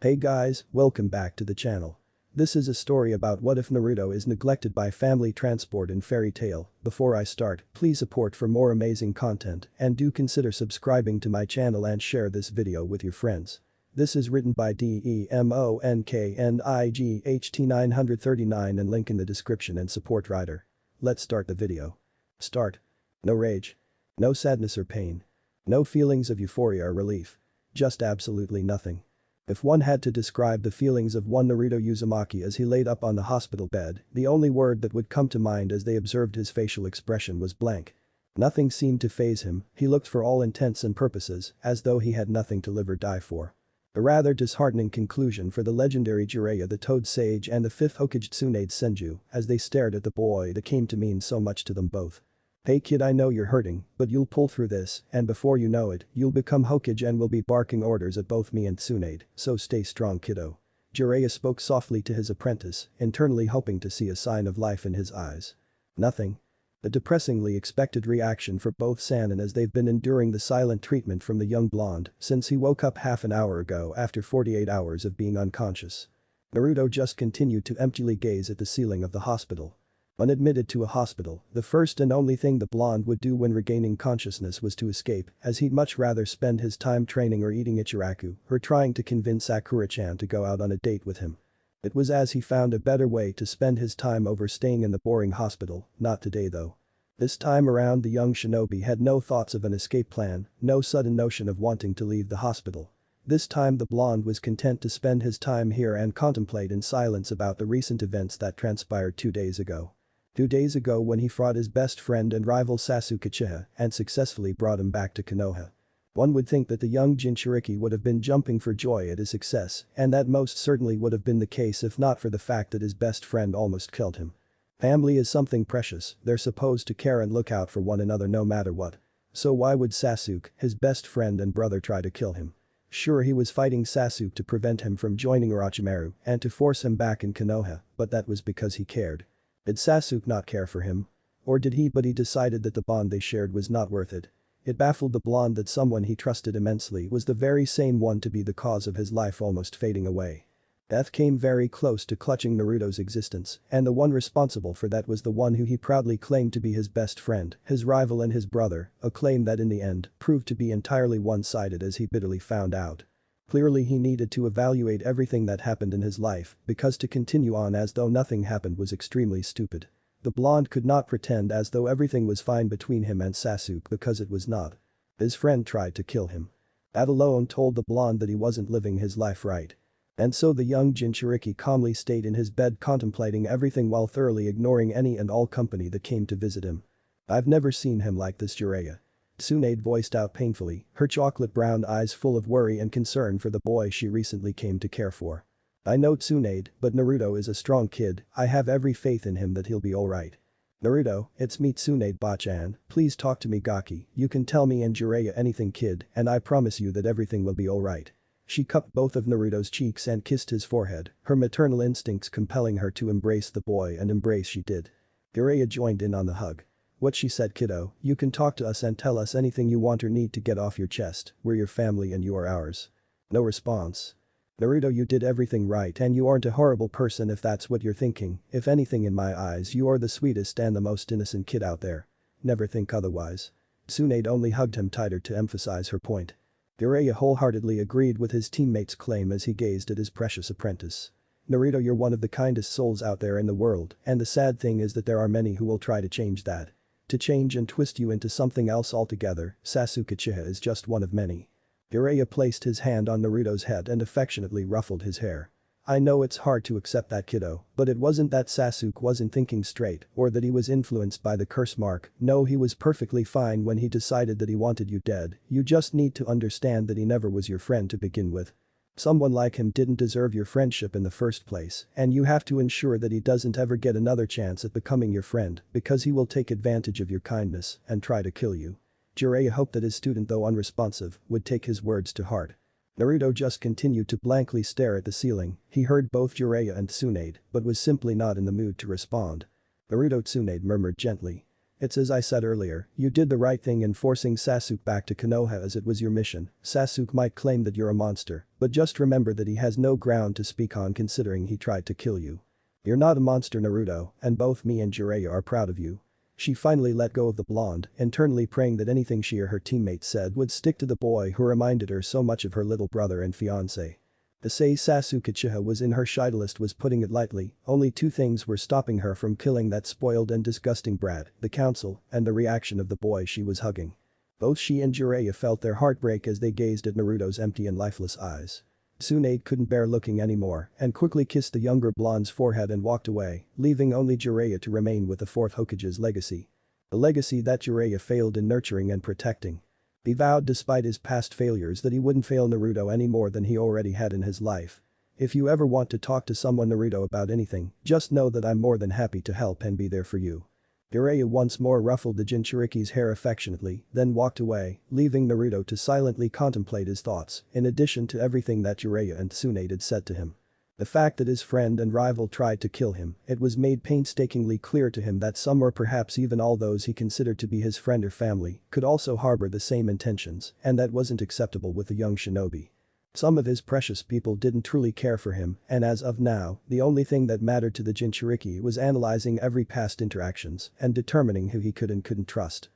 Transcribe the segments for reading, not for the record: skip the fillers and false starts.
Hey guys, welcome back to the channel. This is a story about what if Naruto is neglected by family transport in fairy tale. Before I start, please support for more amazing content and do consider subscribing to my channel and share this video with your friends. This is written by DEMONKNIGHT939 and link in the description and support writer. Let's start the video. Start. No rage. No sadness or pain. No feelings of euphoria or relief. Just absolutely nothing. If one had to describe the feelings of one Naruto Uzumaki as he laid up on the hospital bed, the only word that would come to mind as they observed his facial expression was blank. Nothing seemed to faze him, he looked for all intents and purposes as though he had nothing to live or die for. A rather disheartening conclusion for the legendary Jiraiya the Toad Sage and the fifth Hokage Tsunade Senju as they stared at the boy that came to mean so much to them both. Hey kid, I know you're hurting, but you'll pull through this, and before you know it, you'll become Hokage and will be barking orders at both me and Tsunade, so stay strong kiddo. Jiraiya spoke softly to his apprentice, internally hoping to see a sign of life in his eyes. Nothing. A depressingly expected reaction for both Sannin as they've been enduring the silent treatment from the young blonde since he woke up half an hour ago after 48 hours of being unconscious. Naruto just continued to emptily gaze at the ceiling of the hospital. Unadmitted to a hospital, the first and only thing the blonde would do when regaining consciousness was to escape, as he'd much rather spend his time training or eating ichiraku or trying to convince Sakura-chan to go out on a date with him. It was as he found a better way to spend his time over staying in the boring hospital, not today though. This time around the young shinobi had no thoughts of an escape plan, no sudden notion of wanting to leave the hospital. This time the blonde was content to spend his time here and contemplate in silence about the recent events that transpired 2 days ago. 2 days ago when he fought his best friend and rival Sasuke Uchiha and successfully brought him back to Konoha. One would think that the young jinchuriki would have been jumping for joy at his success, and that most certainly would have been the case if not for the fact that his best friend almost killed him. Family is something precious, they're supposed to care and look out for one another no matter what. So why would Sasuke, his best friend and brother, try to kill him? Sure, he was fighting Sasuke to prevent him from joining Orochimaru and to force him back in Konoha, but that was because he cared. Did Sasuke not care for him? Or did he? But he decided that the bond they shared was not worth it. It baffled the blonde that someone he trusted immensely was the very same one to be the cause of his life almost fading away. Death came very close to clutching Naruto's existence, and the one responsible for that was the one who he proudly claimed to be his best friend, his rival and his brother, a claim that in the end proved to be entirely one-sided as he bitterly found out. Clearly he needed to evaluate everything that happened in his life because to continue on as though nothing happened was extremely stupid. The blonde could not pretend as though everything was fine between him and Sasuke because it was not. His friend tried to kill him. That alone told the blonde that he wasn't living his life right. And so the young jinchuriki calmly stayed in his bed contemplating everything while thoroughly ignoring any and all company that came to visit him. I've never seen him like this, Jiraiya. Tsunade voiced out painfully, her chocolate brown eyes full of worry and concern for the boy she recently came to care for. I know Tsunade, but Naruto is a strong kid, I have every faith in him that he'll be alright. Naruto, it's me Tsunade-bachan, please talk to me Gaki, you can tell me and Jiraiya anything kid and I promise you that everything will be alright. She cupped both of Naruto's cheeks and kissed his forehead, her maternal instincts compelling her to embrace the boy and embrace she did. Jiraiya joined in on the hug. What she said kiddo, you can talk to us and tell us anything you want or need to get off your chest, we're your family and you are ours. No response. Naruto, you did everything right and you aren't a horrible person if that's what you're thinking, if anything in my eyes you are the sweetest and the most innocent kid out there. Never think otherwise. Tsunade only hugged him tighter to emphasize her point. Jiraiya wholeheartedly agreed with his teammate's claim as he gazed at his precious apprentice. Naruto, you're one of the kindest souls out there in the world and the sad thing is that there are many who will try to change that. To change and twist you into something else altogether, Sasuke Uchiha is just one of many. Jiraiya placed his hand on Naruto's head and affectionately ruffled his hair. I know it's hard to accept that kiddo, but it wasn't that Sasuke wasn't thinking straight or that he was influenced by the curse mark, no he was perfectly fine when he decided that he wanted you dead, you just need to understand that he never was your friend to begin with. Someone like him didn't deserve your friendship in the first place and you have to ensure that he doesn't ever get another chance at becoming your friend because he will take advantage of your kindness and try to kill you. Jiraiya hoped that his student, though unresponsive, would take his words to heart. Naruto just continued to blankly stare at the ceiling, he heard both Jiraiya and Tsunade but was simply not in the mood to respond. Naruto, Tsunade murmured gently. It's as I said earlier, you did the right thing in forcing Sasuke back to Konoha as it was your mission. Sasuke might claim that you're a monster, but just remember that he has no ground to speak on considering he tried to kill you. You're not a monster, Naruto, and both me and Jiraiya are proud of you. She finally let go of the blonde, internally praying that anything she or her teammates said would stick to the boy who reminded her so much of her little brother and fiancé. To say Sasuke Uchiha was in her shite list was putting it lightly, only two things were stopping her from killing that spoiled and disgusting brat, the council, and the reaction of the boy she was hugging. Both she and Jiraiya felt their heartbreak as they gazed at Naruto's empty and lifeless eyes. Tsunade couldn't bear looking anymore and quickly kissed the younger blonde's forehead and walked away, leaving only Jiraiya to remain with the fourth Hokage's legacy. The legacy that Jiraiya failed in nurturing and protecting. He vowed despite his past failures that he wouldn't fail Naruto any more than he already had in his life. If you ever want to talk to someone Naruto about anything, just know that I'm more than happy to help and be there for you. Jiraiya once more ruffled the Jinchuriki's hair affectionately, then walked away, leaving Naruto to silently contemplate his thoughts, in addition to everything that Jiraiya and Tsunade had said to him. The fact that his friend and rival tried to kill him, it was made painstakingly clear to him that some or perhaps even all those he considered to be his friend or family could also harbor the same intentions, and that wasn't acceptable with the young shinobi. Some of his precious people didn't truly care for him, and as of now, the only thing that mattered to the Jinchuriki was analyzing every past interactions and determining who he could and couldn't trust.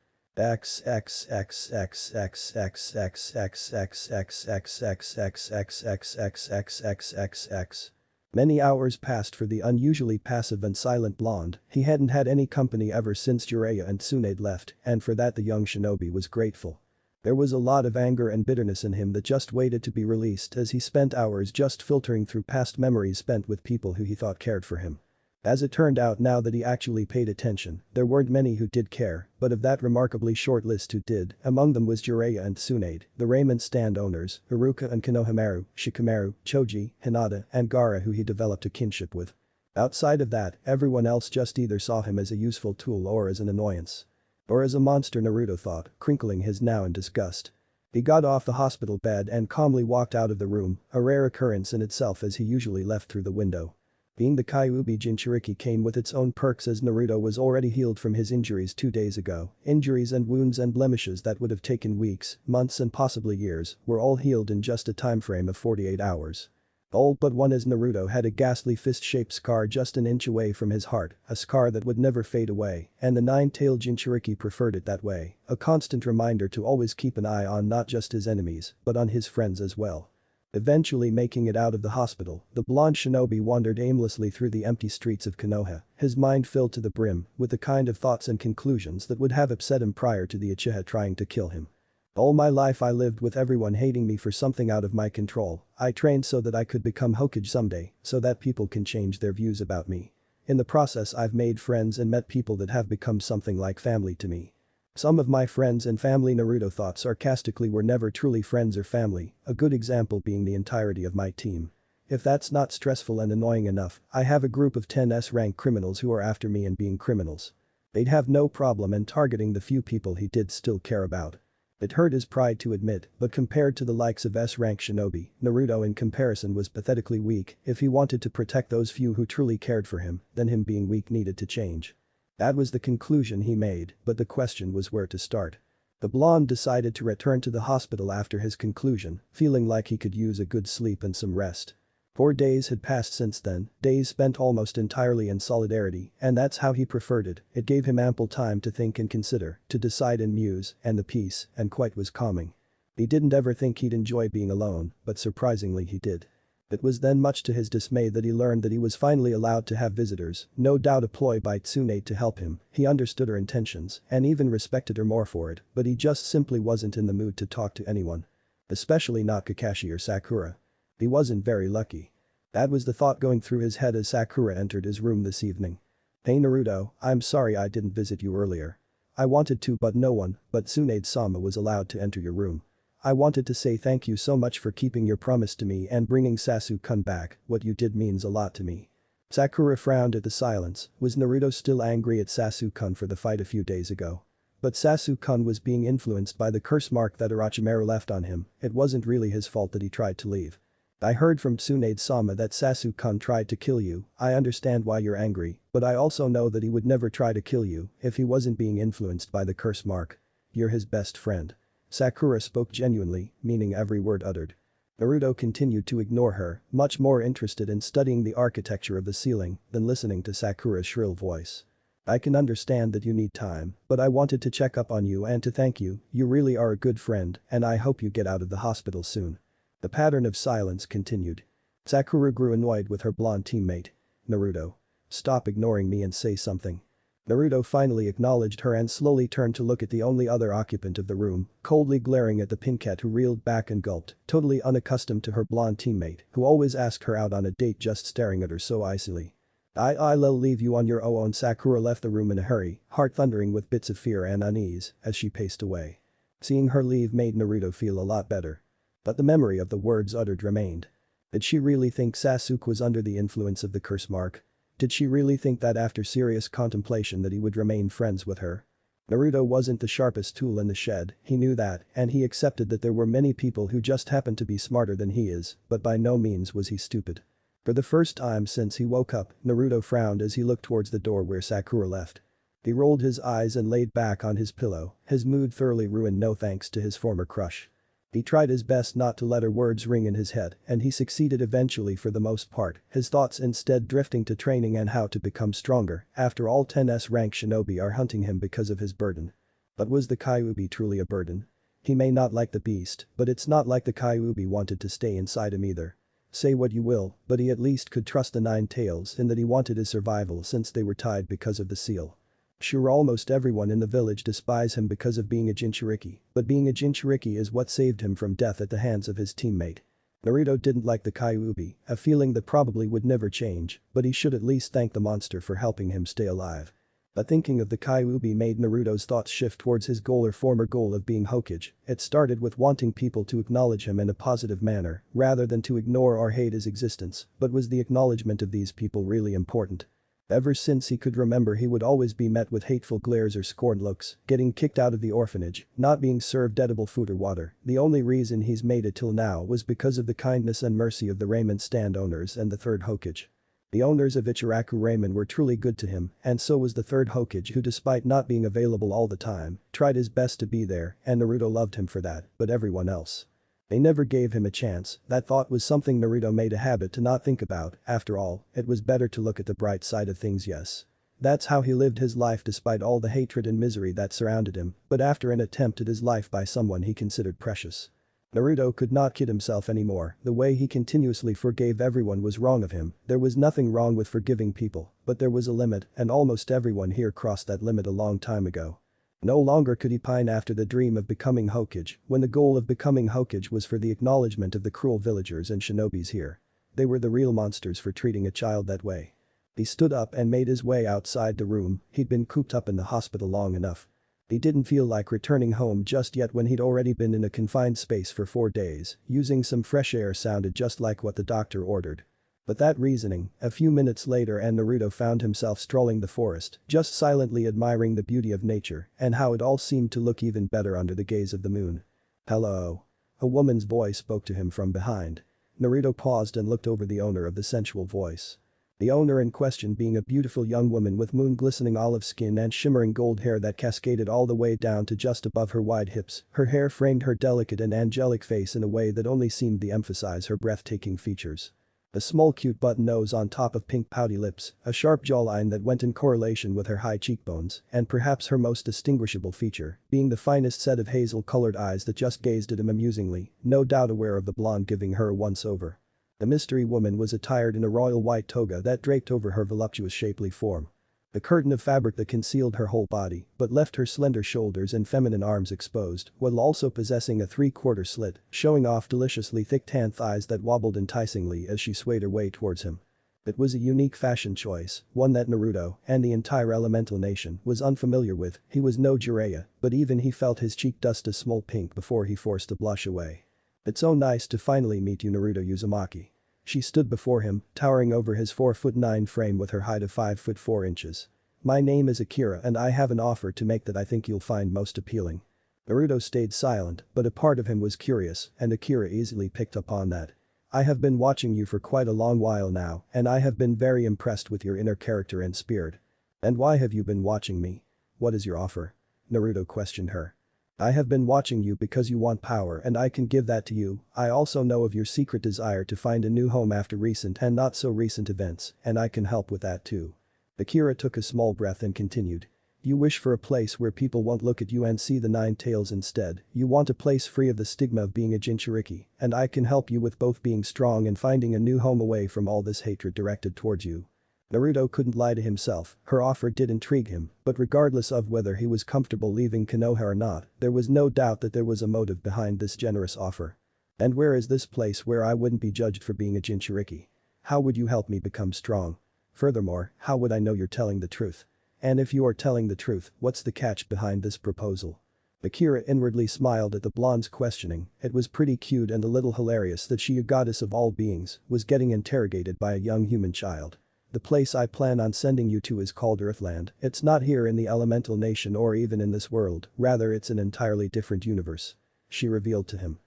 Many hours passed for the unusually passive and silent blonde. He hadn't had any company ever since Jiraiya and Tsunade left, and for that the young shinobi was grateful. There was a lot of anger and bitterness in him that just waited to be released as he spent hours just filtering through past memories spent with people who he thought cared for him. As it turned out, now that he actually paid attention, there weren't many who did care, but of that remarkably short list who did, among them was Jiraiya and Tsunade, the raiment stand owners, Haruka and Konohamaru, Shikamaru, Choji, Hinata, and Gaara who he developed a kinship with. Outside of that, everyone else just either saw him as a useful tool or as an annoyance. Or as a monster, Naruto thought, crinkling his now in disgust. He got off the hospital bed and calmly walked out of the room, a rare occurrence in itself as he usually left through the window. Being the Kyuubi Jinchuriki came with its own perks as Naruto was already healed from his injuries 2 days ago. Injuries and wounds and blemishes that would have taken weeks, months and possibly years were all healed in just a time frame of 48 hours. All but one, as Naruto had a ghastly fist-shaped scar just an inch away from his heart, a scar that would never fade away, and the nine-tailed Jinchuriki preferred it that way, a constant reminder to always keep an eye on not just his enemies, but on his friends as well. Eventually making it out of the hospital, the blonde shinobi wandered aimlessly through the empty streets of Konoha, his mind filled to the brim with the kind of thoughts and conclusions that would have upset him prior to the Uchiha trying to kill him. All my life I lived with everyone hating me for something out of my control. I trained so that I could become Hokage someday, so that people can change their views about me. In the process I've made friends and met people that have become something like family to me. Some of my friends and family, Naruto thought sarcastically, were never truly friends or family, a good example being the entirety of my team. If that's not stressful and annoying enough, I have a group of 10 S-rank criminals who are after me and being criminals. They'd have no problem in targeting the few people he did still care about. It hurt his pride to admit, but compared to the likes of S-rank shinobi, Naruto in comparison was pathetically weak. If he wanted to protect those few who truly cared for him, then him being weak needed to change. That was the conclusion he made, but the question was where to start. The blonde decided to return to the hospital after his conclusion, feeling like he could use a good sleep and some rest. 4 days had passed since then, days spent almost entirely in solidarity, and that's how he preferred it. It gave him ample time to think and consider, to decide and muse, and the peace, and quite was calming. He didn't ever think he'd enjoy being alone, but surprisingly he did. It was then, much to his dismay, that he learned that he was finally allowed to have visitors, no doubt a ploy by Tsunade to help him. He understood her intentions and even respected her more for it, but he just simply wasn't in the mood to talk to anyone. Especially not Kakashi or Sakura. He wasn't very lucky. That was the thought going through his head as Sakura entered his room this evening. "Hey Naruto, I'm sorry I didn't visit you earlier. I wanted to, but no one but Tsunade-sama was allowed to enter your room. I wanted to say thank you so much for keeping your promise to me and bringing Sasuke-kun back. What you did means a lot to me." Sakura frowned at the silence. Was Naruto still angry at Sasuke-kun for the fight a few days ago? But Sasuke-kun was being influenced by the curse mark that Orochimaru left on him. It wasn't really his fault that he tried to leave. I heard from Tsunade-sama that Sasuke-kun tried to kill you. I understand why you're angry, but I also know that he would never try to kill you if he wasn't being influenced by the curse mark. You're his best friend." Sakura spoke genuinely, meaning every word uttered. Naruto continued to ignore her, much more interested in studying the architecture of the ceiling than listening to Sakura's shrill voice. "I can understand that you need time, but I wanted to check up on you and to thank you. You really are a good friend, and I hope you get out of the hospital soon." The pattern of silence continued. Sakura grew annoyed with her blonde teammate. "Naruto. Stop ignoring me and say something." Naruto finally acknowledged her and slowly turned to look at the only other occupant of the room, coldly glaring at the pinkette who reeled back and gulped, totally unaccustomed to her blonde teammate who always asked her out on a date just staring at her so icily. I'll leave you on your own." Sakura left the room in a hurry, heart thundering with bits of fear and unease as she paced away. Seeing her leave made Naruto feel a lot better. But the memory of the words uttered remained. Did she really think Sasuke was under the influence of the curse mark? Did she really think that after serious contemplation that he would remain friends with her? Naruto wasn't the sharpest tool in the shed, he knew that, and he accepted that there were many people who just happened to be smarter than he is, but by no means was he stupid. For the first time since he woke up, Naruto frowned as he looked towards the door where Sakura left. He rolled his eyes and laid back on his pillow, his mood thoroughly ruined no thanks to his former crush. He tried his best not to let her words ring in his head, and he succeeded eventually for the most part, his thoughts instead drifting to training and how to become stronger. After all, 10s rank shinobi are hunting him because of his burden. But was the Kyuubi truly a burden? He may not like the beast, but it's not like the Kyuubi wanted to stay inside him either. Say what you will, but he at least could trust the Nine Tails in that he wanted his survival since they were tied because of the seal. Sure, almost everyone in the village despise him because of being a jinchuriki, but being a jinchuriki is what saved him from death at the hands of his teammate. Naruto didn't like the Kyuubi, a feeling that probably would never change, but he should at least thank the monster for helping him stay alive. But thinking of the Kyuubi made Naruto's thoughts shift towards his goal or former goal of being Hokage. It started with wanting people to acknowledge him in a positive manner, rather than to ignore or hate his existence, but was the acknowledgement of these people really important? Ever since he could remember, he would always be met with hateful glares or scorned looks, getting kicked out of the orphanage, not being served edible food or water. The only reason he's made it till now was because of the kindness and mercy of the ramen stand owners and the third Hokage. The owners of Ichiraku Ramen were truly good to him, and so was the third Hokage, who despite not being available all the time, tried his best to be there, and Naruto loved him for that, but everyone else. They never gave him a chance. That thought was something Naruto made a habit to not think about. After all, it was better to look at the bright side of things. Yes. That's how he lived his life despite all the hatred and misery that surrounded him, but after an attempt at his life by someone he considered precious. Naruto could not kid himself anymore. The way he continuously forgave everyone was wrong of him. There was nothing wrong with forgiving people, but there was a limit, and almost everyone here crossed that limit a long time ago. No longer could he pine after the dream of becoming Hokage, when the goal of becoming Hokage was for the acknowledgement of the cruel villagers and shinobis here. They were the real monsters for treating a child that way. He stood up and made his way outside the room. He'd been cooped up in the hospital long enough. He didn't feel like returning home just yet when he'd already been in a confined space for 4 days. Using some fresh air sounded just like what the doctor ordered. But that reasoning, a few minutes later and Naruto found himself strolling the forest, just silently admiring the beauty of nature and how it all seemed to look even better under the gaze of the moon. "Hello." A woman's voice spoke to him from behind. Naruto paused and looked over the owner of the sensual voice. The owner in question being a beautiful young woman with moon-glistening olive skin and shimmering gold hair that cascaded all the way down to just above her wide hips. Her hair framed her delicate and angelic face in a way that only seemed to emphasize her breathtaking features. A small cute button nose on top of pink pouty lips, a sharp jawline that went in correlation with her high cheekbones, and perhaps her most distinguishable feature, being the finest set of hazel-colored eyes that just gazed at him amusingly, no doubt aware of the blonde giving her a once-over. The mystery woman was attired in a royal white toga that draped over her voluptuous shapely form. A curtain of fabric that concealed her whole body but left her slender shoulders and feminine arms exposed, while also possessing a 3/4 slit, showing off deliciously thick tan thighs that wobbled enticingly as she swayed her way towards him. It was a unique fashion choice, one that Naruto and the entire Elemental Nation was unfamiliar with. He was no Jiraiya, but even he felt his cheek dust a small pink before he forced the blush away. "It's so nice to finally meet you, Naruto Uzumaki." She stood before him, towering over his 4'9" frame with her height of 5'4". "My name is Akira and I have an offer to make that I think you'll find most appealing." Naruto stayed silent, but a part of him was curious, and Akira easily picked up on that. I have been watching you for quite a long while now, and I have been very impressed with your inner character and spirit. And why have you been watching me? What is your offer? Naruto questioned her. I have been watching you because you want power and I can give that to you. I also know of your secret desire to find a new home after recent and not so recent events, and I can help with that too. Akira took a small breath and continued. You wish for a place where people won't look at you and see the nine tails instead. You want a place free of the stigma of being a jinchuriki, and I can help you with both being strong and finding a new home away from all this hatred directed towards you. Naruto couldn't lie to himself, her offer did intrigue him, but regardless of whether he was comfortable leaving Konoha or not, there was no doubt that there was a motive behind this generous offer. And where is this place where I wouldn't be judged for being a jinchuriki? How would you help me become strong? Furthermore, how would I know you're telling the truth? And if you are telling the truth, what's the catch behind this proposal? Akira inwardly smiled at the blonde's questioning, it was pretty cute and a little hilarious that she, a goddess of all beings, was getting interrogated by a young human child. The place I plan on sending you to is called Earthland, it's not here in the elemental nation or even in this world, rather it's an entirely different universe. She revealed to him.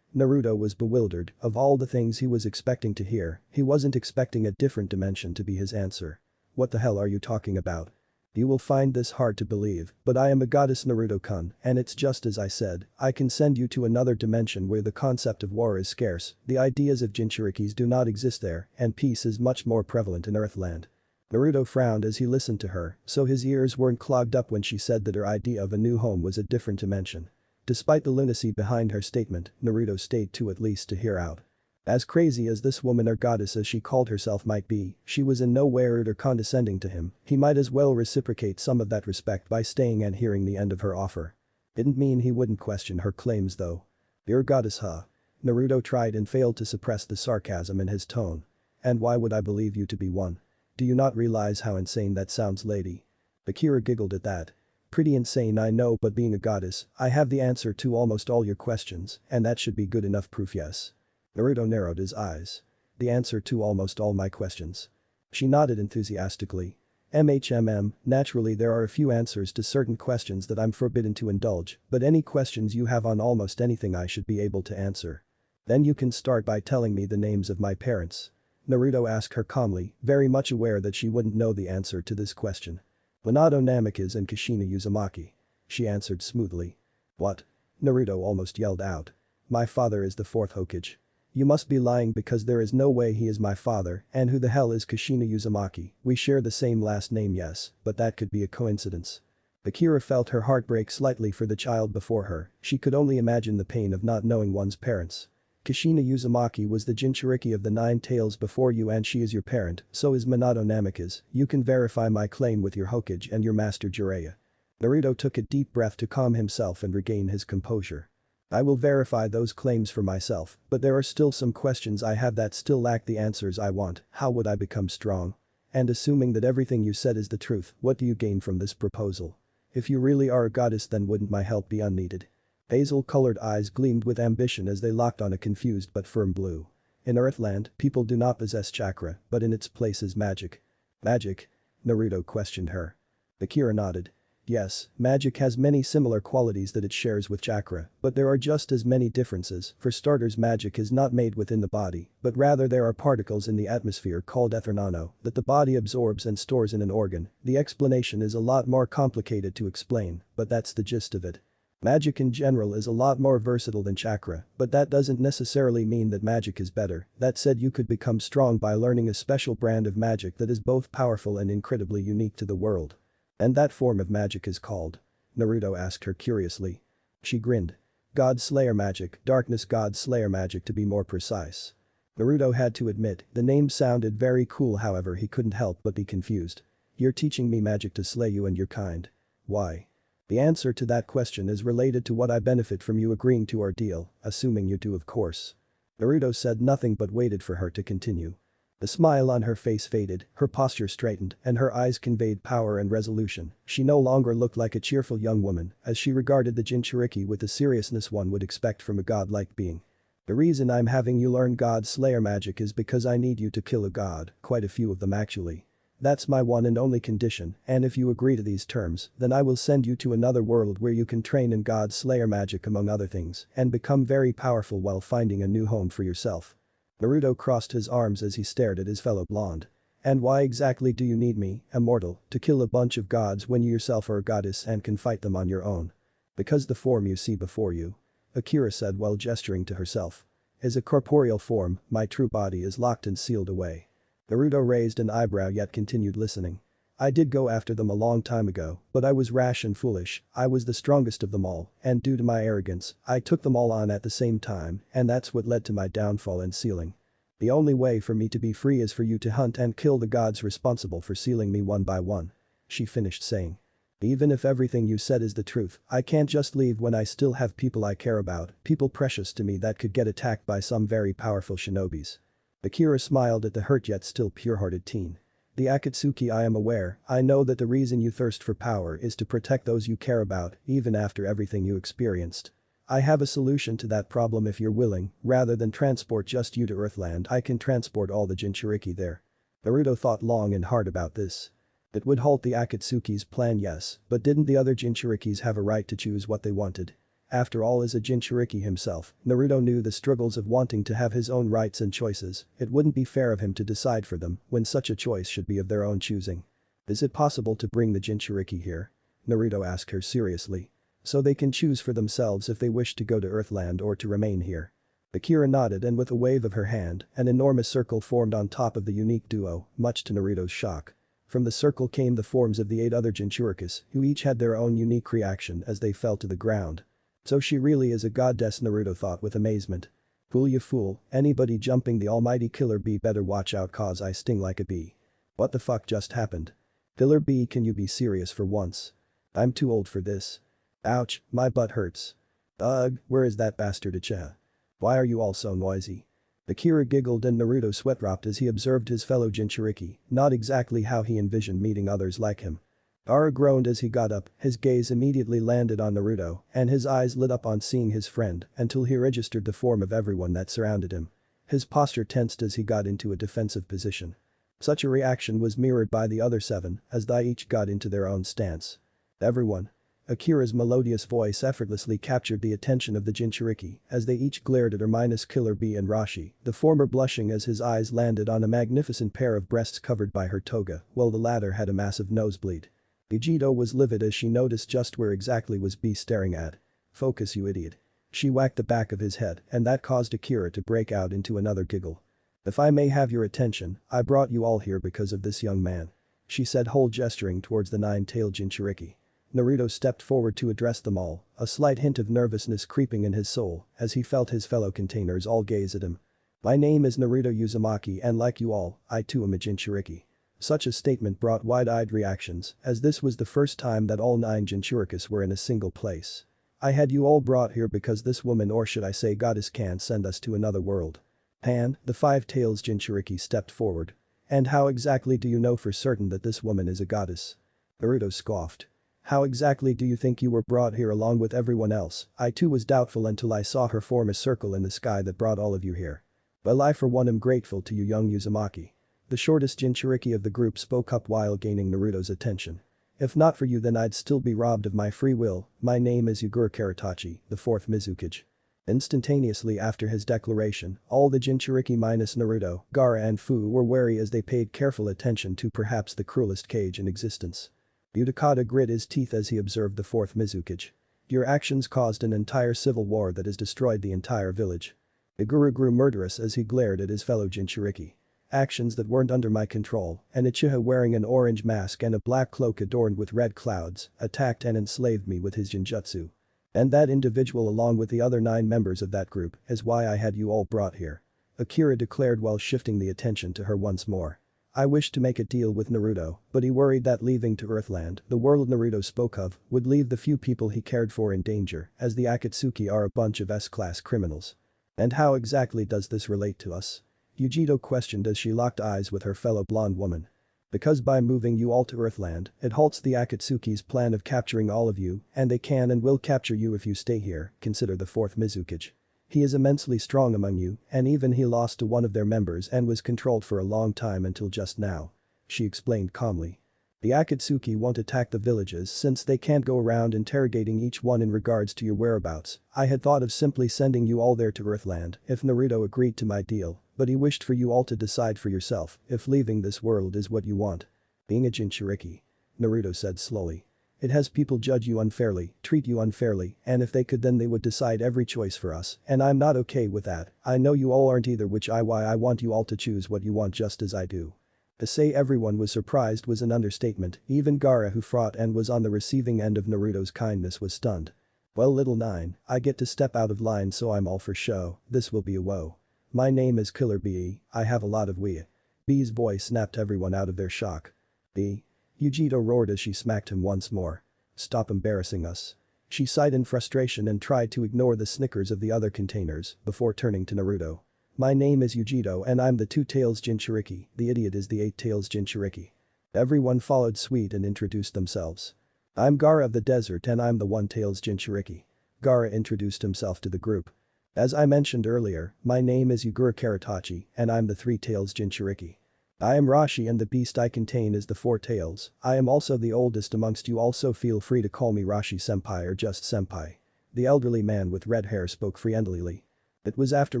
Naruto was bewildered, of all the things he was expecting to hear, he wasn't expecting a different dimension to be his answer. What the hell are you talking about? You will find this hard to believe, but I am a goddess Naruto-kun, and it's just as I said, I can send you to another dimension where the concept of war is scarce, the ideas of jinchurikis do not exist there, and peace is much more prevalent in Earthland. Naruto frowned as he listened to her, so his ears weren't clogged up when she said that her idea of a new home was a different dimension. Despite the lunacy behind her statement, Naruto stayed to at least to hear out. As crazy as this woman or goddess as she called herself might be, she was in no way rude or condescending to him, he might as well reciprocate some of that respect by staying and hearing the end of her offer. Didn't mean he wouldn't question her claims though. You're a goddess huh? Naruto tried and failed to suppress the sarcasm in his tone. And why would I believe you to be one? Do you not realize how insane that sounds, lady? Akira giggled at that. Pretty insane I know, but being a goddess, I have the answer to almost all your questions, and that should be good enough proof, yes. Naruto narrowed his eyes. The answer to almost all my questions. She nodded enthusiastically. Naturally there are a few answers to certain questions that I'm forbidden to indulge, but any questions you have on almost anything I should be able to answer. Then you can start by telling me the names of my parents. Naruto asked her calmly, very much aware that she wouldn't know the answer to this question. Minato Namikaze and Kushina Uzumaki. She answered smoothly. What? Naruto almost yelled out. My father is the fourth Hokage. You must be lying because there is no way he is my father, and who the hell is Kushina Uzumaki? We share the same last name, yes, but that could be a coincidence. Akira felt her heart break slightly for the child before her, she could only imagine the pain of not knowing one's parents. Kushina Uzumaki was the jinchuriki of the nine tails before you and she is your parent, so is Minato Namikaze, you can verify my claim with your Hokage and your master Jiraiya. Naruto took a deep breath to calm himself and regain his composure. I will verify those claims for myself, but there are still some questions I have that still lack the answers I want. How would I become strong? And assuming that everything you said is the truth, what do you gain from this proposal? If you really are a goddess, then wouldn't my help be unneeded? Hazel-colored eyes gleamed with ambition as they locked on a confused but firm blue. In Earthland, people do not possess chakra, but in its place is magic. Magic? Naruto questioned her. Akira nodded. Yes, magic has many similar qualities that it shares with chakra, but there are just as many differences. For starters, magic is not made within the body, but rather there are particles in the atmosphere called ether nano that the body absorbs and stores in an organ. The explanation is a lot more complicated to explain, but that's the gist of it. Magic in general is a lot more versatile than chakra, but that doesn't necessarily mean that magic is better. That said, you could become strong by learning a special brand of magic that is both powerful and incredibly unique to the world. And that form of magic is called? Naruto asked her curiously. She grinned. God Slayer magic, Darkness God Slayer magic to be more precise. Naruto had to admit, the name sounded very cool, however he couldn't help but be confused. You're teaching me magic to slay you and your kind. Why? The answer to that question is related to what I benefit from you agreeing to our deal, assuming you do, of course. Naruto said nothing but waited for her to continue. The smile on her face faded, her posture straightened, and her eyes conveyed power and resolution. She no longer looked like a cheerful young woman, as she regarded the jinchuriki with the seriousness one would expect from a godlike being. The reason I'm having you learn God Slayer magic is because I need you to kill a god, quite a few of them actually. That's my one and only condition, and if you agree to these terms, then I will send you to another world where you can train in God Slayer magic among other things, and become very powerful while finding a new home for yourself. Naruto crossed his arms as he stared at his fellow blonde. And why exactly do you need me, immortal, to kill a bunch of gods when you yourself are a goddess and can fight them on your own? Because the form you see before you. Akira said while gesturing to herself. Is a corporeal form, my true body is locked and sealed away. Naruto raised an eyebrow yet continued listening. I did go after them a long time ago, but I was rash and foolish, I was the strongest of them all, and due to my arrogance, I took them all on at the same time, and that's what led to my downfall and sealing. The only way for me to be free is for you to hunt and kill the gods responsible for sealing me one by one. She finished saying. Even if everything you said is the truth, I can't just leave when I still have people I care about, people precious to me that could get attacked by some very powerful shinobis. Akira smiled at the hurt yet still pure-hearted teen. The Akatsuki, I am aware, I know that the reason you thirst for power is to protect those you care about, even after everything you experienced. I have a solution to that problem if you're willing, rather than transport just you to Earthland I can transport all the jinchuriki there. Naruto thought long and hard about this. It would halt the Akatsuki's plan, yes, but didn't the other jinchurikis have a right to choose what they wanted? After all, as a jinchuriki himself, Naruto knew the struggles of wanting to have his own rights and choices, it wouldn't be fair of him to decide for them when such a choice should be of their own choosing. Is it possible to bring the jinchuriki here? Naruto asked her seriously. So they can choose for themselves if they wish to go to Earthland or to remain here. Akira nodded and with a wave of her hand, an enormous circle formed on top of the unique duo, much to Naruto's shock. From the circle came the forms of the 8 other jinchurikas, who each had their own unique reaction as they fell to the ground. So she really is a goddess, Naruto thought with amazement. Fool you fool, anybody jumping the almighty killer bee better watch out cause I sting like a bee. What the fuck just happened? Killer bee, can you be serious for once? I'm too old for this. Ouch, my butt hurts. Ugh, where is that bastard Ichiha? Why are you all so noisy? Akira giggled and Naruto sweat-dropped as he observed his fellow jinchuriki, not exactly how he envisioned meeting others like him. Ara groaned as he got up, his gaze immediately landed on Naruto, and his eyes lit up on seeing his friend until he registered the form of everyone that surrounded him. His posture tensed as he got into a defensive position. Such a reaction was mirrored by the other 7 as they each got into their own stance. Everyone. Akira's melodious voice effortlessly captured the attention of the jinchuriki as they each glared at her minus Killer Bee and Rashi, the former blushing as his eyes landed on a magnificent pair of breasts covered by her toga, while the latter had a massive nosebleed. Vegito was livid as she noticed just where exactly was Bee staring at. Focus, you idiot. She whacked the back of his head and that caused Akira to break out into another giggle. If I may have your attention, I brought you all here because of this young man. She said, whole gesturing towards the 9-tailed jinchuriki. Naruto stepped forward to address them all, a slight hint of nervousness creeping in his soul as he felt his fellow containers all gaze at him. My name is Naruto Uzumaki and like you all, I too am a jinchuriki. Such a statement brought wide-eyed reactions as this was the first time that all 9 jinchurikas were in a single place. I had you all brought here because this woman, or should I say goddess, can send us to another world. Pan, the 5-tails jinchuriki, stepped forward. And how exactly do you know for certain that this woman is a goddess? Naruto scoffed. How exactly do you think you were brought here along with everyone else? I too was doubtful until I saw her form a circle in the sky that brought all of you here. Well, I for one am grateful to you, young Uzumaki. The shortest jinchuriki of the group spoke up while gaining Naruto's attention. If not for you then I'd still be robbed of my free will. My name is Yugura Karatachi, the 4th Mizukage. Instantaneously after his declaration, all the jinchuriki minus Naruto, Gaara and Fu were wary as they paid careful attention to perhaps the cruelest cage in existence. Yukada grit his teeth as he observed the 4th Mizukage. Your actions caused an entire civil war that has destroyed the entire village. Yugura grew murderous as he glared at his fellow jinchuriki. Actions that weren't under my control, and Uchiha wearing an orange mask and a black cloak adorned with red clouds, attacked and enslaved me with his jinjutsu. And that individual along with the other 9 members of that group is why I had you all brought here. Akira declared while shifting the attention to her once more. I wished to make a deal with Naruto, but he worried that leaving to Earthland, the world Naruto spoke of, would leave the few people he cared for in danger as the Akatsuki are a bunch of S-class criminals. And how exactly does this relate to us? Yugito questioned as she locked eyes with her fellow blonde woman. Because by moving you all to Earthland, it halts the Akatsuki's plan of capturing all of you, and they can and will capture you if you stay here, consider the 4th Mizukage. He is immensely strong among you, and even he lost to one of their members and was controlled for a long time until just now. She explained calmly. The Akatsuki won't attack the villages since they can't go around interrogating each one in regards to your whereabouts. I had thought of simply sending you all there to Earthland if Naruto agreed to my deal, But he wished for you all to decide for yourself if leaving this world is what you want. Being a jinchuriki. Naruto said slowly. It has people judge you unfairly, treat you unfairly, and if they could then they would decide every choice for us, and I'm not okay with that. I know you all aren't either, which I why I want you all to choose what you want just as I do. To say everyone was surprised was an understatement, even Gaara, who fought and was on the receiving end of Naruto's kindness, was stunned. Well, little nine, I get to step out of line, so I'm all for show. This will be a woe. My name is Killer Bee, I have a lot of wee. Bee's voice snapped everyone out of their shock. Bee? Yugito roared as she smacked him once more. Stop embarrassing us. She sighed in frustration and tried to ignore the snickers of the other containers before turning to Naruto. My name is Yugito and I'm the Two-Tails Jinchuriki, the idiot is the Eight-Tails Jinchuriki. Everyone followed suit and introduced themselves. I'm Gaara of the desert and I'm the One-Tails Jinchuriki. Gaara introduced himself to the group. As I mentioned earlier, my name is Yugura Karatachi and I'm the Three-Tails Jinchuriki. I am Rashi and the beast I contain is the Four Tails. I am also the oldest amongst you, also feel free to call me Rashi Senpai or just Senpai. The elderly man with red hair spoke friendlily. It was after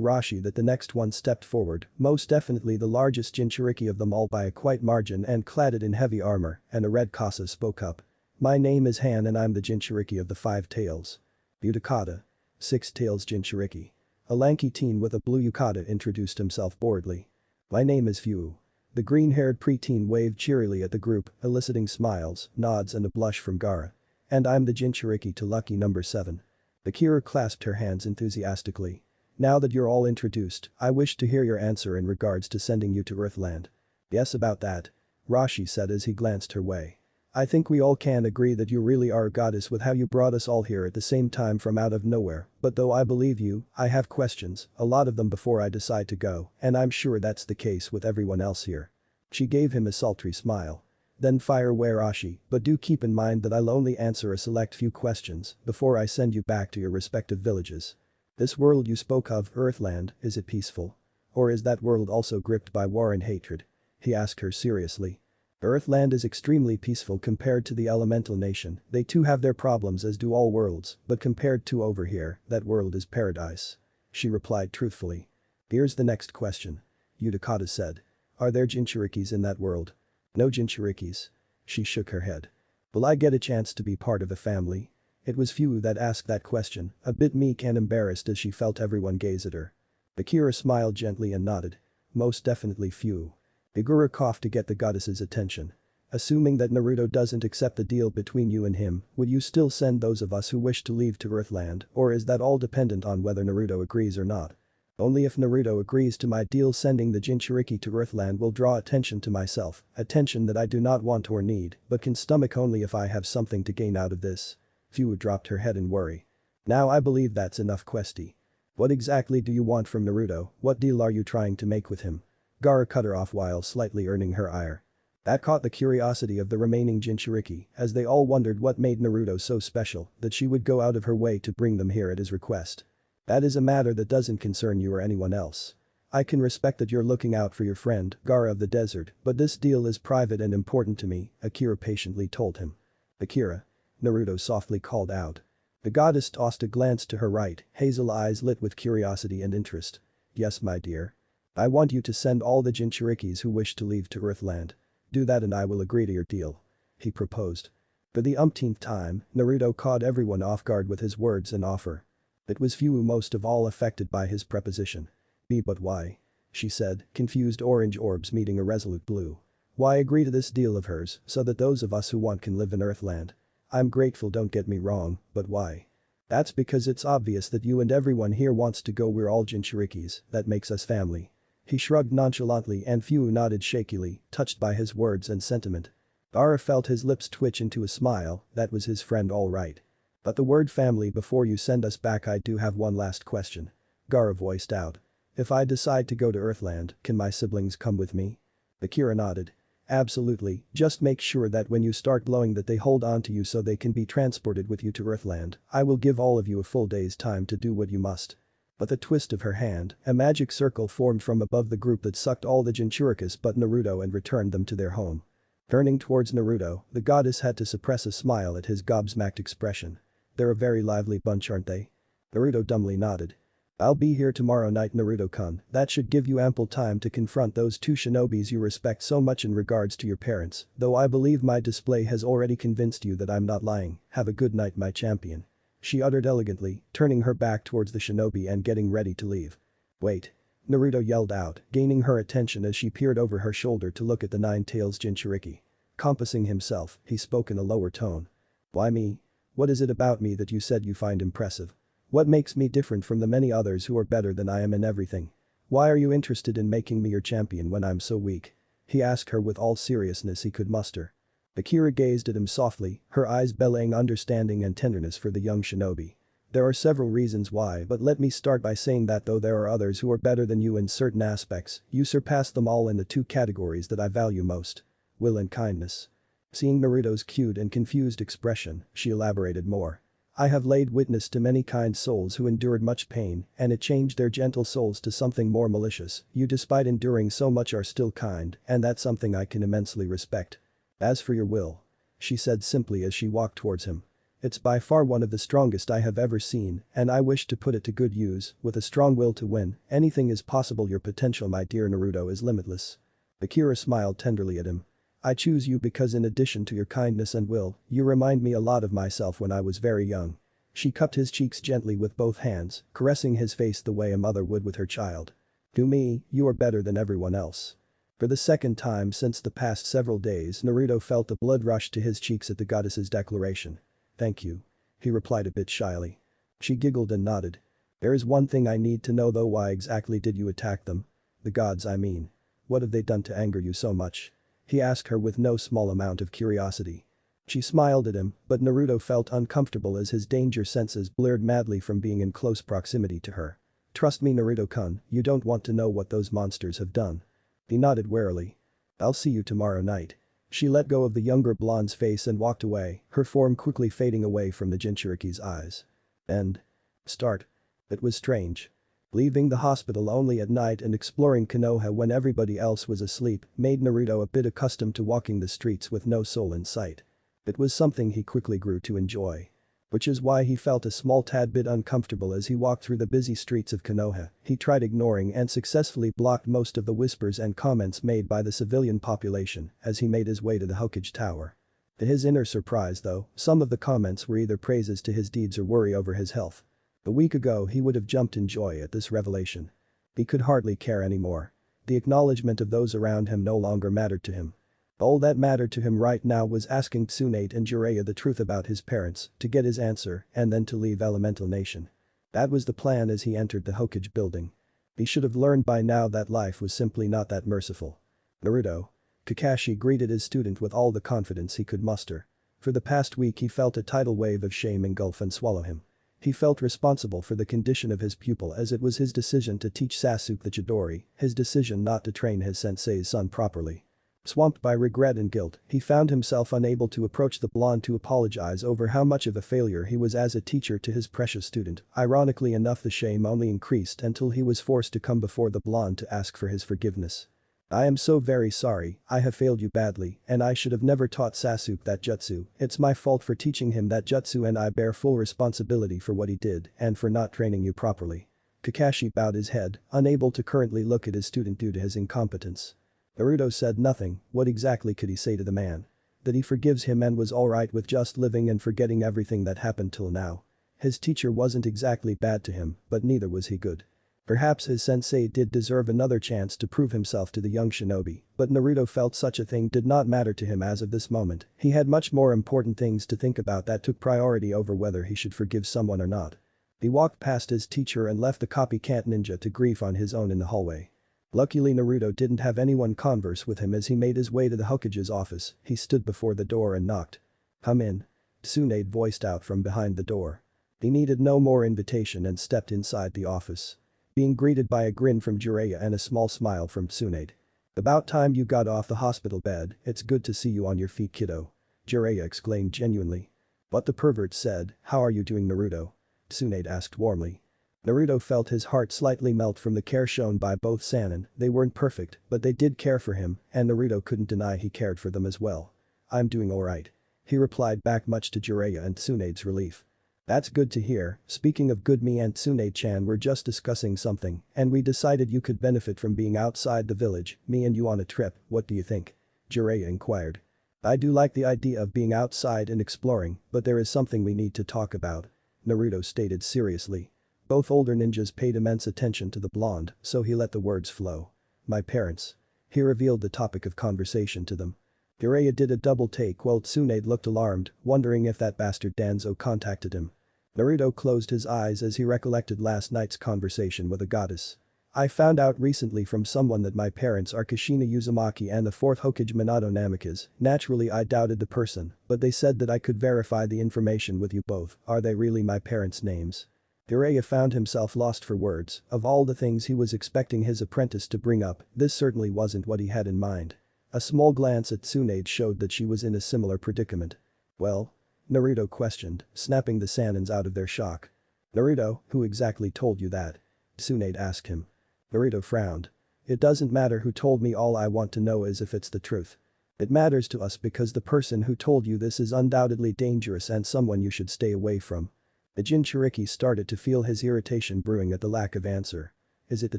Rashi that the next one stepped forward, most definitely the largest Jinchuriki of them all by a quite margin and clad in heavy armor, and a red kasa spoke up. My name is Han and I'm the Jinchuriki of the Five Tails. Yukada. Six Tails Jinchuriki. A lanky teen with a blue yukada introduced himself boredly. My name is Fu. The green-haired preteen waved cheerily at the group, eliciting smiles, nods and a blush from Gaara. And I'm the Jinchuriki to lucky number 7. Akira clasped her hands enthusiastically. Now that you're all introduced, I wish to hear your answer in regards to sending you to Earthland. Yes, about that. Rashi said as he glanced her way. I think we all can agree that you really are a goddess with how you brought us all here at the same time from out of nowhere, but though I believe you, I have questions, a lot of them before I decide to go, and I'm sure that's the case with everyone else here. She gave him a sultry smile. Then fire away, Rashi, but do keep in mind that I'll only answer a select few questions before I send you back to your respective villages. This world you spoke of, Earthland, is it peaceful? Or is that world also gripped by war and hatred? He asked her seriously. Earthland is extremely peaceful compared to the elemental nation, they too have their problems as do all worlds, but compared to over here, that world is paradise. She replied truthfully. Here's the next question. Yukada said. Are there Jinchurikis in that world? No Jinchurikis. She shook her head. Will I get a chance to be part of a family? It was Fu that asked that question, a bit meek and embarrassed as she felt everyone gaze at her. Akira smiled gently and nodded. Most definitely Fu. Yugura coughed to get the goddess's attention. Assuming that Naruto doesn't accept the deal between you and him, would you still send those of us who wish to leave to Earthland, or is that all dependent on whether Naruto agrees or not? Only if Naruto agrees to my deal, sending the Jinchuriki to Earthland will draw attention to myself, attention that I do not want or need, but can stomach only if I have something to gain out of this. Fu dropped her head in worry. Now I believe that's enough, Questy. What exactly do you want from Naruto, what deal are you trying to make with him? Gaara cut her off while slightly earning her ire. That caught the curiosity of the remaining Jinchuriki, as they all wondered what made Naruto so special that she would go out of her way to bring them here at his request. That is a matter that doesn't concern you or anyone else. I can respect that you're looking out for your friend, Gaara of the desert, but this deal is private and important to me, Akira patiently told him. Akira. Naruto softly called out. The goddess tossed a glance to her right, hazel eyes lit with curiosity and interest. Yes, my dear. I want you to send all the Jinchurikis who wish to leave to Earthland. Do that and I will agree to your deal. He proposed. For the umpteenth time, Naruto caught everyone off guard with his words and offer. It was Fu most of all affected by his proposition. But why? She said, confused orange orbs meeting a resolute blue. Why agree to this deal of hers so that those of us who want can live in Earthland? I'm grateful, don't get me wrong, but why? That's because it's obvious that you and everyone here wants to go, we're all Jinchurikis, that makes us family. He shrugged nonchalantly and Fu nodded shakily, touched by his words and sentiment. Gaara felt his lips twitch into a smile, that was his friend all right. But the word family, before you send us back I do have one last question. Gaara voiced out. If I decide to go to Earthland, can my siblings come with me? Akira nodded. Absolutely, just make sure that when you start glowing that they hold on to you so they can be transported with you to Earthland. I will give all of you a full day's time to do what you must. With a twist of her hand, a magic circle formed from above the group that sucked all the Jinchurikis but Naruto and returned them to their home. Turning towards Naruto, the goddess had to suppress a smile at his gobsmacked expression. They're a very lively bunch, aren't they? Naruto dumbly nodded. I'll be here tomorrow night, Naruto-kun. That should give you ample time to confront those two shinobis you respect so much in regards to your parents, though I believe my display has already convinced you that I'm not lying. Have a good night, my champion. She uttered elegantly, turning her back towards the shinobi and getting ready to leave. Wait. Naruto yelled out, gaining her attention as she peered over her shoulder to look at the Nine Tails jinchuriki. Compassing himself, he spoke in a lower tone. Why me? What is it about me that you said you find impressive? What makes me different from the many others who are better than I am in everything? Why are you interested in making me your champion when I'm so weak? He asked her with all seriousness he could muster. Akira gazed at him softly, her eyes belaying understanding and tenderness for the young shinobi. There are several reasons why, but let me start by saying that though there are others who are better than you in certain aspects, you surpass them all in the two categories that I value most. Will and kindness. Seeing Naruto's cute and confused expression, she elaborated more. I have laid witness to many kind souls who endured much pain, and it changed their gentle souls to something more malicious. You, despite enduring so much, are still kind, and that's something I can immensely respect. As for your will. She said simply as she walked towards him. It's by far one of the strongest I have ever seen, and I wish to put it to good use. With a strong will to win, anything is possible. Your potential, my dear Naruto, is limitless. Akira smiled tenderly at him. I choose you because in addition to your kindness and will, you remind me a lot of myself when I was very young. She cupped his cheeks gently with both hands, caressing his face the way a mother would with her child. To me, you are better than everyone else. For the second time since the past several days, Naruto felt the blood rush to his cheeks at the goddess's declaration. Thank you. He replied a bit shyly. She giggled and nodded. There is one thing I need to know though, why exactly did you attack them? The gods, I mean. What have they done to anger you so much? He asked her with no small amount of curiosity. She smiled at him, but Naruto felt uncomfortable as his danger senses blared madly from being in close proximity to her. Trust me, Naruto-kun, you don't want to know what those monsters have done. He nodded warily. I'll see you tomorrow night. She let go of the younger blonde's face and walked away, her form quickly fading away from the jinchuriki's eyes. End. Start. It was strange. Leaving the hospital only at night and exploring Konoha when everybody else was asleep made Naruto a bit accustomed to walking the streets with no soul in sight. It was something he quickly grew to enjoy. Which is why he felt a small tad bit uncomfortable as he walked through the busy streets of Konoha. He tried ignoring and successfully blocked most of the whispers and comments made by the civilian population as he made his way to the Hokage Tower. To his inner surprise though, some of the comments were either praises to his deeds or worry over his health. A week ago he would have jumped in joy at this revelation. He could hardly care anymore. The acknowledgement of those around him no longer mattered to him. All that mattered to him right now was asking Tsunade and Jiraiya the truth about his parents, to get his answer, and then to leave Elemental Nation. That was the plan as he entered the Hokage building. He should have learned by now that life was simply not that merciful. Naruto. Kakashi greeted his student with all the confidence he could muster. For the past week he felt a tidal wave of shame engulf and swallow him. He felt responsible for the condition of his pupil as it was his decision to teach Sasuke the Chidori, his decision not to train his sensei's son properly. Swamped by regret and guilt, he found himself unable to approach the blonde to apologize over how much of a failure he was as a teacher to his precious student. Ironically enough, the shame only increased until he was forced to come before the blonde to ask for his forgiveness. I am so very sorry, I have failed you badly, and I should have never taught Sasuke that jutsu. It's my fault for teaching him that jutsu and I bear full responsibility for what he did and for not training you properly. Kakashi bowed his head, unable to currently look at his student due to his incompetence. Naruto said nothing. What exactly could he say to the man? That he forgives him and was alright with just living and forgetting everything that happened till now. His teacher wasn't exactly bad to him, but neither was he good. Perhaps his sensei did deserve another chance to prove himself to the young shinobi, but Naruto felt such a thing did not matter to him as of this moment. He had much more important things to think about that took priority over whether he should forgive someone or not. He walked past his teacher and left the copycat ninja to grieve on his own in the hallway. Luckily Naruto didn't have anyone converse with him as he made his way to the Hokage's office. He stood before the door and knocked. Come in. Tsunade voiced out from behind the door. He needed no more invitation and stepped inside the office. Being greeted by a grin from Jiraiya and a small smile from Tsunade. About time you got off the hospital bed, it's good to see you on your feet, kiddo. Jiraiya exclaimed genuinely. What the pervert said, how are you doing, Naruto? Tsunade asked warmly. Naruto felt his heart slightly melt from the care shown by both Sannin. They weren't perfect, but they did care for him, and Naruto couldn't deny he cared for them as well. I'm doing alright. He replied back much to Jiraiya and Tsunade's relief. That's good to hear. Speaking of good, me and Tsune-chan were just discussing something and we decided you could benefit from being outside the village, me and you on a trip, what do you think? Jiraiya inquired. I do like the idea of being outside and exploring, but there is something we need to talk about. Naruto stated seriously. Both older ninjas paid immense attention to the blonde, so he let the words flow. My parents. He revealed the topic of conversation to them. Jiraiya did a double take while Tsunade looked alarmed, wondering if that bastard Danzo contacted him. Naruto closed his eyes as he recollected last night's conversation with a goddess. I found out recently from someone that my parents are Kushina Uzumaki and the fourth Hokage Minato Namikaze. Naturally I doubted the person, but they said that I could verify the information with you both. Are they really my parents' names? Jiraiya found himself lost for words. Of all the things he was expecting his apprentice to bring up, this certainly wasn't what he had in mind. A small glance at Tsunade showed that she was in a similar predicament. Well? Naruto questioned, snapping the Saiyans out of their shock. Naruto, who exactly told you that? Tsunade asked him. Naruto frowned. It doesn't matter who told me, all I want to know is if it's the truth. It matters to us because the person who told you this is undoubtedly dangerous and someone you should stay away from. The Jinchuriki started to feel his irritation brewing at the lack of answer. Is it the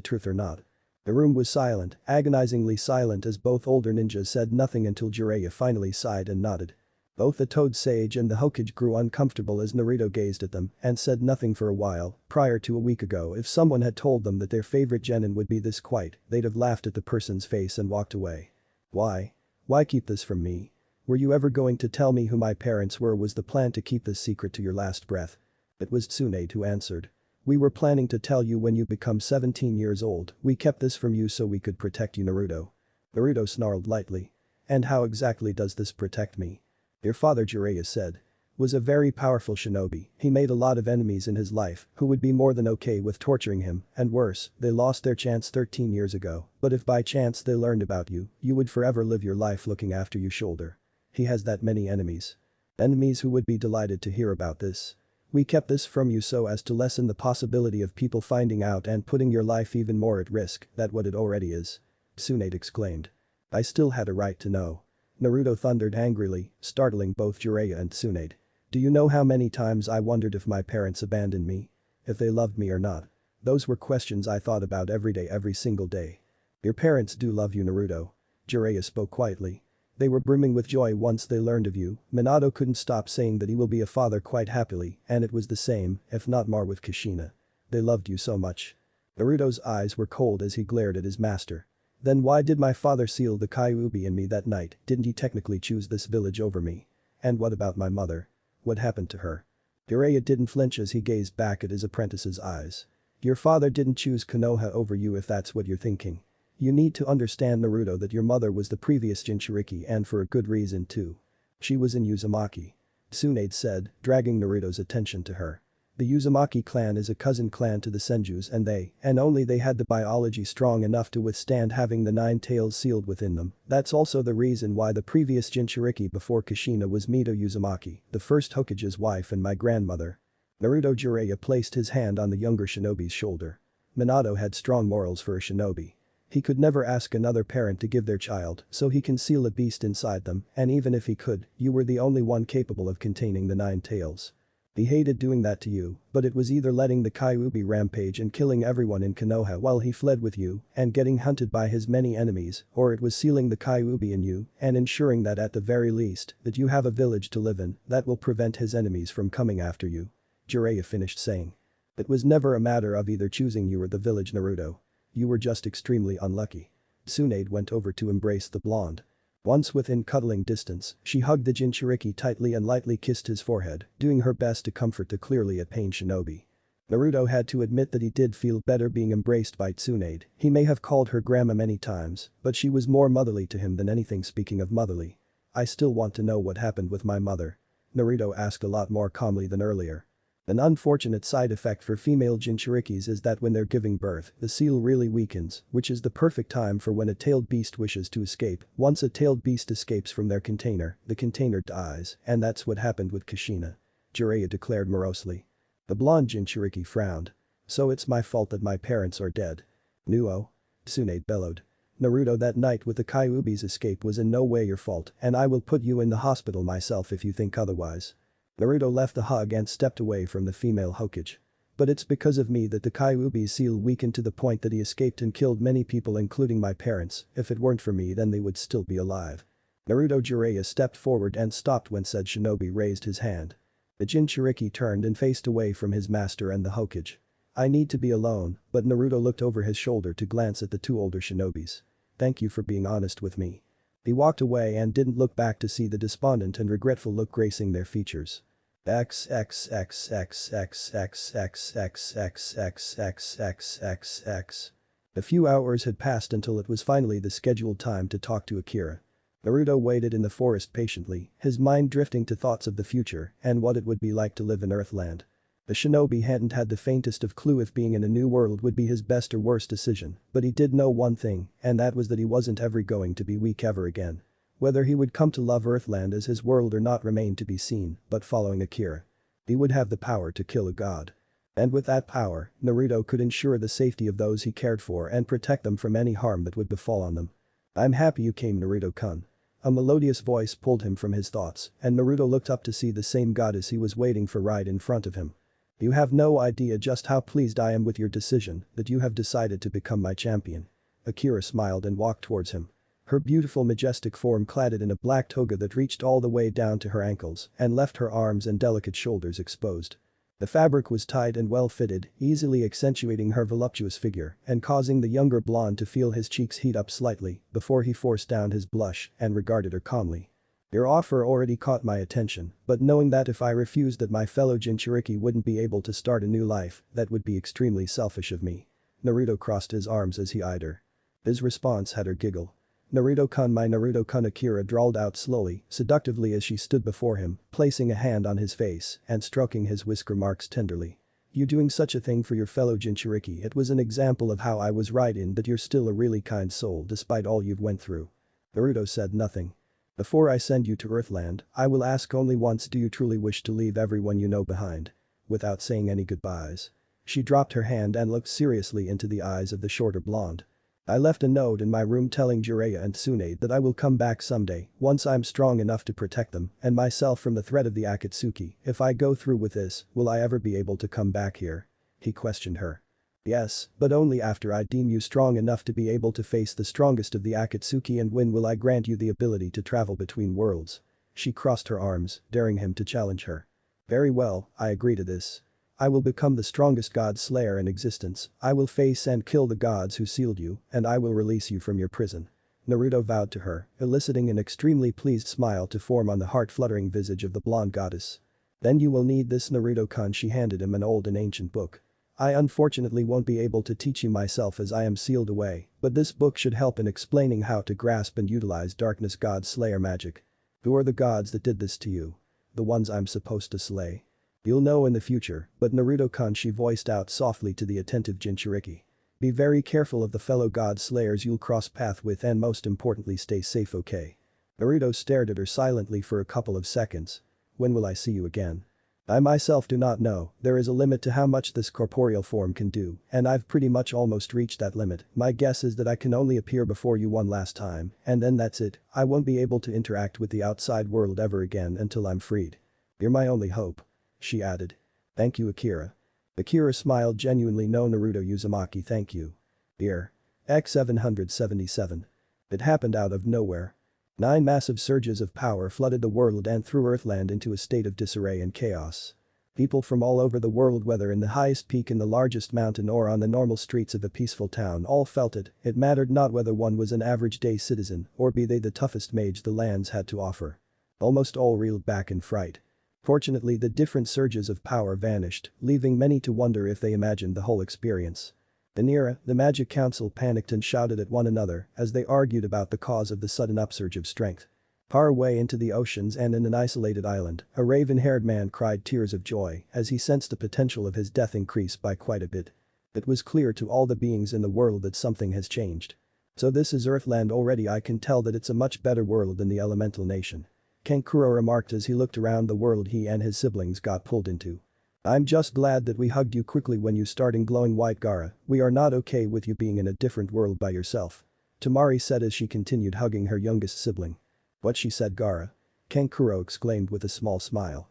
truth or not? The room was silent, agonizingly silent, as both older ninjas said nothing until Jiraiya finally sighed and nodded. Both the Toad Sage and the Hokage grew uncomfortable as Naruto gazed at them and said nothing for a while. Prior to a week ago, if someone had told them that their favorite genin would be this quiet, they'd have laughed at the person's face and walked away. Why? Why keep this from me? Were you ever going to tell me who my parents were? Was the plan to keep this secret to your last breath? It was Tsunade who answered. We were planning to tell you when you become 17 years old. We kept this from you so we could protect you, Naruto. Naruto snarled lightly. And how exactly does this protect me? Your father, Jiraiya said, was a very powerful shinobi. He made a lot of enemies in his life who would be more than okay with torturing him, and worse, they lost their chance 13 years ago, but if by chance they learned about you, you would forever live your life looking after you shoulder. He has that many enemies. Enemies who would be delighted to hear about this. We kept this from you so as to lessen the possibility of people finding out and putting your life even more at risk than what it already is. Tsunade exclaimed. I still had a right to know. Naruto thundered angrily, startling both Jiraiya and Tsunade. Do you know how many times I wondered if my parents abandoned me? If they loved me or not? Those were questions I thought about every day, every single day. Your parents do love you, Naruto. Jiraiya spoke quietly. They were brimming with joy once they learned of you. Minato couldn't stop saying that he will be a father quite happily, and it was the same, if not more, with Kushina. They loved you so much. Naruto's eyes were cold as he glared at his master. Then why did my father seal the Kyuubi in me that night? Didn't he technically choose this village over me? And what about my mother? What happened to her? Jiraiya didn't flinch as he gazed back at his apprentice's eyes. Your father didn't choose Konoha over you if that's what you're thinking. You need to understand, Naruto, that your mother was the previous Jinchuriki, and for a good reason too. She was in Uzumaki. Tsunade said, dragging Naruto's attention to her. The Uzumaki clan is a cousin clan to the Senjus, and they, and only they, had the biology strong enough to withstand having the 9 tails sealed within them. That's also the reason why the previous Jinchuriki before Kushina was Mito Uzumaki, the first Hokage's wife and my grandmother. Naruto Jiraiya placed his hand on the younger shinobi's shoulder. Minato had strong morals for a shinobi. He could never ask another parent to give their child, so he concealed a beast inside them, and even if he could, you were the only one capable of containing the 9 tails. He hated doing that to you, but it was either letting the Kyuubi rampage and killing everyone in Konoha while he fled with you and getting hunted by his many enemies, or it was sealing the Kyuubi in you and ensuring that at the very least that you have a village to live in that will prevent his enemies from coming after you. Jiraiya finished saying. It was never a matter of either choosing you or the village, Naruto. You were just extremely unlucky. Tsunade went over to embrace the blonde. Once within cuddling distance, she hugged the Jinchuriki tightly and lightly kissed his forehead, doing her best to comfort the clearly at pain shinobi. Naruto had to admit that he did feel better being embraced by Tsunade. He may have called her grandma many times, but she was more motherly to him than anything. Speaking of motherly. I still want to know what happened with my mother. Naruto asked a lot more calmly than earlier. An unfortunate side effect for female Jinchurikis is that when they're giving birth, the seal really weakens, which is the perfect time for when a tailed beast wishes to escape. Once a tailed beast escapes from their container, the container dies, and that's what happened with Kushina. Jiraiya declared morosely. The blonde Jinchuriki frowned. So it's my fault that my parents are dead. Nuo? Tsunade bellowed. Naruto, that night with the Kyuubi's escape was in no way your fault, and I will put you in the hospital myself if you think otherwise. Naruto left the hug and stepped away from the female Hokage. But it's because of me that the Kyuubi's seal weakened to the point that he escaped and killed many people including my parents. If it weren't for me then they would still be alive. Naruto Jiraiya stepped forward and stopped when said shinobi raised his hand. The jinchuriki turned and faced away from his master and the Hokage. I need to be alone, but Naruto looked over his shoulder to glance at the two older shinobis. Thank you for being honest with me. He walked away and didn't look back to see the despondent and regretful look gracing their features. XXXXXXXXXXXXXXX. A few hours had passed until it was finally the scheduled time to talk to Akira. Naruto waited in the forest patiently, his mind drifting to thoughts of the future and what it would be like to live in Earthland. The shinobi hadn't had the faintest of clue if being in a new world would be his best or worst decision, but he did know one thing, and that was that he wasn't ever going to be weak ever again. Whether he would come to love Earthland as his world or not remained to be seen, but following Akira, he would have the power to kill a god. And with that power, Naruto could ensure the safety of those he cared for and protect them from any harm that would befall on them. I'm happy you came, Naruto-kun. A melodious voice pulled him from his thoughts, and Naruto looked up to see the same goddess he was waiting for right in front of him. You have no idea just how pleased I am with your decision that you have decided to become my champion. Akira smiled and walked towards him. Her beautiful majestic form clad in a black toga that reached all the way down to her ankles and left her arms and delicate shoulders exposed. The fabric was tight and well fitted, easily accentuating her voluptuous figure and causing the younger blonde to feel his cheeks heat up slightly before he forced down his blush and regarded her calmly. Your offer already caught my attention, but knowing that if I refused that my fellow Jinchuriki wouldn't be able to start a new life, that would be extremely selfish of me. Naruto crossed his arms as he eyed her. His response had her giggle. Naruto-kun, my Naruto-kun, Akira drawled out slowly, seductively as she stood before him, placing a hand on his face and stroking his whisker marks tenderly. You doing such a thing for your fellow Jinchuriki, it was an example of how I was right in that you're still a really kind soul despite all you've went through. Naruto said nothing. Before I send you to Earthland, I will ask only once, do you truly wish to leave everyone you know behind? Without saying any goodbyes. She dropped her hand and looked seriously into the eyes of the shorter blonde. I left a note in my room telling Jiraiya and Tsunade that I will come back someday once I'm strong enough to protect them and myself from the threat of the Akatsuki. If I go through with this, will I ever be able to come back here? He questioned her. Yes, but only after I deem you strong enough to be able to face the strongest of the Akatsuki, and when will I grant you the ability to travel between worlds? She crossed her arms, daring him to challenge her. Very well, I agree to this. I will become the strongest god slayer in existence, I will face and kill the gods who sealed you, and I will release you from your prison. Naruto vowed to her, eliciting an extremely pleased smile to form on the heart-fluttering visage of the blonde goddess. Then you will need this, Naruto-kun. She handed him an old and ancient book. I unfortunately won't be able to teach you myself as I am sealed away, but this book should help in explaining how to grasp and utilize darkness god slayer magic. Who are the gods that did this to you? The ones I'm supposed to slay. You'll know in the future, but Naruto-kun, she voiced out softly to the attentive Jinchuriki. Be very careful of the fellow god slayers you'll cross path with, and most importantly stay safe, okay? Naruto stared at her silently for a couple of seconds. When will I see you again? I myself do not know, there is a limit to how much this corporeal form can do, and I've pretty much almost reached that limit. My guess is that I can only appear before you one last time, and then that's it. I won't be able to interact with the outside world ever again until I'm freed. You're my only hope. She added. Thank you, Akira. Akira smiled genuinely. No, Naruto Uzumaki, thank you. Here. X777. It happened out of nowhere. 9 massive surges of power flooded the world and threw Earthland into a state of disarray and chaos. People from all over the world, whether in the highest peak in the largest mountain or on the normal streets of a peaceful town, all felt it. It mattered not whether one was an average day citizen or be they the toughest mage the lands had to offer. Almost all reeled back in fright. Fortunately, the different surges of power vanished, leaving many to wonder if they imagined the whole experience. The Nira, the Magic Council, panicked and shouted at one another as they argued about the cause of the sudden upsurge of strength. Far away into the oceans and in an isolated island, a raven-haired man cried tears of joy as he sensed the potential of his death increase by quite a bit. It was clear to all the beings in the world that something has changed. So this is Earthland already. I can tell that it's a much better world than the elemental nation. Kankuro remarked as he looked around the world he and his siblings got pulled into. I'm just glad that we hugged you quickly when you started glowing white, Gaara. We are not okay with you being in a different world by yourself. Temari said as she continued hugging her youngest sibling. What she said, Gaara? Kankuro exclaimed with a small smile.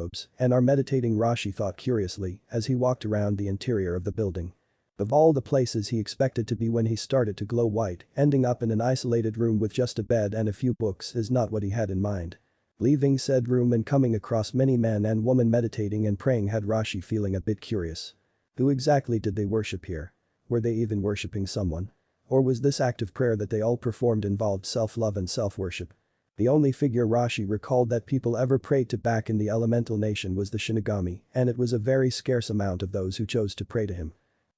robes and are meditating, Rashi thought curiously as he walked around the interior of the building. Of all the places he expected to be when he started to glow white, ending up in an isolated room with just a bed and a few books is not what he had in mind. Leaving said room and coming across many men and women meditating and praying had Rashi feeling a bit curious. Who exactly did they worship here? Were they even worshipping someone? Or was this act of prayer that they all performed involved self-love and self-worship? The only figure Rashi recalled that people ever prayed to back in the elemental nation was the Shinigami, and it was a very scarce amount of those who chose to pray to him.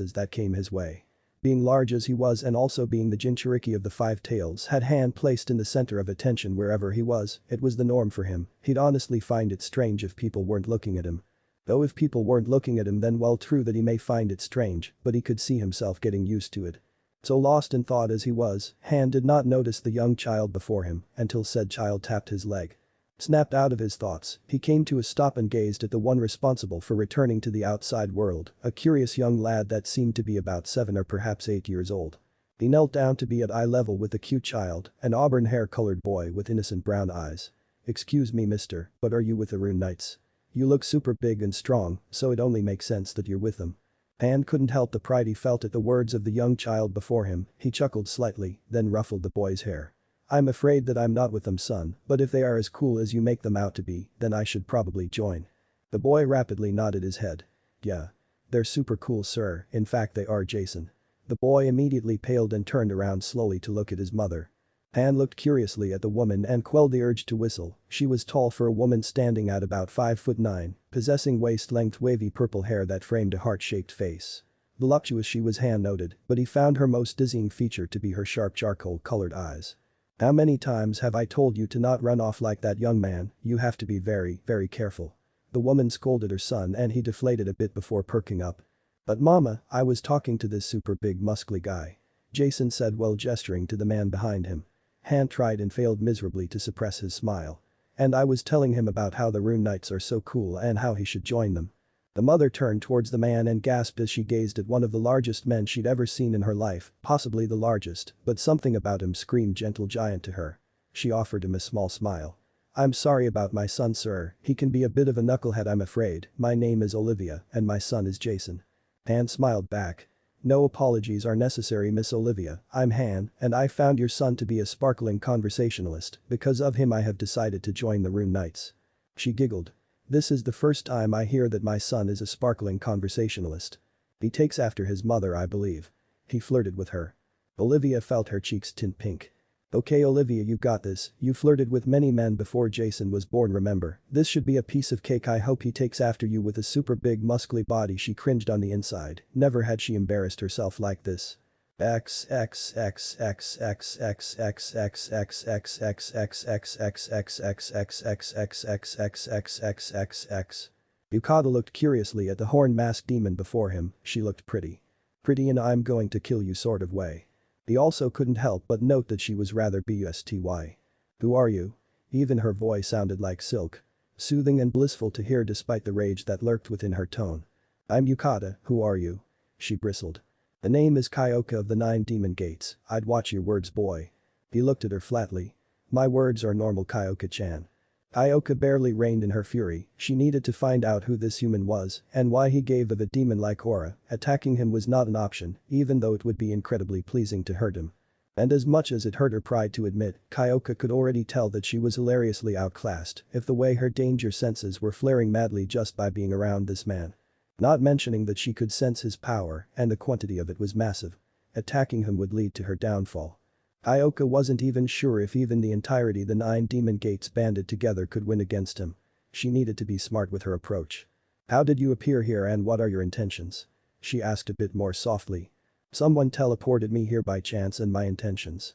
chances that came his way. Being large as he was and also being the jinchuriki of the five tails had Han placed in the center of attention wherever he was, it was the norm for him, he'd honestly find it strange if people weren't looking at him. Though if people weren't looking at him then well true that he may find it strange, but he could see himself getting used to it. So lost in thought as he was, Han did not notice the young child before him until said child tapped his leg. Snapped out of his thoughts, he came to a stop and gazed at the one responsible for returning to the outside world, a curious young lad that seemed to be about 7 or perhaps 8 years old. He knelt down to be at eye level with the cute child, an auburn hair-colored boy with innocent brown eyes. "Excuse me mister, but are you with the Rune Knights? You look super big and strong, so it only makes sense that you're with them." Han couldn't help the pride he felt at the words of the young child before him, he chuckled slightly, then ruffled the boy's hair. "I'm afraid that I'm not with them son, but if they are as cool as you make them out to be, then I should probably join." The boy rapidly nodded his head. "Yeah. They're super cool sir, in fact they are Jason." The boy immediately paled and turned around slowly to look at his mother. Han looked curiously at the woman and quelled the urge to whistle, she was tall for a woman standing at about 5'9", possessing waist-length wavy purple hair that framed a heart-shaped face. Voluptuous she was Han noted, but he found her most dizzying feature to be her sharp charcoal-colored eyes. "How many times have I told you to not run off like that young man, you have to be very, very careful." The woman scolded her son and he deflated a bit before perking up. "But mama, I was talking to this super big muscly guy," Jason said while gesturing to the man behind him. Han tried and failed miserably to suppress his smile. "And I was telling him about how the Rune Knights are so cool and how he should join them." The mother turned towards the man and gasped as she gazed at one of the largest men she'd ever seen in her life, possibly the largest, but something about him screamed gentle giant to her. She offered him a small smile. "I'm sorry about my son sir, he can be a bit of a knucklehead I'm afraid, my name is Olivia and my son is Jason." Han smiled back. "No apologies are necessary Miss Olivia, I'm Han and I found your son to be a sparkling conversationalist, because of him I have decided to join the Rune Knights." She giggled. "This is the first time I hear that my son is a sparkling conversationalist. He takes after his mother I believe." He flirted with her. Olivia felt her cheeks tint pink. "Okay Olivia you got this, you flirted with many men before Jason was born remember, this should be a piece of cake I hope he takes after you with a super big muscly body." She cringed on the inside, never had she embarrassed herself like this. Yukada looked curiously at the horn-masked demon before him, she looked pretty. Pretty in a "I'm going to kill you" sort of way. He also couldn't help but note that she was rather busty. "Who are you?" Even her voice sounded like silk. Soothing and blissful to hear despite the rage that lurked within her tone. "I'm Yukada, who are you?" She bristled. "The name is Kyoka of the 9 Demon Gates, I'd watch your words boy." He looked at her flatly. "My words are normal Kyoka-chan." Kyoka barely reined in her fury, she needed to find out who this human was and why he gave of a demon-like aura, attacking him was not an option, even though it would be incredibly pleasing to hurt him. And as much as it hurt her pride to admit, Kyoka could already tell that she was hilariously outclassed if the way her danger senses were flaring madly just by being around this man. Not mentioning that she could sense his power and the quantity of it was massive. Attacking him would lead to her downfall. Kyoka wasn't even sure if even the entirety the 9 Demon Gates banded together could win against him. She needed to be smart with her approach. "How did you appear here and what are your intentions?" She asked a bit more softly. "Someone teleported me here by chance and my intentions."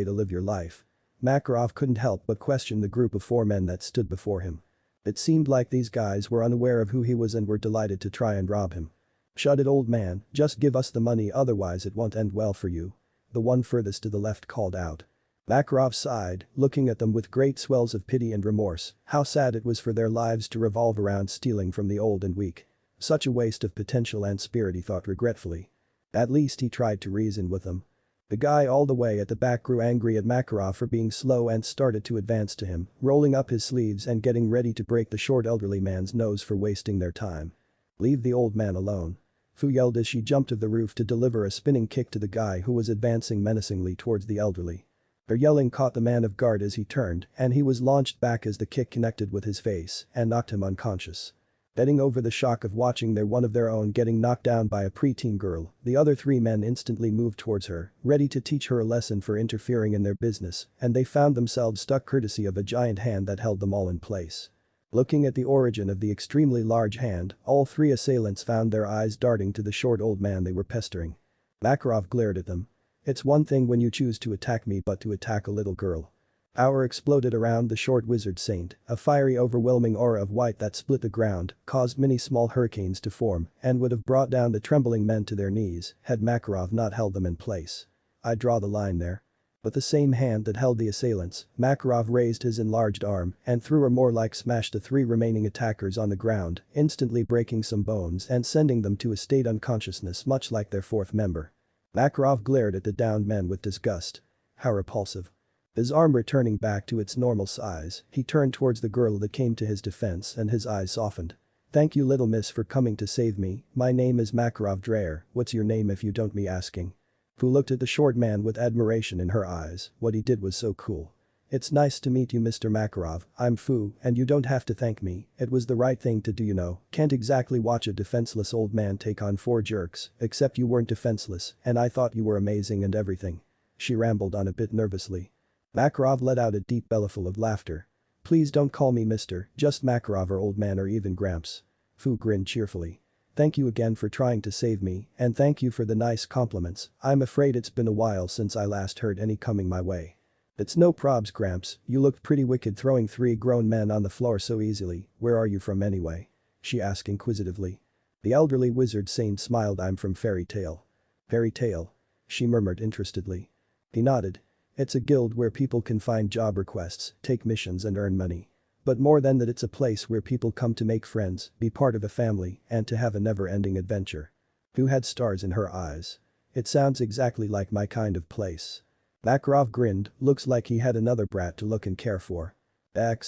way to live your life. Makarov couldn't help but question the group of 4 men that stood before him. It seemed like these guys were unaware of who he was and were delighted to try and rob him. "Shut it, old man, just give us the money, otherwise it won't end well for you," the one furthest to the left called out. Makarov sighed, looking at them with great swells of pity and remorse. How sad it was for their lives to revolve around stealing from the old and weak. Such a waste of potential and spirit, he thought regretfully. At least he tried to reason with them. The guy all the way at the back grew angry at Makarov for being slow and started to advance to him, rolling up his sleeves and getting ready to break the short elderly man's nose for wasting their time. "Leave the old man alone," Fu yelled as she jumped off the roof to deliver a spinning kick to the guy who was advancing menacingly towards the elderly. Her yelling caught the man off guard as he turned, and he was launched back as the kick connected with his face and knocked him unconscious. Getting over the shock of watching one of their own getting knocked down by a preteen girl, the other 3 men instantly moved towards her, ready to teach her a lesson for interfering in their business, and they found themselves stuck courtesy of a giant hand that held them all in place. Looking at the origin of the extremely large hand, all 3 assailants found their eyes darting to the short old man they were pestering. Makarov glared at them. "It's one thing when you choose to attack me, but to attack a little girl." Power exploded around the short wizard saint, a fiery overwhelming aura of white that split the ground, caused many small hurricanes to form, and would have brought down the trembling men to their knees had Makarov not held them in place. "I draw the line there." With the same hand that held the assailants, Makarov raised his enlarged arm and threw a more like smash the 3 remaining attackers on the ground, instantly breaking some bones and sending them to a state unconsciousness much like their 4th member. Makarov glared at the downed men with disgust. How repulsive. His arm returning back to its normal size, he turned towards the girl that came to his defense and his eyes softened. "Thank you, little miss, for coming to save me. My name is Makarov Dreyer. What's your name if you don't me asking?" Fu looked at the short man with admiration in her eyes. What he did was so cool. "It's nice to meet you, Mr. Makarov. I'm Fu, and you don't have to thank me. It was the right thing to do, you know. Can't exactly watch a defenseless old man take on 4 jerks, except you weren't defenseless, and I thought you were amazing and everything." She rambled on a bit nervously. Makarov let out a deep bellyful of laughter. "Please don't call me Mr., just Makarov or old man or even Gramps." Fu grinned cheerfully. "Thank you again for trying to save me, and thank you for the nice compliments. I'm afraid it's been a while since I last heard any coming my way." "It's no probs, Gramps, you looked pretty wicked throwing 3 grown men on the floor so easily. Where are you from anyway?" she asked inquisitively. The elderly wizard saint smiled. "I'm from Fairy Tale." "Fairy Tale?" she murmured interestedly. He nodded. "It's a guild where people can find job requests, take missions and earn money. But more than that, it's a place where people come to make friends, be part of a family, and to have a never-ending adventure." Who had stars in her eyes. "It sounds exactly like my kind of place." Makarov grinned. "Looks like he had another brat to look and care for." Where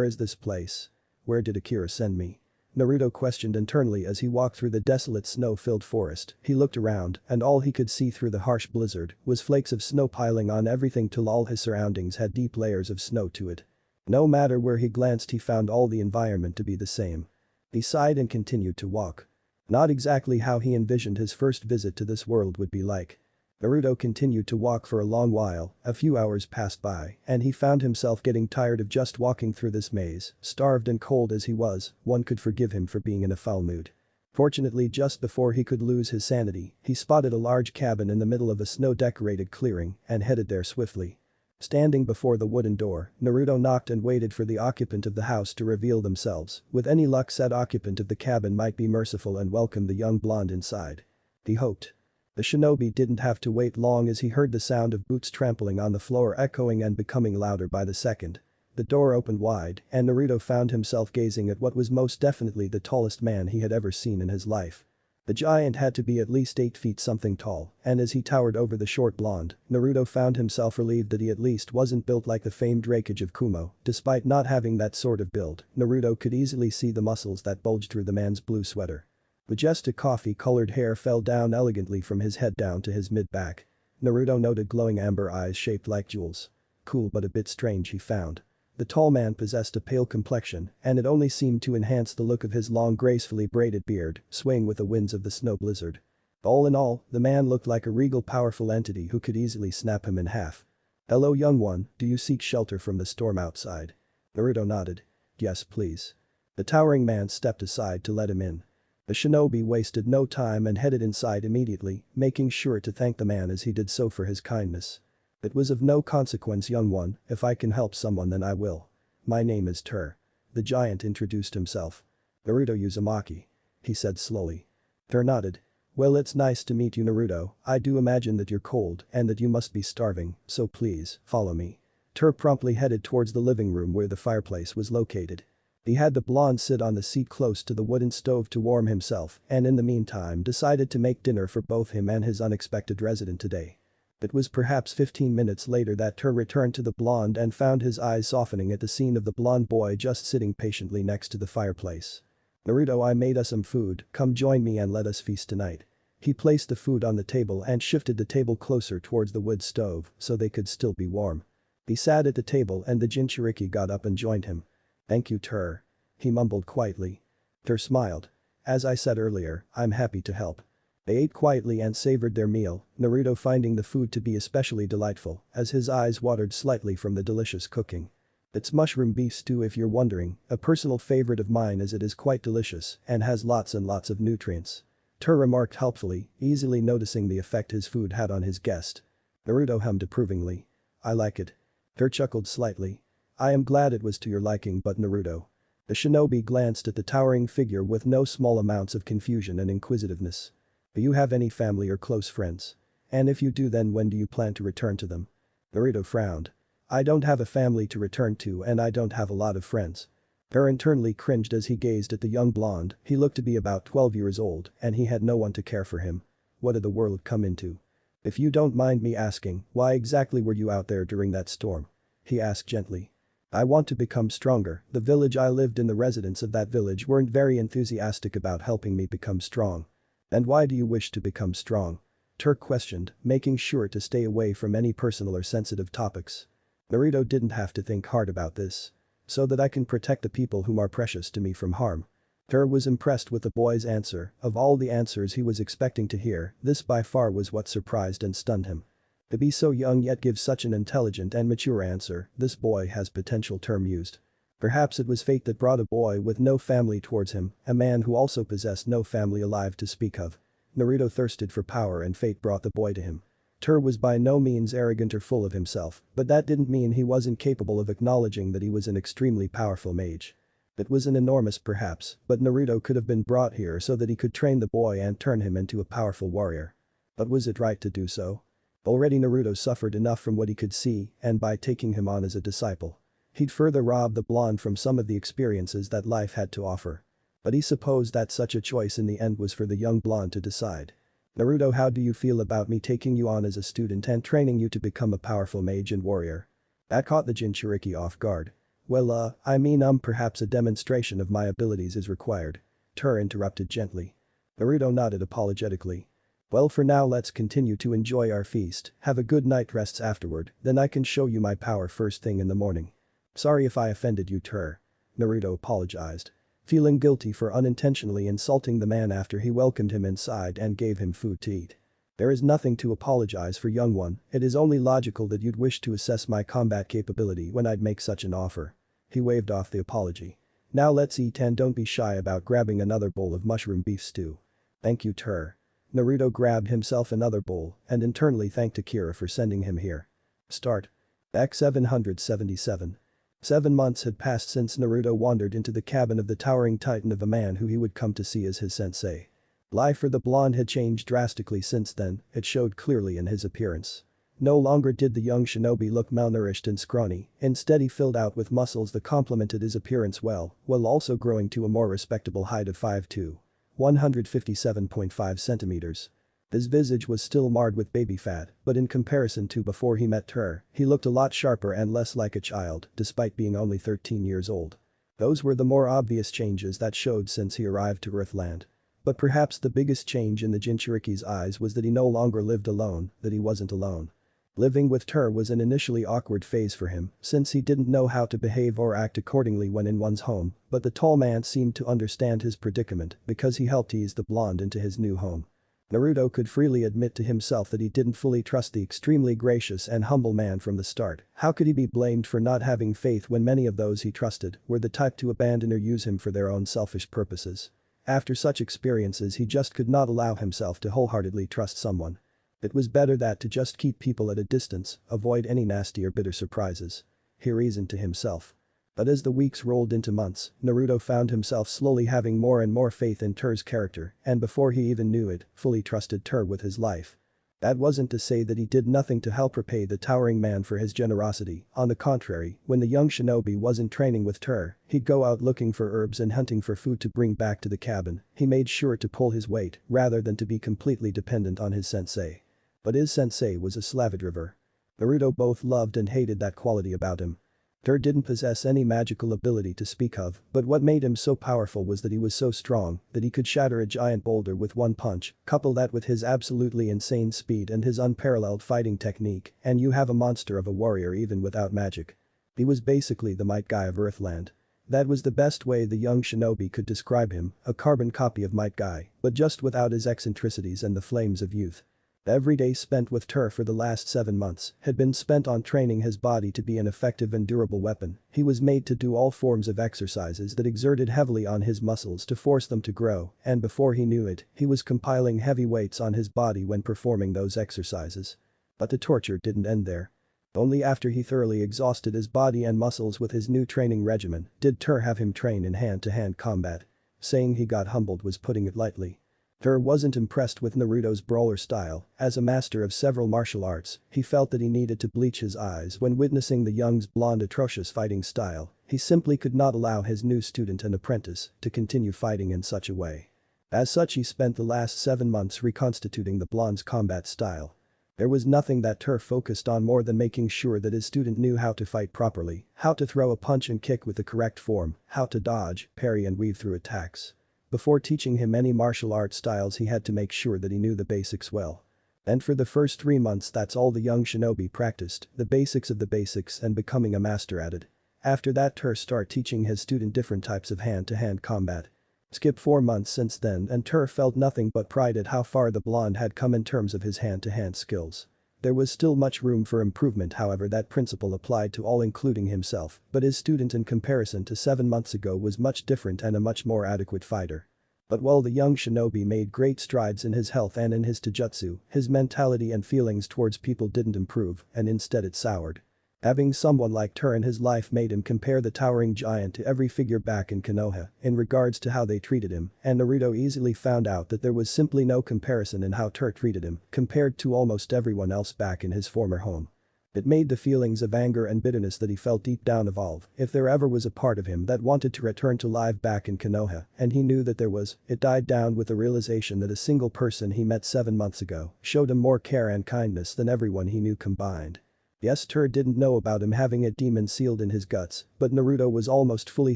is this place? Where did Akira send me? Naruto questioned internally as he walked through the desolate snow-filled forest. He looked around, and all he could see through the harsh blizzard was flakes of snow piling on everything till all his surroundings had deep layers of snow to it. No matter where he glanced, he found all the environment to be the same. He sighed and continued to walk. Not exactly how he envisioned his first visit to this world would be like. Naruto continued to walk for a long while, a few hours passed by, and he found himself getting tired of just walking through this maze, starved and cold as he was, one could forgive him for being in a foul mood. Fortunately, just before he could lose his sanity, he spotted a large cabin in the middle of a snow-decorated clearing and headed there swiftly. Standing before the wooden door, Naruto knocked and waited for the occupant of the house to reveal themselves. With any luck, said occupant of the cabin might be merciful and welcome the young blonde inside. He hoped. The shinobi didn't have to wait long as he heard the sound of boots trampling on the floor echoing and becoming louder by the second. The door opened wide, and Naruto found himself gazing at what was most definitely the tallest man he had ever seen in his life. The giant had to be at least 8 feet something tall, and as he towered over the short blonde, Naruto found himself relieved that he at least wasn't built like the famed Raikage of Kumo. Despite not having that sort of build, Naruto could easily see the muscles that bulged through the man's blue sweater. Majestic coffee-colored hair fell down elegantly from his head down to his mid-back. Naruto noted glowing amber eyes shaped like jewels. Cool but a bit strange, he found. The tall man possessed a pale complexion, and it only seemed to enhance the look of his long gracefully braided beard, swaying with the winds of the snow blizzard. All in all, the man looked like a regal powerful entity who could easily snap him in half. "Hello young one, do you seek shelter from the storm outside?" Naruto nodded. "Yes please." The towering man stepped aside to let him in. The shinobi wasted no time and headed inside immediately, making sure to thank the man as he did so for his kindness. "It was of no consequence young one, if I can help someone then I will. My name is Tur." The giant introduced himself. "Naruto Uzumaki," he said slowly. Tur nodded. "Well, it's nice to meet you Naruto, I do imagine that you're cold and that you must be starving, so please, follow me." Tur promptly headed towards the living room where the fireplace was located. He had the blonde sit on the seat close to the wooden stove to warm himself and in the meantime decided to make dinner for both him and his unexpected resident today. It was perhaps 15 minutes later that Tur returned to the blonde and found his eyes softening at the scene of the blonde boy just sitting patiently next to the fireplace. "Naruto, I made us some food, come join me and let us feast tonight." He placed the food on the table and shifted the table closer towards the wood stove so they could still be warm. He sat at the table and the jinchuriki got up and joined him. "Thank you Tur." He mumbled quietly. Tur smiled. "As I said earlier, I'm happy to help." They ate quietly and savored their meal, Naruto finding the food to be especially delightful as his eyes watered slightly from the delicious cooking. "It's mushroom beef stew if you're wondering, a personal favorite of mine as it is quite delicious and has lots and lots of nutrients." Tur remarked helpfully, easily noticing the effect his food had on his guest. Naruto hummed approvingly. "I like it." Tur chuckled slightly. "I am glad it was to your liking but Naruto." The shinobi glanced at the towering figure with no small amounts of confusion and inquisitiveness. "Do you have any family or close friends? And if you do then when do you plan to return to them?" Naruto frowned. "I don't have a family to return to and I don't have a lot of friends." Tur internally cringed as he gazed at the young blonde, he looked to be about 12 years old and he had no one to care for him. What had the world come into? "If you don't mind me asking, why exactly were you out there during that storm?" he asked gently. "I want to become stronger, the village I lived in, the residents of that village weren't very enthusiastic about helping me become strong." "And why do you wish to become strong?" Tur questioned, making sure to stay away from any personal or sensitive topics. Naruto didn't have to think hard about this. "So that I can protect the people whom are precious to me from harm." Tur was impressed with the boy's answer, of all the answers he was expecting to hear, this by far was what surprised and stunned him. To be so young yet give such an intelligent and mature answer, this boy has potential, Tur mused. Perhaps it was fate that brought a boy with no family towards him, a man who also possessed no family alive to speak of. Naruto thirsted for power and fate brought the boy to him. Tur was by no means arrogant or full of himself, but that didn't mean he wasn't capable of acknowledging that he was an extremely powerful mage. It was an enormous perhaps, but Naruto could have been brought here so that he could train the boy and turn him into a powerful warrior. But was it right to do so? Already Naruto suffered enough from what he could see, and by taking him on as a disciple, he'd further rob the blonde from some of the experiences that life had to offer. But he supposed that such a choice in the end was for the young blonde to decide. "Naruto, how do you feel about me taking you on as a student and training you to become a powerful mage and warrior?" That caught the jinchuriki off guard. "Well I mean perhaps a demonstration of my abilities is required." Tur interrupted gently. Naruto nodded apologetically. "Well, for now let's continue to enjoy our feast, have a good night rests afterward, then I can show you my power first thing in the morning." "Sorry if I offended you Tur." Naruto apologized. Feeling guilty for unintentionally insulting the man after he welcomed him inside and gave him food to eat. There is nothing to apologize for, young one, it is only logical that you'd wish to assess my combat capability when I'd make such an offer. He waved off the apology. Now let's eat and don't be shy about grabbing another bowl of mushroom beef stew. Thank you, Tur. Naruto grabbed himself another bowl and internally thanked Akira for sending him here. Start. Back 777. 7 months had passed since Naruto wandered into the cabin of the towering titan of a man who he would come to see as his sensei. Life for the blonde had changed drastically since then, it showed clearly in his appearance. No longer did the young shinobi look malnourished and scrawny, instead he filled out with muscles that complemented his appearance well, while also growing to a more respectable height of 5'2". 157.5 centimeters. His visage was still marred with baby fat, but in comparison to before he met Tur, he looked a lot sharper and less like a child, despite being only 13 years old. Those were the more obvious changes that showed since he arrived to Earthland. But perhaps the biggest change in the Jinchuriki's eyes was that he no longer lived alone, that he wasn't alone. Living with Tur was an initially awkward phase for him, since he didn't know how to behave or act accordingly when in one's home, but the tall man seemed to understand his predicament because he helped ease the blonde into his new home. Naruto could freely admit to himself that he didn't fully trust the extremely gracious and humble man from the start. How could he be blamed for not having faith when many of those he trusted were the type to abandon or use him for their own selfish purposes? After such experiences he just could not allow himself to wholeheartedly trust someone. It was better that to just keep people at a distance, avoid any nasty or bitter surprises. He reasoned to himself. But as the weeks rolled into months, Naruto found himself slowly having more and more faith in Tur's character, and before he even knew it, fully trusted Tur with his life. That wasn't to say that he did nothing to help repay the towering man for his generosity, on the contrary, when the young shinobi wasn't training with Tur, he'd go out looking for herbs and hunting for food to bring back to the cabin. He made sure to pull his weight rather than to be completely dependent on his sensei. But his sensei was a Slavidriver. Naruto both loved and hated that quality about him. Tur didn't possess any magical ability to speak of, but what made him so powerful was that he was so strong that he could shatter a giant boulder with one punch. Couple that with his absolutely insane speed and his unparalleled fighting technique, and you have a monster of a warrior even without magic. He was basically the Might Guy of Earthland. That was the best way the young shinobi could describe him, a carbon copy of Might Guy, but just without his eccentricities and the flames of youth. Every day spent with Tur for the last 7 months had been spent on training his body to be an effective and durable weapon. He was made to do all forms of exercises that exerted heavily on his muscles to force them to grow, and before he knew it, he was compiling heavy weights on his body when performing those exercises. But the torture didn't end there. Only after he thoroughly exhausted his body and muscles with his new training regimen did Tur have him train in hand-to-hand combat. Saying he got humbled was putting it lightly. Tur wasn't impressed with Naruto's brawler style. As a master of several martial arts, he felt that he needed to bleach his eyes when witnessing the young's blonde atrocious fighting style. He simply could not allow his new student and apprentice to continue fighting in such a way. As such, he spent the last 7 months reconstituting the blonde's combat style. There was nothing that Tur focused on more than making sure that his student knew how to fight properly, how to throw a punch and kick with the correct form, how to dodge, parry and weave through attacks. Before teaching him any martial arts styles he had to make sure that he knew the basics well. And for the first 3 months that's all the young shinobi practiced, the basics of the basics and becoming a master at it. After that Tur started teaching his student different types of hand-to-hand combat. Skip 4 months since then and Tur felt nothing but pride at how far the blonde had come in terms of his hand-to-hand skills. There was still much room for improvement, however that principle applied to all including himself, but his student in comparison to 7 months ago was much different and a much more adequate fighter. But while the young shinobi made great strides in his health and in his taijutsu, his mentality and feelings towards people didn't improve and instead it soured. Having someone like Tur in his life made him compare the towering giant to every figure back in Konoha in regards to how they treated him, and Naruto easily found out that there was simply no comparison in how Tur treated him compared to almost everyone else back in his former home. It made the feelings of anger and bitterness that he felt deep down evolve. If there ever was a part of him that wanted to return to life back in Konoha, and he knew that there was, it died down with the realization that a single person he met 7 months ago showed him more care and kindness than everyone he knew combined. Yes, Tur didn't know about him having a demon sealed in his guts, but Naruto was almost fully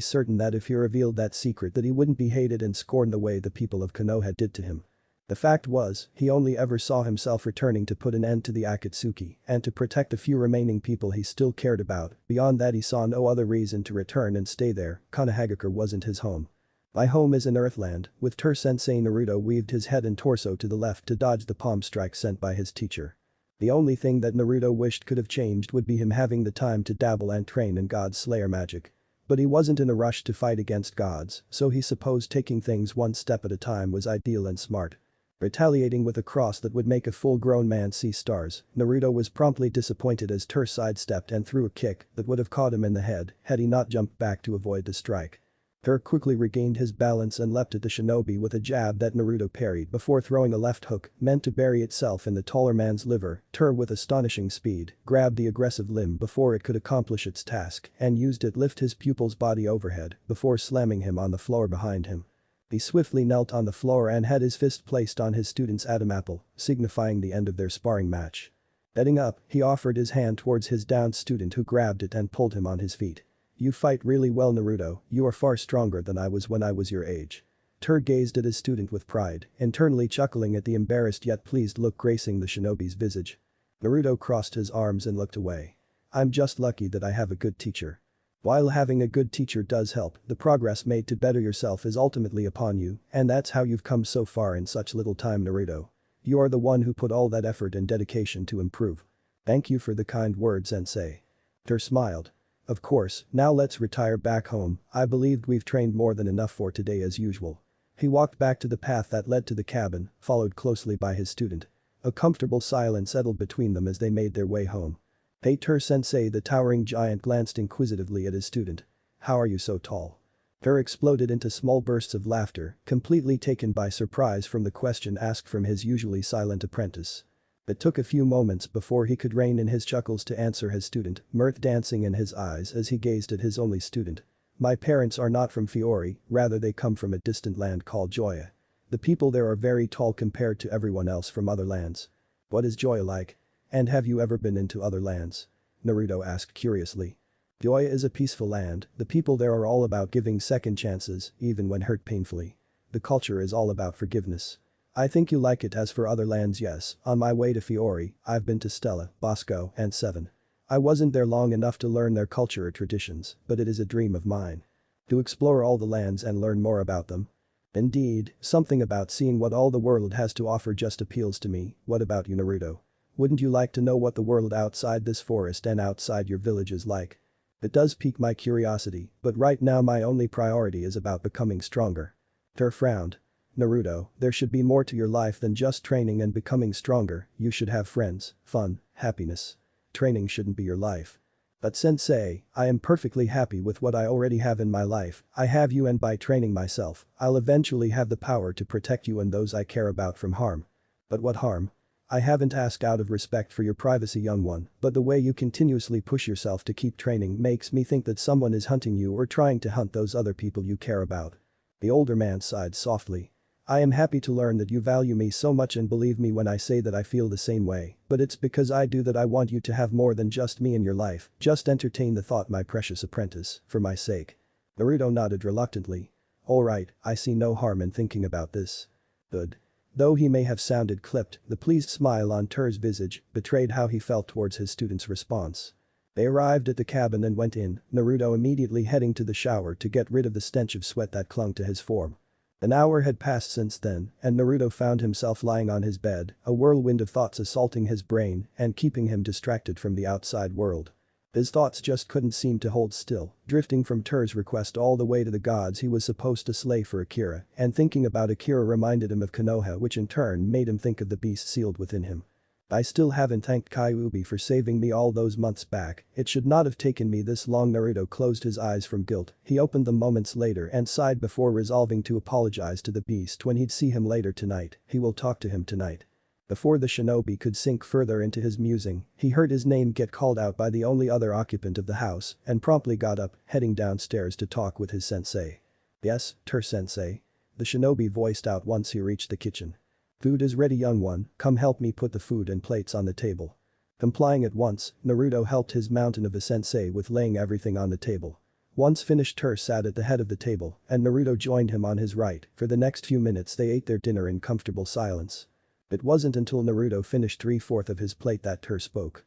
certain that if he revealed that secret that he wouldn't be hated and scorned the way the people of Konoha did to him. The fact was, he only ever saw himself returning to put an end to the Akatsuki and to protect the few remaining people he still cared about. Beyond that he saw no other reason to return and stay there. Konohagakure wasn't his home. My home is in Earthland, with Tur-sensei. Naruto weaved his head and torso to the left to dodge the palm strike sent by his teacher. The only thing that Naruto wished could have changed would be him having the time to dabble and train in God's Slayer magic. But he wasn't in a rush to fight against gods, so he supposed taking things one step at a time was ideal and smart. Retaliating with a cross that would make a full-grown man see stars, Naruto was promptly disappointed as Tur sidestepped and threw a kick that would have caught him in the head had he not jumped back to avoid the strike. Tur quickly regained his balance and leapt at the shinobi with a jab that Naruto parried before throwing a left hook meant to bury itself in the taller man's liver. Tur with astonishing speed grabbed the aggressive limb before it could accomplish its task and used it to lift his pupil's body overhead before slamming him on the floor behind him. He swiftly knelt on the floor and had his fist placed on his student's Adam apple, signifying the end of their sparring match. Getting up, he offered his hand towards his downed student who grabbed it and pulled him on his feet. You fight really well, Naruto, you are far stronger than I was when I was your age. Tur gazed at his student with pride, internally chuckling at the embarrassed yet pleased look gracing the shinobi's visage. Naruto crossed his arms and looked away. I'm just lucky that I have a good teacher. While having a good teacher does help, the progress made to better yourself is ultimately upon you, and that's how you've come so far in such little time, Naruto. You are the one who put all that effort and dedication to improve. Thank you for the kind words, sensei. Tur smiled. Of course, now let's retire back home. I believed we've trained more than enough for today as usual. He walked back to the path that led to the cabin, followed closely by his student. A comfortable silence settled between them as they made their way home. Hey Tur-sensei, the towering giant glanced inquisitively at his student. How are you so tall? Tur exploded into small bursts of laughter, completely taken by surprise from the question asked from his usually silent apprentice. It took a few moments before he could rein in his chuckles to answer his student, mirth dancing in his eyes as he gazed at his only student. My parents are not from Fiori, rather they come from a distant land called Joya. The people there are very tall compared to everyone else from other lands. What is Joya like? And have you ever been into other lands? Naruto asked curiously. Joya is a peaceful land, the people there are all about giving second chances, even when hurt painfully. The culture is all about forgiveness. I think you like it. As for other lands, yes, on my way to Fiori, I've been to Stella, Bosco, and Seven. I wasn't there long enough to learn their culture or traditions, but it is a dream of mine. To explore all the lands and learn more about them. Indeed, something about seeing what all the world has to offer just appeals to me. What about you, Naruto? Wouldn't you like to know what the world outside this forest and outside your village is like? It does pique my curiosity, but right now my only priority is about becoming stronger. Tur frowned. Naruto, there should be more to your life than just training and becoming stronger. You should have friends, fun, happiness. Training shouldn't be your life. But sensei, I am perfectly happy with what I already have in my life. I have you, and by training myself, I'll eventually have the power to protect you and those I care about from harm. But what harm? I haven't asked out of respect for your privacy, young one, but the way you continuously push yourself to keep training makes me think that someone is hunting you or trying to hunt those other people you care about. The older man sighed softly. I am happy to learn that you value me so much and believe me when I say that I feel the same way, but it's because I do that I want you to have more than just me in your life. Just entertain the thought, my precious apprentice, for my sake. Naruto nodded reluctantly. Alright, I see no harm in thinking about this. Good. Though he may have sounded clipped, the pleased smile on Tur's visage betrayed how he felt towards his student's response. They arrived at the cabin and went in, Naruto immediately heading to the shower to get rid of the stench of sweat that clung to his form. An hour had passed since then, and Naruto found himself lying on his bed, a whirlwind of thoughts assaulting his brain and keeping him distracted from the outside world. His thoughts just couldn't seem to hold still, drifting from Tur's request all the way to the gods he was supposed to slay for Akira, and thinking about Akira reminded him of Konoha, which in turn made him think of the beast sealed within him. I still haven't thanked Kyuubi for saving me all those months back. It should not have taken me this long. Naruto closed his eyes from guilt. He opened them moments later and sighed before resolving to apologize to the beast when he'd see him later tonight. He will talk to him tonight. Before the shinobi could sink further into his musing, he heard his name get called out by the only other occupant of the house and promptly got up, heading downstairs to talk with his sensei. Yes, Tur-sensei. The shinobi voiced out once he reached the kitchen. Food is ready, young one, come help me put the food and plates on the table. Complying at once, Naruto helped his mountain of a sensei with laying everything on the table. Once finished, Tur sat at the head of the table and Naruto joined him on his right. For the next few minutes they ate their dinner in comfortable silence. It wasn't until Naruto finished 3/4 of his plate that Tur spoke.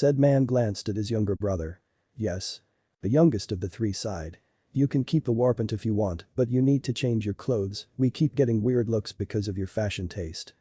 Said man glanced at his younger brother. Yes. The youngest of the three sighed. You can keep the warpant if you want, but you need to change your clothes, we keep getting weird looks because of your fashion taste.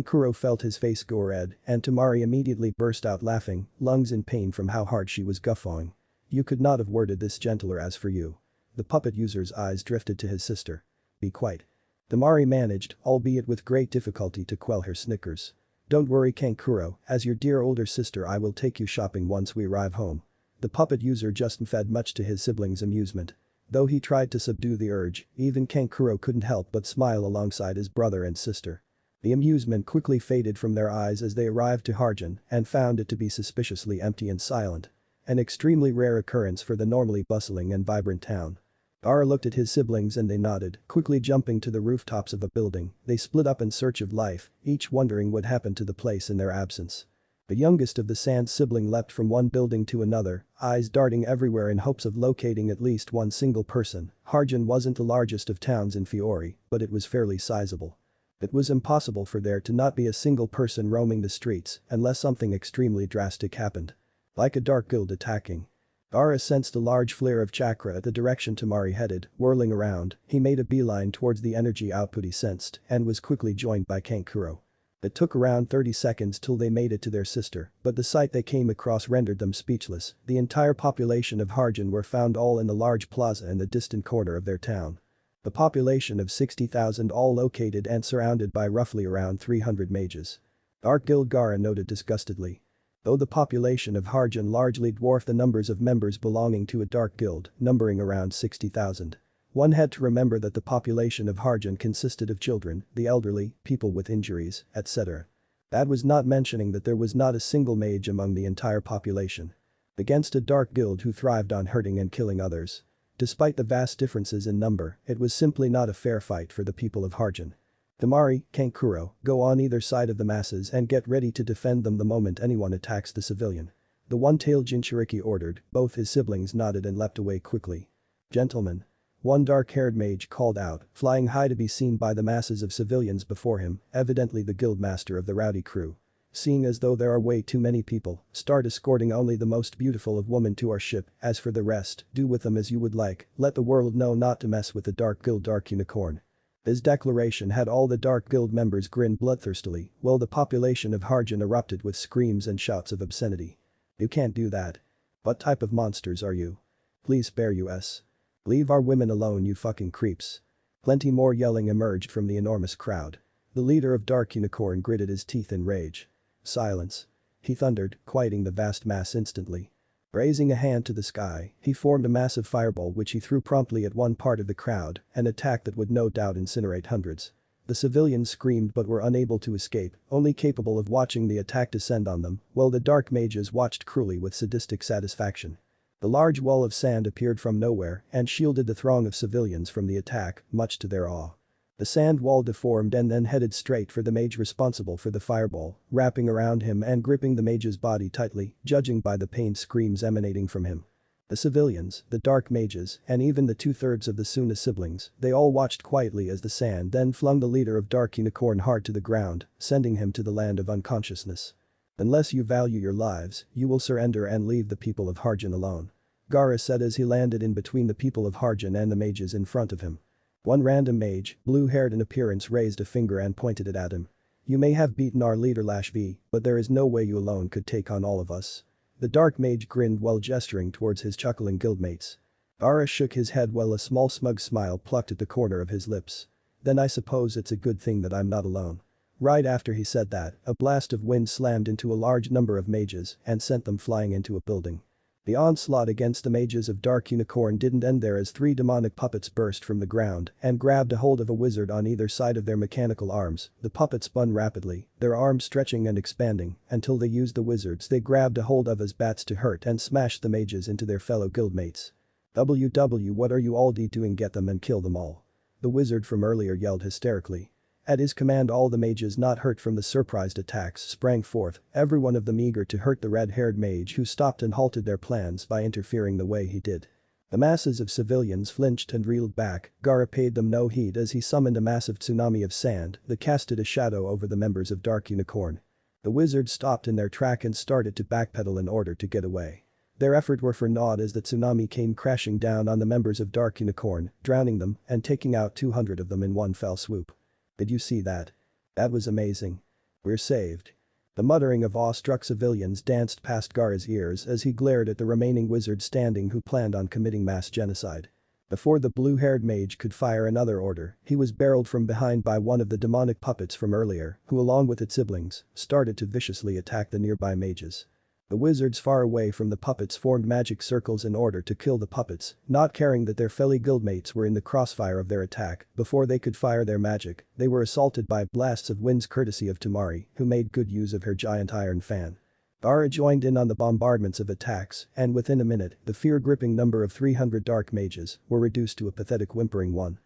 Kuro felt his face go red, and Temari immediately burst out laughing, lungs in pain from how hard she was guffawing. You could not have worded this gentler. As for you. The puppet user's eyes drifted to his sister. Be quiet. Temari managed, albeit with great difficulty, to quell her snickers. Don't worry Kankuro, as your dear older sister I will take you shopping once we arrive home. The puppet user just fed much to his siblings' amusement. Though he tried to subdue the urge, even Kankuro couldn't help but smile alongside his brother and sister. The amusement quickly faded from their eyes as they arrived to Harjen and found it to be suspiciously empty and silent. An extremely rare occurrence for the normally bustling and vibrant town. Ara looked at his siblings and they nodded, quickly jumping to the rooftops of a building. They split up in search of life, each wondering what happened to the place in their absence. The youngest of the Sand sibling leapt from one building to another, eyes darting everywhere in hopes of locating at least one single person. Harjen wasn't the largest of towns in Fiori, but it was fairly sizable. It was impossible for there to not be a single person roaming the streets unless something extremely drastic happened. Like a dark guild attacking. Ara sensed a large flare of chakra at the direction Temari headed, whirling around, he made a beeline towards the energy output he sensed and was quickly joined by Kankuro. It took around 30 seconds till they made it to their sister, but the sight they came across rendered them speechless. The entire population of Harjen were found all in the large plaza in the distant corner of their town. The population of 60,000 all located and surrounded by roughly around 300 mages. Dark Guild Gara noted disgustedly. Though the population of Harjen largely dwarfed the numbers of members belonging to a dark guild, numbering around 60,000. One had to remember that the population of Harjen consisted of children, the elderly, people with injuries, etc. That was not mentioning that there was not a single mage among the entire population. Against a dark guild who thrived on hurting and killing others. Despite the vast differences in number, it was simply not a fair fight for the people of Harjen. Temari, Kankuro, go on either side of the masses and get ready to defend them the moment anyone attacks the civilian. The one-tailed jinchuriki ordered, both his siblings nodded and leapt away quickly. Gentlemen. One dark-haired mage called out, flying high to be seen by the masses of civilians before him, evidently the guild master of the rowdy crew. Seeing as though there are way too many people, start escorting only the most beautiful of women to our ship, as for the rest, do with them as you would like, let the world know not to mess with the Dark Guild Dark Unicorn. His declaration had all the Dark Guild members grin bloodthirstily, while the population of Harjen erupted with screams and shouts of obscenity. You can't do that. What type of monsters are you? Please spare us. Leave our women alone you fucking creeps. Plenty more yelling emerged from the enormous crowd. The leader of Dark Unicorn gritted his teeth in rage. Silence. He thundered, quieting the vast mass instantly. Raising a hand to the sky, he formed a massive fireball which he threw promptly at one part of the crowd, an attack that would no doubt incinerate hundreds. The civilians screamed but were unable to escape, only capable of watching the attack descend on them, while the dark mages watched cruelly with sadistic satisfaction. The large wall of sand appeared from nowhere and shielded the throng of civilians from the attack, much to their awe. The sand wall deformed and then headed straight for the mage responsible for the fireball, wrapping around him and gripping the mage's body tightly, judging by the pained screams emanating from him. The civilians, the dark mages, and even the two-thirds of the Suna siblings, they all watched quietly as the sand then flung the leader of Dark Unicorn hard to the ground, sending him to the land of unconsciousness. Unless you value your lives, you will surrender and leave the people of Harjen alone. Gara said as he landed in between the people of Harjen and the mages in front of him. One random mage, blue-haired in appearance, raised a finger and pointed it at him. You may have beaten our leader Lash V, but there is no way you alone could take on all of us. The dark mage grinned while gesturing towards his chuckling guildmates. Gara shook his head while a small smug smile plucked at the corner of his lips. Then I suppose it's a good thing that I'm not alone. Right after he said that, a blast of wind slammed into a large number of mages and sent them flying into a building. The onslaught against the mages of Dark Unicorn didn't end there as three demonic puppets burst from the ground and grabbed a hold of a wizard on either side of their mechanical arms. The puppets spun rapidly, their arms stretching and expanding, until they used the wizards they grabbed a hold of as bats to hurt and smashed the mages into their fellow guildmates. WW, what are you all doing? Get them and kill them all. The wizard from earlier yelled hysterically. At his command all the mages not hurt from the surprised attacks sprang forth, every one of them eager to hurt the red-haired mage who stopped and halted their plans by interfering the way he did. The masses of civilians flinched and reeled back. Gara paid them no heed as he summoned a massive tsunami of sand that casted a shadow over the members of Dark Unicorn. The wizards stopped in their track and started to backpedal in order to get away. Their effort were for naught as the tsunami came crashing down on the members of Dark Unicorn, drowning them and taking out 200 of them in one fell swoop. Did you see that? That was amazing. We're saved. The muttering of awe-struck civilians danced past Gaara's ears as he glared at the remaining wizards standing who planned on committing mass genocide. Before the blue-haired mage could fire another order, he was barreled from behind by one of the demonic puppets from earlier, who along with its siblings, started to viciously attack the nearby mages. The wizards far away from the puppets formed magic circles in order to kill the puppets, not caring that their fellow guildmates were in the crossfire of their attack. Before they could fire their magic, they were assaulted by blasts of winds courtesy of Tamari, who made good use of her giant iron fan. Gaara joined in on the bombardments of attacks, and within a minute, the fear-gripping number of 300 dark mages were reduced to a pathetic whimpering one.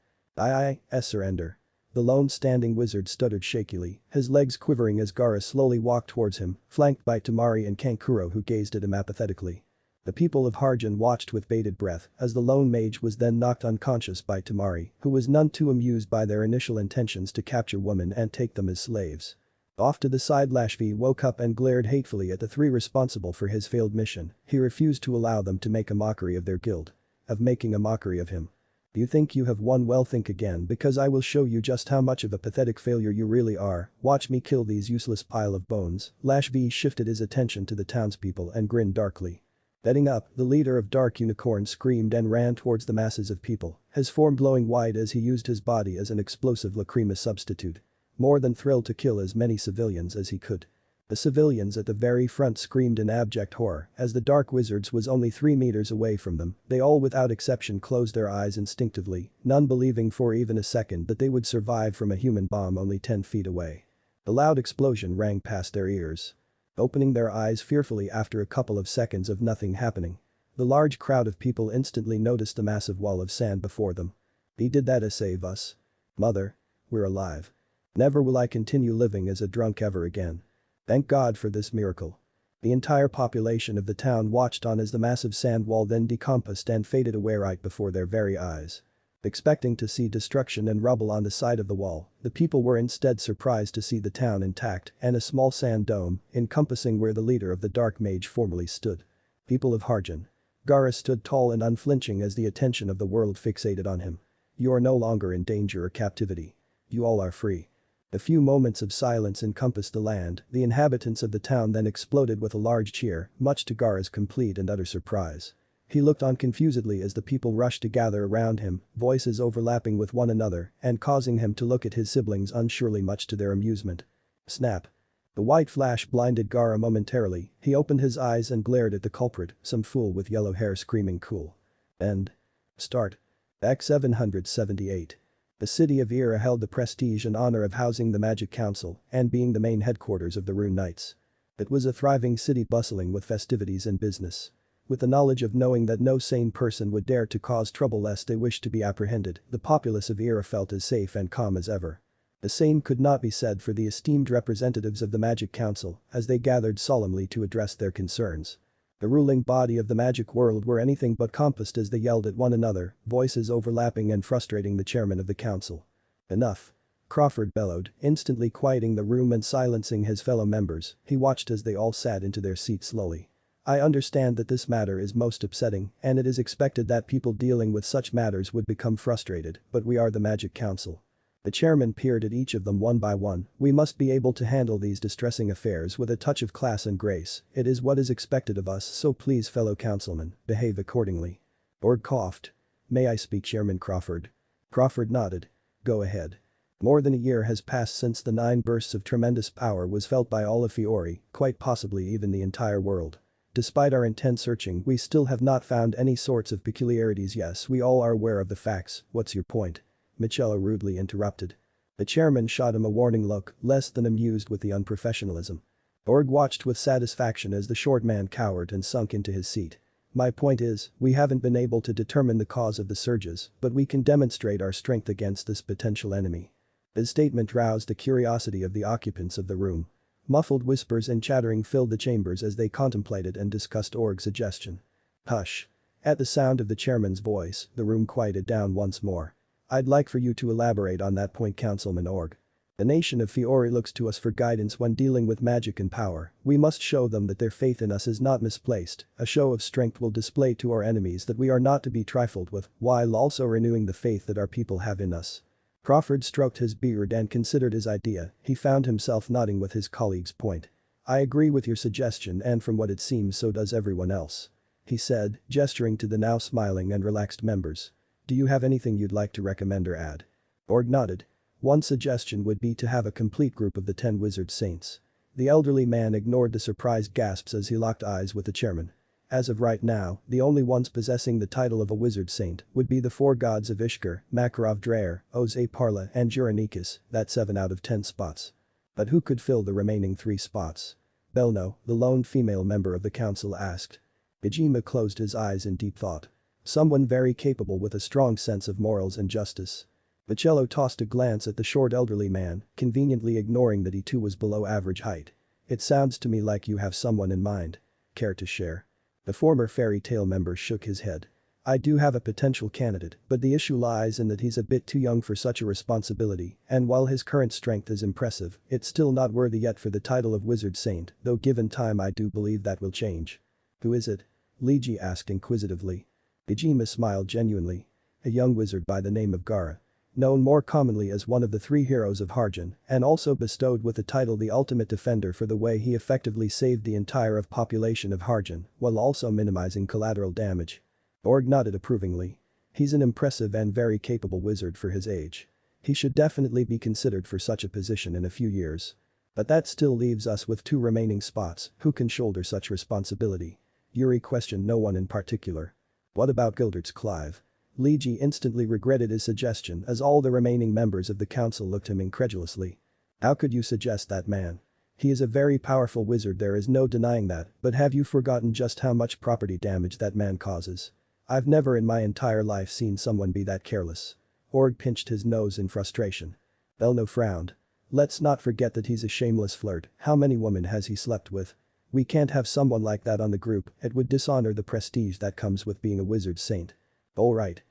Surrender. The lone standing wizard stuttered shakily, his legs quivering as Gaara slowly walked towards him, flanked by Tamari and Kankuro who gazed at him apathetically. The people of Harjen watched with bated breath as the lone mage was then knocked unconscious by Tamari, who was none too amused by their initial intentions to capture women and take them as slaves. Off to the side, Lashvi woke up and glared hatefully at the three responsible for his failed mission. He refused to allow them to make a mockery of their guild. Of making a mockery of him. You think you have won? Well, think again, because I will show you just how much of a pathetic failure you really are. Watch me kill these useless pile of bones. Lashvi shifted his attention to the townspeople and grinned darkly. Heading up, the leader of Dark Unicorn screamed and ran towards the masses of people, his form glowing wide as he used his body as an explosive lacrima substitute. More than thrilled to kill as many civilians as he could. The civilians at the very front screamed in abject horror as the Dark Wizards was only 3 meters away from them. They all without exception closed their eyes instinctively, none believing for even a second that they would survive from a human bomb only 10 feet away. The loud explosion rang past their ears. Opening their eyes fearfully after a couple of seconds of nothing happening. The large crowd of people instantly noticed the massive wall of sand before them. He did that to save us. Mother. We're alive. Never will I continue living as a drunk ever again. Thank God for this miracle. The entire population of the town watched on as the massive sand wall then decomposed and faded away right before their very eyes. Expecting to see destruction and rubble on the side of the wall, the people were instead surprised to see the town intact and a small sand dome encompassing where the leader of the Dark Mage formerly stood. People of Harjen. Gaara stood tall and unflinching as the attention of the world fixated on him. You are no longer in danger or captivity. You all are free. A few moments of silence encompassed the land. The inhabitants of the town then exploded with a large cheer, much to Gaara's complete and utter surprise. He looked on confusedly as the people rushed to gather around him, voices overlapping with one another and causing him to look at his siblings unsurely much to their amusement. Snap. The white flash blinded Gaara momentarily. He opened his eyes and glared at the culprit, some fool with yellow hair screaming cool. End. Start. Act 778. The city of Era held the prestige and honor of housing the Magic Council and being the main headquarters of the Rune Knights. It was a thriving city bustling with festivities and business. With the knowledge of knowing that no sane person would dare to cause trouble lest they wished to be apprehended, the populace of Era felt as safe and calm as ever. The same could not be said for the esteemed representatives of the Magic Council as they gathered solemnly to address their concerns. The ruling body of the magic world were anything but composed as they yelled at one another, voices overlapping and frustrating the chairman of the council. Enough. Crawford bellowed, instantly quieting the room and silencing his fellow members. He watched as they all sat into their seats slowly. I understand that this matter is most upsetting and it is expected that people dealing with such matters would become frustrated, but we are the Magic Council. The chairman peered at each of them one by one. We must be able to handle these distressing affairs with a touch of class and grace. It is what is expected of us, so please fellow councilmen, behave accordingly. Org coughed. May I speak, Chairman Crawford? Crawford nodded. Go ahead. More than a year has passed since the 9 bursts of tremendous power was felt by all of Fiori, quite possibly even the entire world. Despite our intense searching, we still have not found any sorts of peculiarities. Yes, we all are aware of the facts. What's your point? Michela rudely interrupted. The chairman shot him a warning look, less than amused with the unprofessionalism. Org watched with satisfaction as the short man cowered and sunk into his seat. My point is, we haven't been able to determine the cause of the surges, but we can demonstrate our strength against this potential enemy. His statement roused the curiosity of the occupants of the room. Muffled whispers and chattering filled the chambers as they contemplated and discussed Org's suggestion. Hush. At the sound of the chairman's voice, the room quieted down once more. I'd like for you to elaborate on that point, Councilman Org. The nation of Fiori looks to us for guidance when dealing with magic and power. We must show them that their faith in us is not misplaced. A show of strength will display to our enemies that we are not to be trifled with, while also renewing the faith that our people have in us. Crawford stroked his beard and considered his idea. He found himself nodding with his colleague's point. I agree with your suggestion, and from what it seems so does everyone else. He said, gesturing to the now smiling and relaxed members. Do you have anything you'd like to recommend or add? Org nodded. One suggestion would be to have a complete group of the 10 wizard saints. The elderly man ignored the surprised gasps as he locked eyes with the chairman. As of right now, the only ones possessing the title of a wizard saint would be the 4 gods of Ishkur, Makarov Dreyer, Oze Parla and Juranikis, that's 7 out of 10 spots. But who could fill the remaining 3 spots? Belno, the lone female member of the council asked. Bijima closed his eyes in deep thought. Someone very capable with a strong sense of morals and justice. Bocello tossed a glance at the short elderly man, conveniently ignoring that he too was below average height. It sounds to me like you have someone in mind. Care to share? The former fairy tale member shook his head. I do have a potential candidate, but the issue lies in that he's a bit too young for such a responsibility, and while his current strength is impressive, it's still not worthy yet for the title of wizard saint, though given time I do believe that will change. Who is it? Liji asked inquisitively. Bijima smiled genuinely. A young wizard by the name of Gara. Known more commonly as one of the 3 heroes of Harjen, and also bestowed with the title the ultimate defender for the way he effectively saved the entire population of Harjen, while also minimizing collateral damage. Org nodded approvingly. He's an impressive and very capable wizard for his age. He should definitely be considered for such a position in a few years. But that still leaves us with 2 remaining spots. Who can shoulder such responsibility? Yuri questioned no one in particular. What about Gildert's Clive? Liji instantly regretted his suggestion as all the remaining members of the council looked him incredulously. How could you suggest that man? He is a very powerful wizard, there is no denying that, but have you forgotten just how much property damage that man causes? I've never in my entire life seen someone be that careless. Org pinched his nose in frustration. Belno frowned. Let's not forget that he's a shameless flirt. How many women has he slept with? We can't have someone like that on the group, it would dishonor the prestige that comes with being a wizard saint. Alright.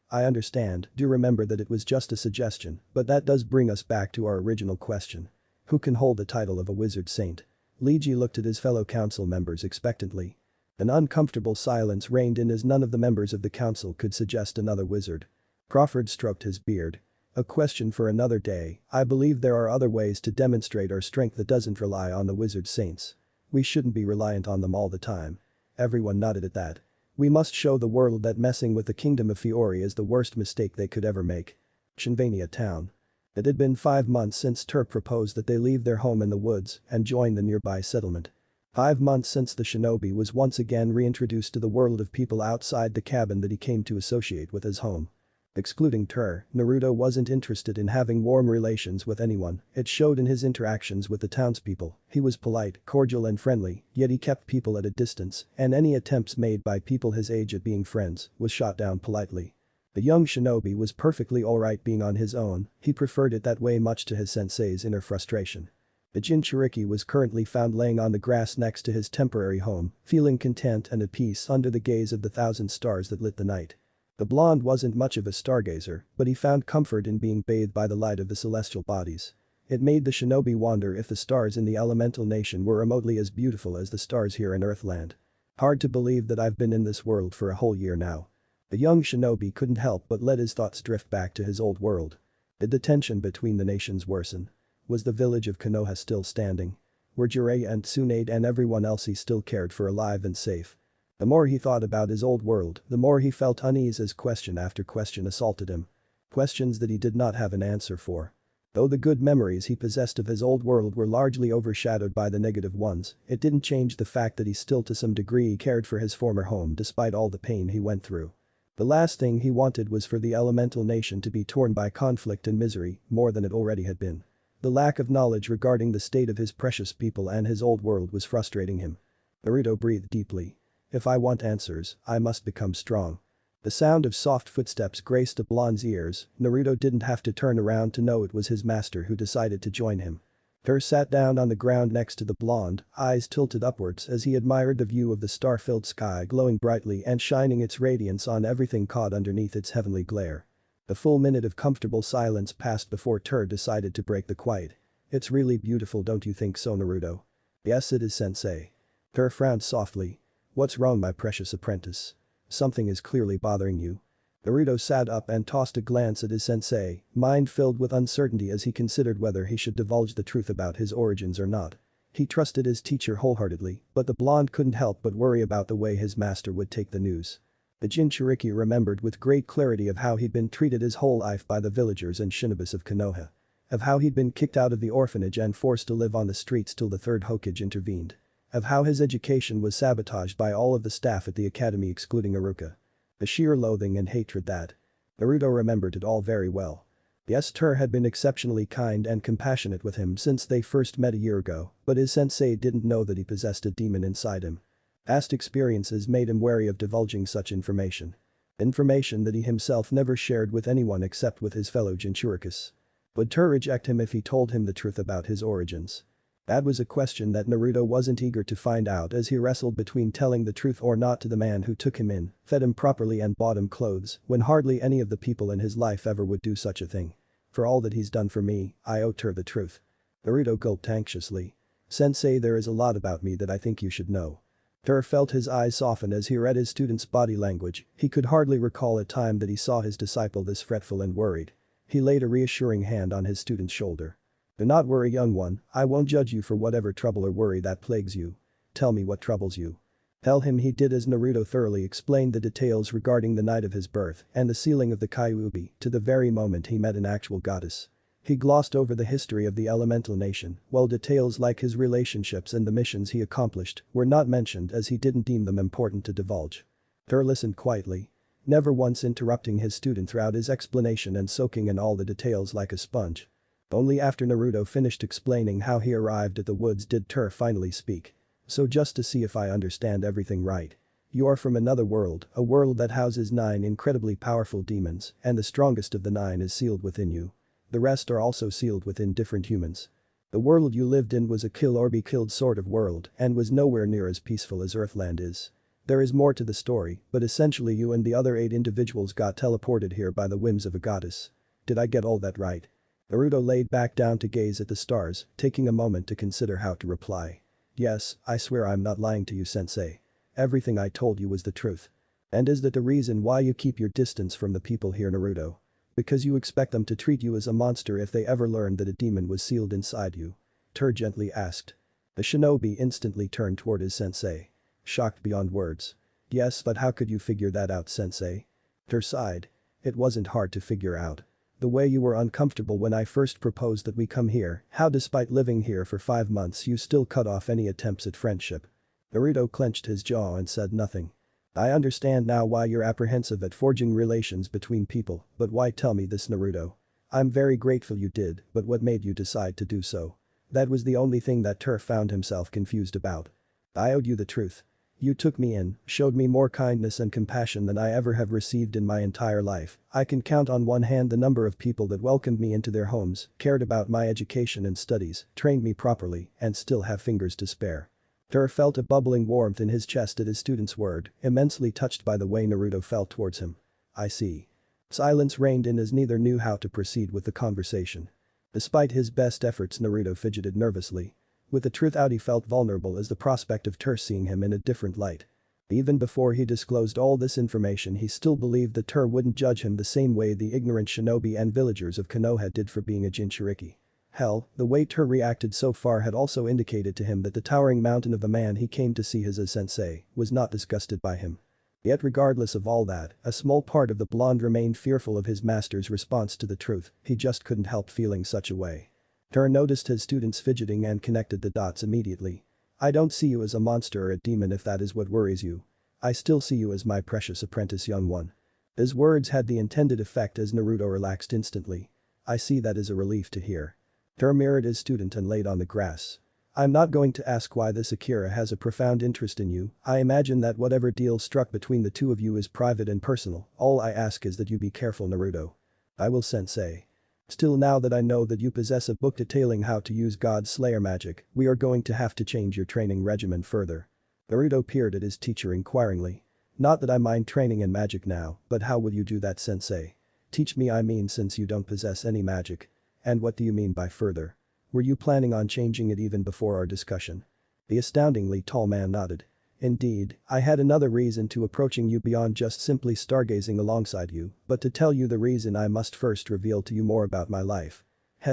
I understand, do remember that it was just a suggestion, but that does bring us back to our original question. Who can hold the title of a wizard saint? Liji looked at his fellow council members expectantly. An uncomfortable silence reigned in as none of the members of the council could suggest another wizard. Crawford stroked his beard. A question for another day, I believe there are other ways to demonstrate our strength that doesn't rely on the wizard saints. We shouldn't be reliant on them all the time. Everyone nodded at that. We must show the world that messing with the kingdom of Fiori is the worst mistake they could ever make. Shinvania town. It had been 5 months since Tur proposed that they leave their home in the woods and join the nearby settlement. 5 months since the shinobi was once again reintroduced to the world of people outside the cabin that he came to associate with his home. Excluding Tur, Naruto wasn't interested in having warm relations with anyone, it showed in his interactions with the townspeople. He was polite, cordial and friendly, yet he kept people at a distance, and any attempts made by people his age at being friends was shot down politely. The young shinobi was perfectly alright being on his own, he preferred it that way much to his sensei's inner frustration. The jinchuriki was currently found laying on the grass next to his temporary home, feeling content and at peace under the gaze of the 1,000 stars that lit the night. The blonde wasn't much of a stargazer, but he found comfort in being bathed by the light of the celestial bodies. It made the shinobi wonder if the stars in the elemental nation were remotely as beautiful as the stars here in Earthland. Hard to believe that I've been in this world for a whole year now. The young shinobi couldn't help but let his thoughts drift back to his old world. Did the tension between the nations worsen? Was the village of Konoha still standing? Were Jiraiya and Tsunade and everyone else he still cared for alive and safe? The more he thought about his old world, the more he felt unease as question after question assaulted him. Questions that he did not have an answer for. Though the good memories he possessed of his old world were largely overshadowed by the negative ones, it didn't change the fact that he still to some degree cared for his former home despite all the pain he went through. The last thing he wanted was for the elemental nation to be torn by conflict and misery more than it already had been. The lack of knowledge regarding the state of his precious people and his old world was frustrating him. Naruto breathed deeply. If I want answers, I must become strong. The sound of soft footsteps graced the blonde's ears, Naruto didn't have to turn around to know it was his master who decided to join him. Tur sat down on the ground next to the blonde, eyes tilted upwards as he admired the view of the star-filled sky glowing brightly and shining its radiance on everything caught underneath its heavenly glare. A full minute of comfortable silence passed before Tur decided to break the quiet. It's really beautiful, don't you think so, Naruto? Yes, it is, sensei. Tur frowned softly. What's wrong, my precious apprentice? Something is clearly bothering you. Naruto sat up and tossed a glance at his sensei, mind filled with uncertainty as he considered whether he should divulge the truth about his origins or not. He trusted his teacher wholeheartedly, but the blonde couldn't help but worry about the way his master would take the news. The jinchuriki remembered with great clarity of how he'd been treated his whole life by the villagers and shinobis of Konoha. Of how he'd been kicked out of the orphanage and forced to live on the streets till the third Hokage intervened. Of how his education was sabotaged by all of the staff at the academy excluding Iruka. The sheer loathing and hatred that. Naruto remembered it all very well. Yes, Tur had been exceptionally kind and compassionate with him since they first met a year ago, but his sensei didn't know that he possessed a demon inside him. Past experiences made him wary of divulging such information. Information that he himself never shared with anyone except with his fellow jinchurikis. Would Tur reject him if he told him the truth about his origins? That was a question that Naruto wasn't eager to find out as he wrestled between telling the truth or not to the man who took him in, fed him properly and bought him clothes, when hardly any of the people in his life ever would do such a thing. For all that he's done for me, I owe Tur the truth. Naruto gulped anxiously. Sensei, there is a lot about me that I think you should know. Tur felt his eyes soften as he read his student's body language. He could hardly recall a time that he saw his disciple this fretful and worried. He laid a reassuring hand on his student's shoulder. Do not worry, young one, I won't judge you for whatever trouble or worry that plagues you. Tell me what troubles you. Tell him he did as Naruto thoroughly explained the details regarding the night of his birth and the sealing of the Kyuubi to the very moment he met an actual goddess. He glossed over the history of the elemental nation, while details like his relationships and the missions he accomplished were not mentioned as he didn't deem them important to divulge. Tur listened quietly, never once interrupting his student throughout his explanation and soaking in all the details like a sponge. Only after Naruto finished explaining how he arrived at the woods did Tur finally speak. So just to see if I understand everything right. You are from another world, a world that houses 9 incredibly powerful demons, and the strongest of the 9 is sealed within you. The rest are also sealed within different humans. The world you lived in was a kill or be killed sort of world and was nowhere near as peaceful as Earthland is. There is more to the story, but essentially you and the other 8 individuals got teleported here by the whims of a goddess. Did I get all that right? Naruto laid back down to gaze at the stars, taking a moment to consider how to reply. Yes, I swear I'm not lying to you, sensei. Everything I told you was the truth. And is that the reason why you keep your distance from the people here, Naruto? Because you expect them to treat you as a monster if they ever learn that a demon was sealed inside you? Tur gently asked. The shinobi instantly turned toward his sensei. Shocked beyond words. Yes, but how could you figure that out, sensei? Tur sighed. It wasn't hard to figure out. The way you were uncomfortable when I first proposed that we come here, how despite living here for 5 months you still cut off any attempts at friendship. Naruto clenched his jaw and said nothing. I understand now why you're apprehensive at forging relations between people, but why tell me this, Naruto? I'm very grateful you did, but what made you decide to do so? That was the only thing that Tur found himself confused about. I owed you the truth. You took me in, showed me more kindness and compassion than I ever have received in my entire life. I can count on one hand the number of people that welcomed me into their homes, cared about my education and studies, trained me properly, and still have fingers to spare. Tur felt a bubbling warmth in his chest at his student's word, immensely touched by the way Naruto felt towards him. I see. Silence reigned in as neither knew how to proceed with the conversation. Despite his best efforts, Naruto fidgeted nervously. With the truth out, he felt vulnerable as the prospect of Tur seeing him in a different light. Even before he disclosed all this information, he still believed that Tur wouldn't judge him the same way the ignorant shinobi and villagers of Konoha did for being a jinchuriki. Hell, the way Tur reacted so far had also indicated to him that the towering mountain of a man he came to see as a sensei was not disgusted by him. Yet regardless of all that, a small part of the blonde remained fearful of his master's response to the truth. He just couldn't help feeling such a way. Tur noticed his students fidgeting and connected the dots immediately. I don't see you as a monster or a demon if that is what worries you. I still see you as my precious apprentice, young one. His words had the intended effect as Naruto relaxed instantly. I see that as a relief to hear. Tur mirrored his student and laid on the grass. I'm not going to ask why this Akira has a profound interest in you. I imagine that whatever deal struck between the two of you is private and personal. All I ask is that you be careful, Naruto. I will, sensei. Still, now that I know that you possess a book detailing how to use God Slayer magic, we are going to have to change your training regimen further. Naruto peered at his teacher inquiringly. Not that I mind training in magic now, but how will you do that, sensei? Teach me, I mean, since you don't possess any magic. And what do you mean by further? Were you planning on changing it even before our discussion? The astoundingly tall man nodded. Indeed, I had another reason to approaching you beyond just simply stargazing alongside you, but to tell you the reason I must first reveal to you more about my life.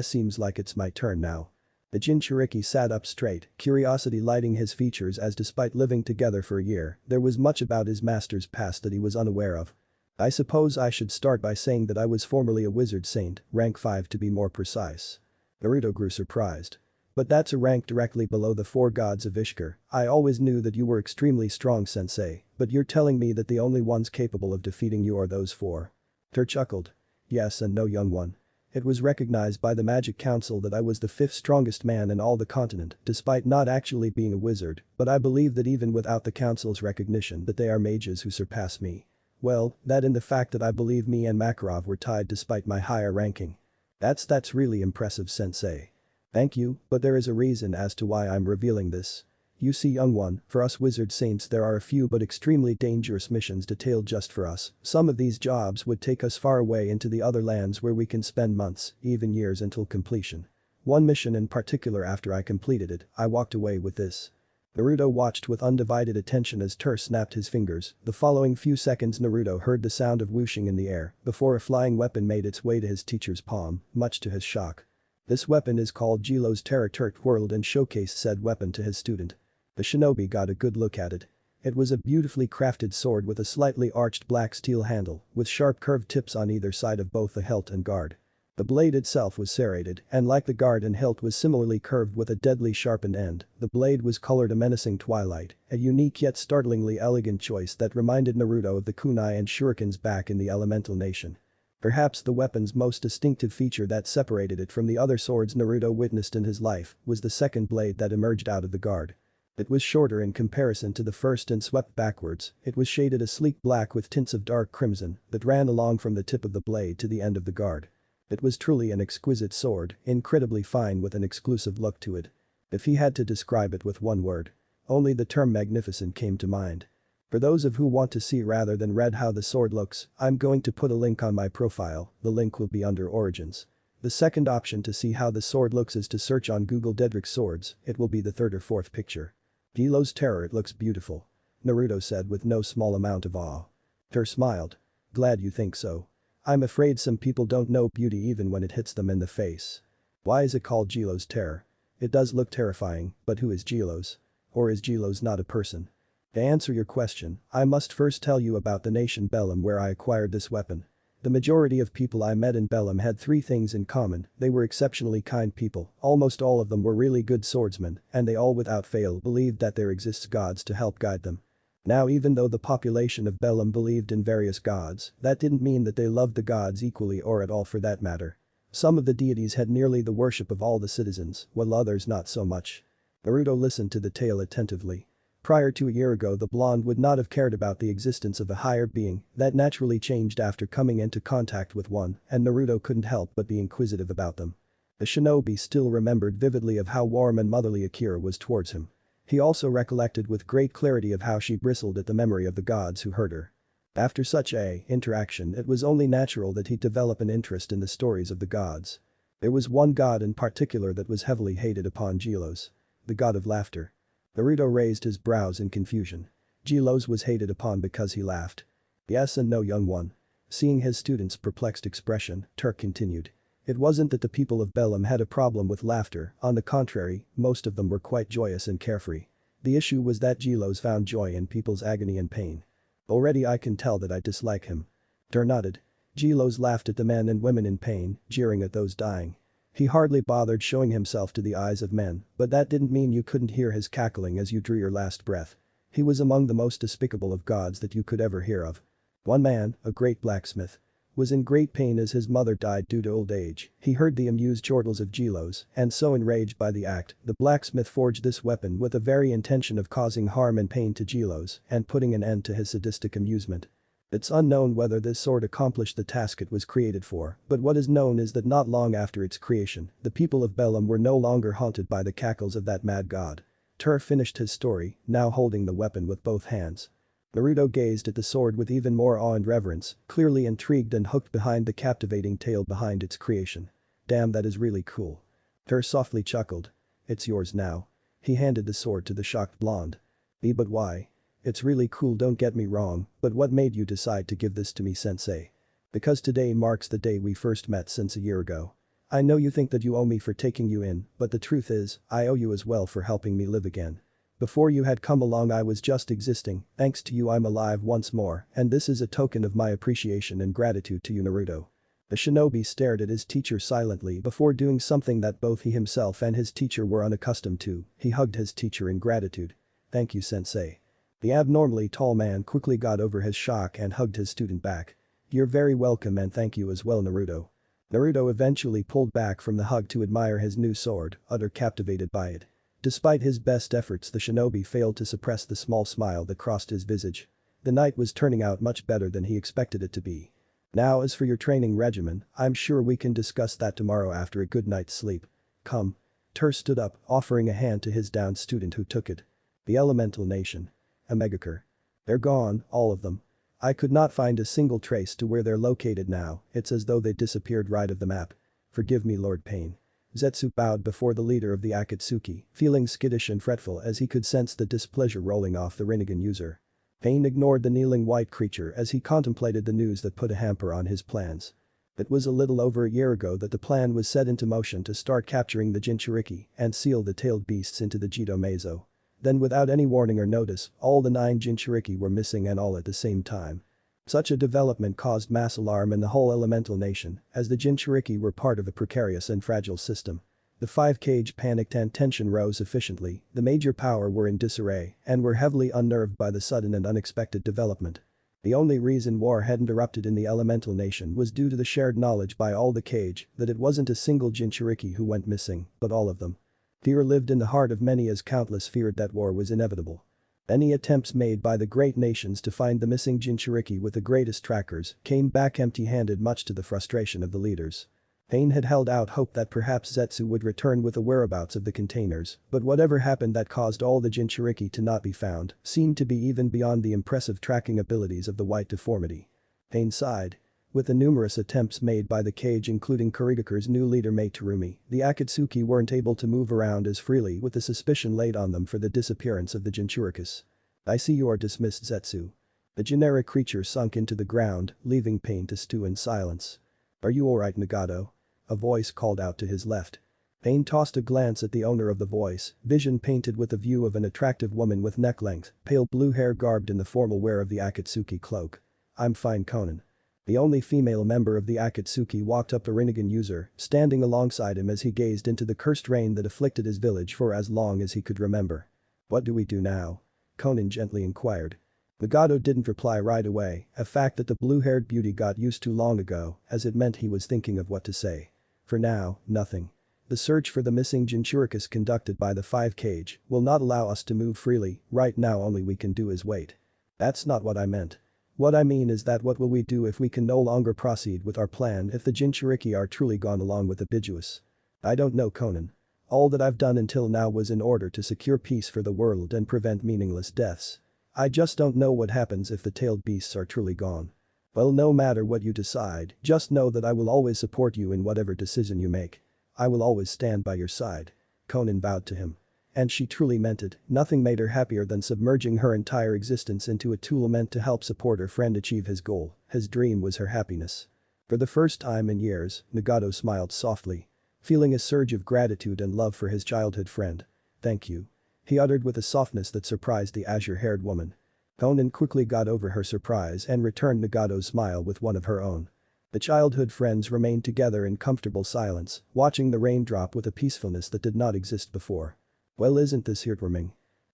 Seems like it's my turn now. The jinchuriki sat up straight, curiosity lighting his features as despite living together for a year, there was much about his master's past that he was unaware of. I suppose I should start by saying that I was formerly a wizard saint, rank 5 to be more precise. Naruto grew surprised. But that's a rank directly below the 4 gods of Ishkur. I always knew that you were extremely strong, sensei, but you're telling me that the only ones capable of defeating you are those 4. Tur chuckled. Yes and no, young one. It was recognized by the Magic Council that I was the 5th strongest man in all the continent, despite not actually being a wizard, but I believe that even without the council's recognition that they are mages who surpass me. Well, that and the fact that I believe me and Makarov were tied despite my higher ranking. That's really impressive, sensei. Thank you, but there is a reason as to why I'm revealing this. You see, young one, for us wizard saints there are a few but extremely dangerous missions detailed just for us. Some of these jobs would take us far away into the other lands where we can spend months, even years until completion. One mission in particular, after I completed it, I walked away with this. Naruto watched with undivided attention as Tur snapped his fingers. The following few seconds Naruto heard the sound of whooshing in the air before a flying weapon made its way to his teacher's palm, much to his shock. This weapon is called Jilo's Terror. Tur whirled and showcased said weapon to his student. The shinobi got a good look at it. It was a beautifully crafted sword with a slightly arched black steel handle, with sharp curved tips on either side of both the hilt and guard. The blade itself was serrated, and like the guard and hilt was similarly curved with a deadly sharpened end. The blade was colored a menacing twilight, a unique yet startlingly elegant choice that reminded Naruto of the kunai and shurikens back in the elemental nation. Perhaps the weapon's most distinctive feature that separated it from the other swords Naruto witnessed in his life was the second blade that emerged out of the guard. It was shorter in comparison to the first and swept backwards. It was shaded a sleek black with tints of dark crimson that ran along from the tip of the blade to the end of the guard. It was truly an exquisite sword, incredibly fine with an exclusive look to it. If he had to describe it with one word, only the term magnificent came to mind. For those of who want to see rather than read how the sword looks, I'm going to put a link on my profile. The link will be under Origins. The second option to see how the sword looks is to search on Google Dedrick swords. It will be the 3rd or 4th picture. Jilo's Terror. It looks beautiful. Naruto said with no small amount of awe. Tur smiled. Glad you think so. I'm afraid some people don't know beauty even when it hits them in the face. Why is it called Jilo's Terror? It does look terrifying, but who is Jilos? Or is Jilos not a person? To answer your question, I must first tell you about the nation Bellum where I acquired this weapon. The majority of people I met in Bellum had 3 things in common. They were exceptionally kind people, almost all of them were really good swordsmen, and they all without fail believed that there exists gods to help guide them. Now, even though the population of Bellum believed in various gods, that didn't mean that they loved the gods equally or at all for that matter. Some of the deities had nearly the worship of all the citizens, while others not so much. Naruto listened to the tale attentively. Prior to a year ago, the blonde would not have cared about the existence of a higher being. That naturally changed after coming into contact with one, and Naruto couldn't help but be inquisitive about them. The shinobi still remembered vividly of how warm and motherly Akira was towards him. He also recollected with great clarity of how she bristled at the memory of the gods who hurt her. After such a interaction, it was only natural that he'd develop an interest in the stories of the gods. There was one god in particular that was heavily hated upon Jilos. The god of laughter. Naruto raised his brows in confusion. Jilos was hated upon because he laughed. Yes and no, young one. Seeing his student's perplexed expression, Tur continued. It wasn't that the people of Bellum had a problem with laughter, on the contrary, most of them were quite joyous and carefree. The issue was that Jilos found joy in people's agony and pain. Already I can tell that I dislike him. Tur nodded. Jilos laughed at the men and women in pain, jeering at those dying. He hardly bothered showing himself to the eyes of men, but that didn't mean you couldn't hear his cackling as you drew your last breath. He was among the most despicable of gods that you could ever hear of. One man, a great blacksmith, was in great pain as his mother died due to old age. He heard the amused chortles of Jilos, and so enraged by the act, the blacksmith forged this weapon with the very intention of causing harm and pain to Jilos and putting an end to his sadistic amusement. It's unknown whether this sword accomplished the task it was created for, but what is known is that not long after its creation, the people of Bellum were no longer haunted by the cackles of that mad god. Tur finished his story, now holding the weapon with both hands. Naruto gazed at the sword with even more awe and reverence, clearly intrigued and hooked behind the captivating tale behind its creation. Damn, that is really cool. Tur softly chuckled. It's yours now. He handed the sword to the shocked blonde. But why? It's really cool, don't get me wrong, but what made you decide to give this to me, sensei? Because today marks the day we first met since a year ago. I know you think that you owe me for taking you in, but the truth is, I owe you as well for helping me live again. Before you had come along I was just existing, thanks to you I'm alive once more, and this is a token of my appreciation and gratitude to you, Naruto. The shinobi stared at his teacher silently before doing something that both he himself and his teacher were unaccustomed to. He hugged his teacher in gratitude. Thank you, sensei. The abnormally tall man quickly got over his shock and hugged his student back. You're very welcome and thank you as well, Naruto. Naruto eventually pulled back from the hug to admire his new sword, utterly captivated by it. Despite his best efforts, the shinobi failed to suppress the small smile that crossed his visage. The night was turning out much better than he expected it to be. Now as for your training regimen, I'm sure we can discuss that tomorrow after a good night's sleep. Come. Tur stood up, offering a hand to his downed student who took it. The Elemental Nation. A Megacur. They're gone, all of them. I could not find a single trace to where they're located now, it's as though they disappeared right off the map. Forgive me, Lord Pain. Zetsu bowed before the leader of the Akatsuki, feeling skittish and fretful as he could sense the displeasure rolling off the Rinnegan user. Pain ignored the kneeling white creature as he contemplated the news that put a hamper on his plans. It was a little over a year ago that the plan was set into motion to start capturing the jinchuriki and seal the tailed beasts into the Jito Meizo. Then without any warning or notice, all the 9 jinchuriki were missing and all at the same time. Such a development caused mass alarm in the whole elemental nation, as the jinchuriki were part of a precarious and fragile system. The 5 Kage panicked and tension rose efficiently, the major power were in disarray and were heavily unnerved by the sudden and unexpected development. The only reason war hadn't erupted in the elemental nation was due to the shared knowledge by all the Kage that it wasn't a single jinchuriki who went missing, but all of them. Fear lived in the heart of many as countless feared that war was inevitable. Any attempts made by the great nations to find the missing jinchuriki with the greatest trackers came back empty-handed, much to the frustration of the leaders. Pain had held out hope that perhaps Zetsu would return with the whereabouts of the containers, but whatever happened that caused all the jinchuriki to not be found seemed to be even beyond the impressive tracking abilities of the white deformity. Pain sighed. With the numerous attempts made by the Kage, including Kurigakure's new leader Mei Terumi, the Akatsuki weren't able to move around as freely, with the suspicion laid on them for the disappearance of the jinchurikis. I see you are dismissed, Zetsu. The generic creature sunk into the ground, leaving Pain to stew in silence. Are you alright, Nagato? A voice called out to his left. Pain tossed a glance at the owner of the voice, vision painted with the view of an attractive woman with neck-length, pale blue hair garbed in the formal wear of the Akatsuki cloak. I'm fine, Conan. The only female member of the Akatsuki walked up to Rinnegan user, standing alongside him as he gazed into the cursed rain that afflicted his village for as long as he could remember. What do we do now? Conan gently inquired. Nagato didn't reply right away, a fact that the blue-haired beauty got used to long ago, as it meant he was thinking of what to say. For now, nothing. The search for the missing jinchurikis conducted by the 5 Kage will not allow us to move freely, right now only we can do is wait. That's not what I meant. What I mean is that what will we do if we can no longer proceed with our plan if the jinchuriki are truly gone along with the Bijuus? I don't know, Conan. All that I've done until now was in order to secure peace for the world and prevent meaningless deaths. I just don't know what happens if the tailed beasts are truly gone. Well, no matter what you decide, just know that I will always support you in whatever decision you make. I will always stand by your side. Conan bowed to him. And she truly meant it, nothing made her happier than submerging her entire existence into a tool meant to help support her friend achieve his goal. His dream was her happiness. For the first time in years, Nagato smiled softly, feeling a surge of gratitude and love for his childhood friend. Thank you. He uttered with a softness that surprised the azure-haired woman. Conan quickly got over her surprise and returned Nagato's smile with one of her own. The childhood friends remained together in comfortable silence, watching the rain drop with a peacefulness that did not exist before. Well, isn't this heartwarming?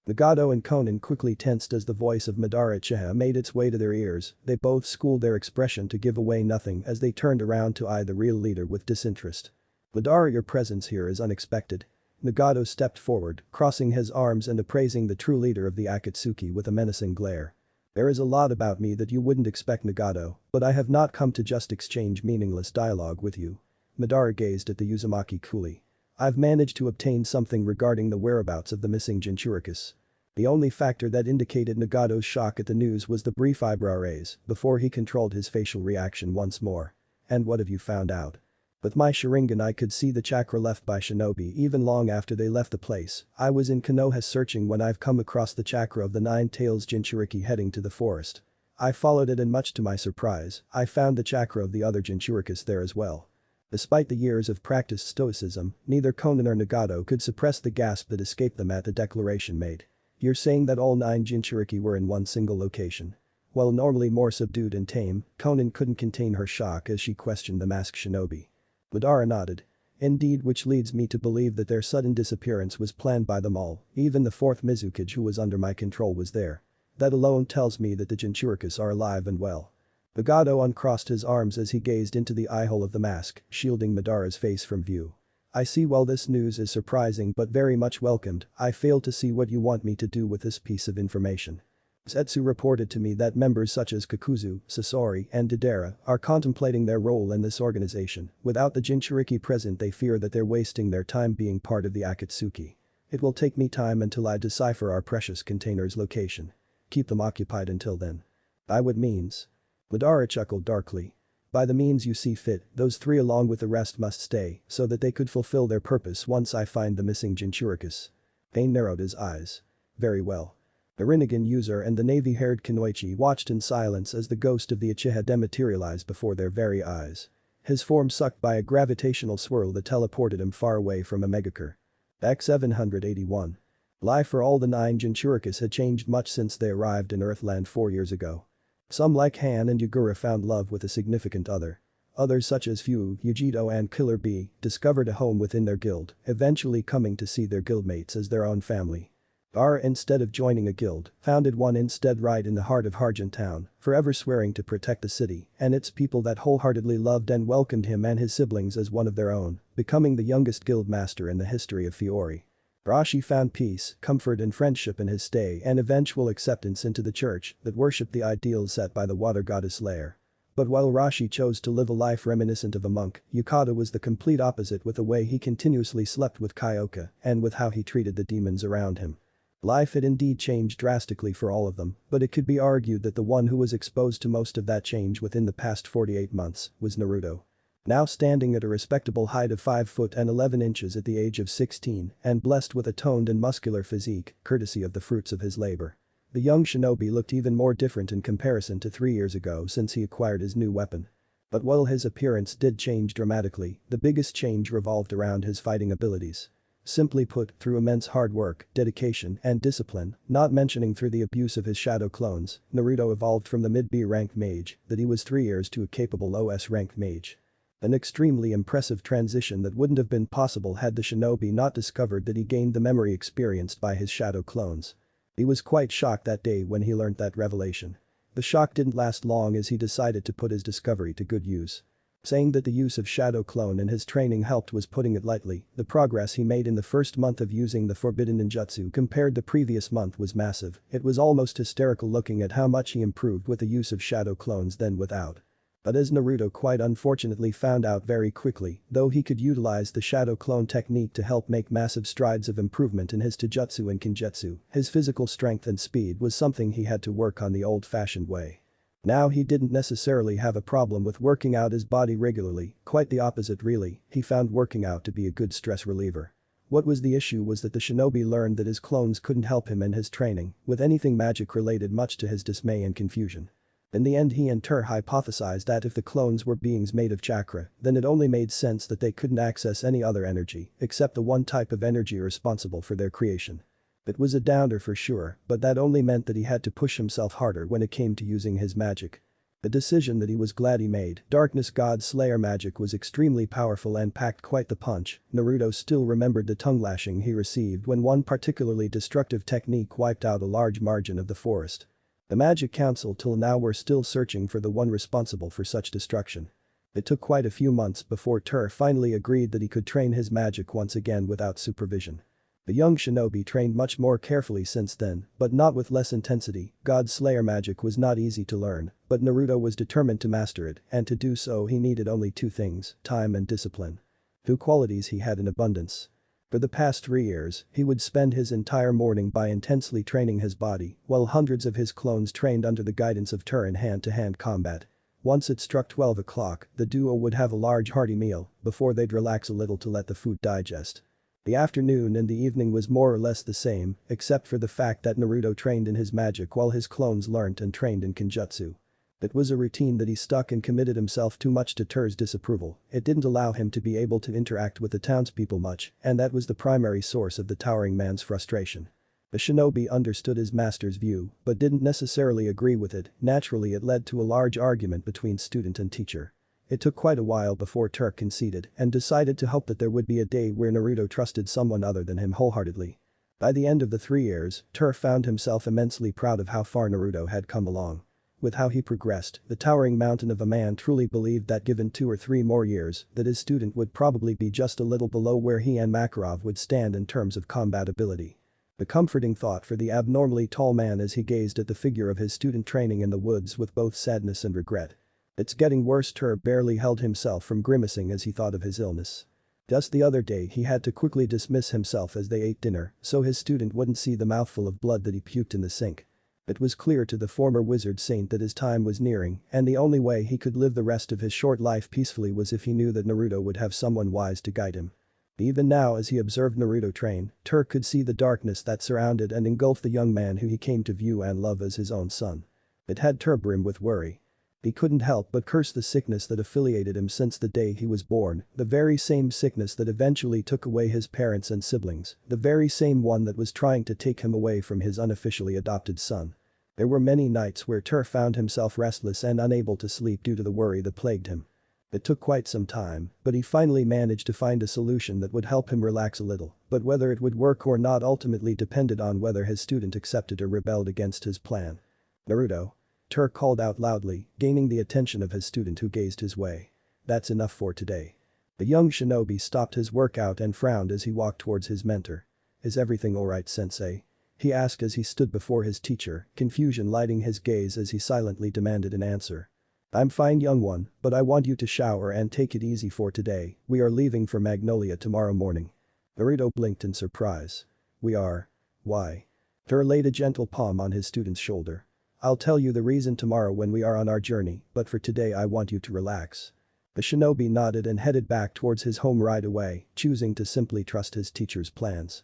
Nagato and Conan quickly tensed as the voice of Madara Uchiha made its way to their ears. They both schooled their expression to give away nothing as they turned around to eye the real leader with disinterest. Madara, your presence here is unexpected. Nagato stepped forward, crossing his arms and appraising the true leader of the Akatsuki with a menacing glare. There is a lot about me that you wouldn't expect, Nagato, but I have not come to just exchange meaningless dialogue with you. Madara gazed at the Uzumaki coolly. I've managed to obtain something regarding the whereabouts of the missing jinchurikis. The only factor that indicated Nagato's shock at the news was the brief eyebrow raise before he controlled his facial reaction once more. "And what have you found out?" With my Sharingan I could see the chakra left by shinobi even long after they left the place. I was in Konoha searching when I've come across the chakra of the Nine Tails Jinchuriki heading to the forest. I followed it and much to my surprise, I found the chakra of the other Jinchurikis there as well. Despite the years of practiced stoicism, neither Konan or Nagato could suppress the gasp that escaped them at the declaration made. "You're saying that all 9 Jinchuriki were in one single location?" While normally more subdued and tame, Konan couldn't contain her shock as she questioned the masked shinobi. Madara nodded. "Indeed, which leads me to believe that their sudden disappearance was planned by them all, even the 4th Mizukage who was under my control was there. That alone tells me that the Jinchurikas are alive and well." Nagato uncrossed his arms as he gazed into the eyehole of the mask, shielding Madara's face from view. "I see. While this news is surprising but very much welcomed, I fail to see what you want me to do with this piece of information." Zetsu reported to me that members such as Kakuzu, Sasori, and Deidara are contemplating their role in this organization. Without the Jinchuriki present, they fear that they're wasting their time being part of the Akatsuki. "It will take me time until I decipher our precious container's location. Keep them occupied until then." "By what means?" Madara chuckled darkly. "By the means you see fit, those 3 along with the rest must stay so that they could fulfill their purpose once I find the missing Jinchurikas." Pain narrowed his eyes. "Very well." The Rinnegan user and the navy-haired Kunoichi watched in silence as the ghost of the Uchiha dematerialized before their very eyes. His form sucked by a gravitational swirl that teleported him far away from Omegakure. Back 781. Life for all the 9 Jinchurikas had changed much since they arrived in Earthland 4 years ago. Some like Han and Yugura found love with a significant other. Others such as Fu, Yujito and Killer Bee discovered a home within their guild, eventually coming to see their guildmates as their own family. R, instead of joining a guild, founded one instead right in the heart of Harjen town, forever swearing to protect the city and its people that wholeheartedly loved and welcomed him and his siblings as one of their own, becoming the youngest guild master in the history of Fiori. Rashi found peace, comfort and friendship in his stay and eventual acceptance into the church that worshipped the ideals set by the water goddess Lair. But while Rashi chose to live a life reminiscent of a monk, Yukada was the complete opposite with the way he continuously slept with Kyoka and with how he treated the demons around him. Life had indeed changed drastically for all of them, but it could be argued that the one who was exposed to most of that change within the past 48 months was Naruto. Now standing at a respectable height of 5 foot and 11 inches at the age of 16 and blessed with a toned and muscular physique, courtesy of the fruits of his labor. The young shinobi looked even more different in comparison to 3 years ago since he acquired his new weapon. But while his appearance did change dramatically, the biggest change revolved around his fighting abilities. Simply put, through immense hard work, dedication, and discipline, not mentioning through the abuse of his shadow clones, Naruto evolved from the mid-B ranked mage that he was 3 years to a capable OS ranked mage. An extremely impressive transition that wouldn't have been possible had the shinobi not discovered that he gained the memory experienced by his shadow clones. He was quite shocked that day when he learned that revelation. The shock didn't last long as he decided to put his discovery to good use. Saying that the use of Shadow Clone in his training helped was putting it lightly. The progress he made in the first month of using the forbidden ninjutsu compared the previous month was massive. It was almost hysterical looking at how much he improved with the use of Shadow Clones than without. But as Naruto quite unfortunately found out very quickly, though he could utilize the Shadow Clone technique to help make massive strides of improvement in his Taijutsu and Kinjutsu, his physical strength and speed was something he had to work on the old-fashioned way. Now he didn't necessarily have a problem with working out his body regularly, quite the opposite really, he found working out to be a good stress reliever. What was the issue was that the shinobi learned that his clones couldn't help him in his training with anything magic related, much to his dismay and confusion. In the end he and Tur hypothesized that if the clones were beings made of chakra, then it only made sense that they couldn't access any other energy except the one type of energy responsible for their creation. It was a downer for sure, but that only meant that he had to push himself harder when it came to using his magic. A decision that he was glad he made. Darkness God Slayer magic was extremely powerful and packed quite the punch. Naruto still remembered the tongue lashing he received when one particularly destructive technique wiped out a large margin of the forest. The Magic Council till now were still searching for the one responsible for such destruction. It took quite a few months before Tur finally agreed that he could train his magic once again without supervision. The young shinobi trained much more carefully since then, but not with less intensity. God Slayer magic was not easy to learn, but Naruto was determined to master it, and to do so he needed only 2 things, time and discipline. 2 qualities he had in abundance. For the past 3 years, he would spend his entire morning by intensely training his body, while hundreds of his clones trained under the guidance of Tur in hand-to-hand combat. Once it struck 12 o'clock, the duo would have a large hearty meal before they'd relax a little to let the food digest. The afternoon and the evening was more or less the same, except for the fact that Naruto trained in his magic while his clones learnt and trained in Kenjutsu. It was a routine that he stuck and committed himself too much to Tur's disapproval. It didn't allow him to be able to interact with the townspeople much, and that was the primary source of the towering man's frustration. The shinobi understood his master's view, but didn't necessarily agree with it. Naturally, it led to a large argument between student and teacher. It took quite a while before Tur conceded and decided to hope that there would be a day where Naruto trusted someone other than him wholeheartedly. By the end of the 3 years, Tur found himself immensely proud of how far Naruto had come along. With how he progressed, the towering mountain of a man truly believed that given 2 or 3 more years, that his student would probably be just a little below where he and Makarov would stand in terms of combat ability. The comforting thought for the abnormally tall man as he gazed at the figure of his student training in the woods with both sadness and regret. It's getting worse. Tur barely held himself from grimacing as he thought of his illness. Just the other day he had to quickly dismiss himself as they ate dinner so his student wouldn't see the mouthful of blood that he puked in the sink. It was clear to the former wizard saint that his time was nearing and the only way he could live the rest of his short life peacefully was if he knew that Naruto would have someone wise to guide him. Even now as he observed Naruto train, Tur could see the darkness that surrounded and engulfed the young man who he came to view and love as his own son. It had Tur brim with worry. He couldn't help but curse the sickness that affiliated him since the day he was born, the very same sickness that eventually took away his parents and siblings, the very same one that was trying to take him away from his unofficially adopted son. There were many nights where Tur found himself restless and unable to sleep due to the worry that plagued him. It took quite some time, but he finally managed to find a solution that would help him relax a little, but whether it would work or not ultimately depended on whether his student accepted or rebelled against his plan. "Naruto," Tur called out loudly, gaining the attention of his student who gazed his way. "That's enough for today." The young shinobi stopped his workout and frowned as he walked towards his mentor. "Is everything alright, sensei?" he asked as he stood before his teacher, confusion lighting his gaze as he silently demanded an answer. "I'm fine, young one, but I want you to shower and take it easy for today. We are leaving for Magnolia tomorrow morning." Naruto blinked in surprise. "We are? Why?" Tur laid a gentle palm on his student's shoulder. "I'll tell you the reason tomorrow when we are on our journey, but for today I want you to relax." The shinobi nodded and headed back towards his home right away, choosing to simply trust his teacher's plans.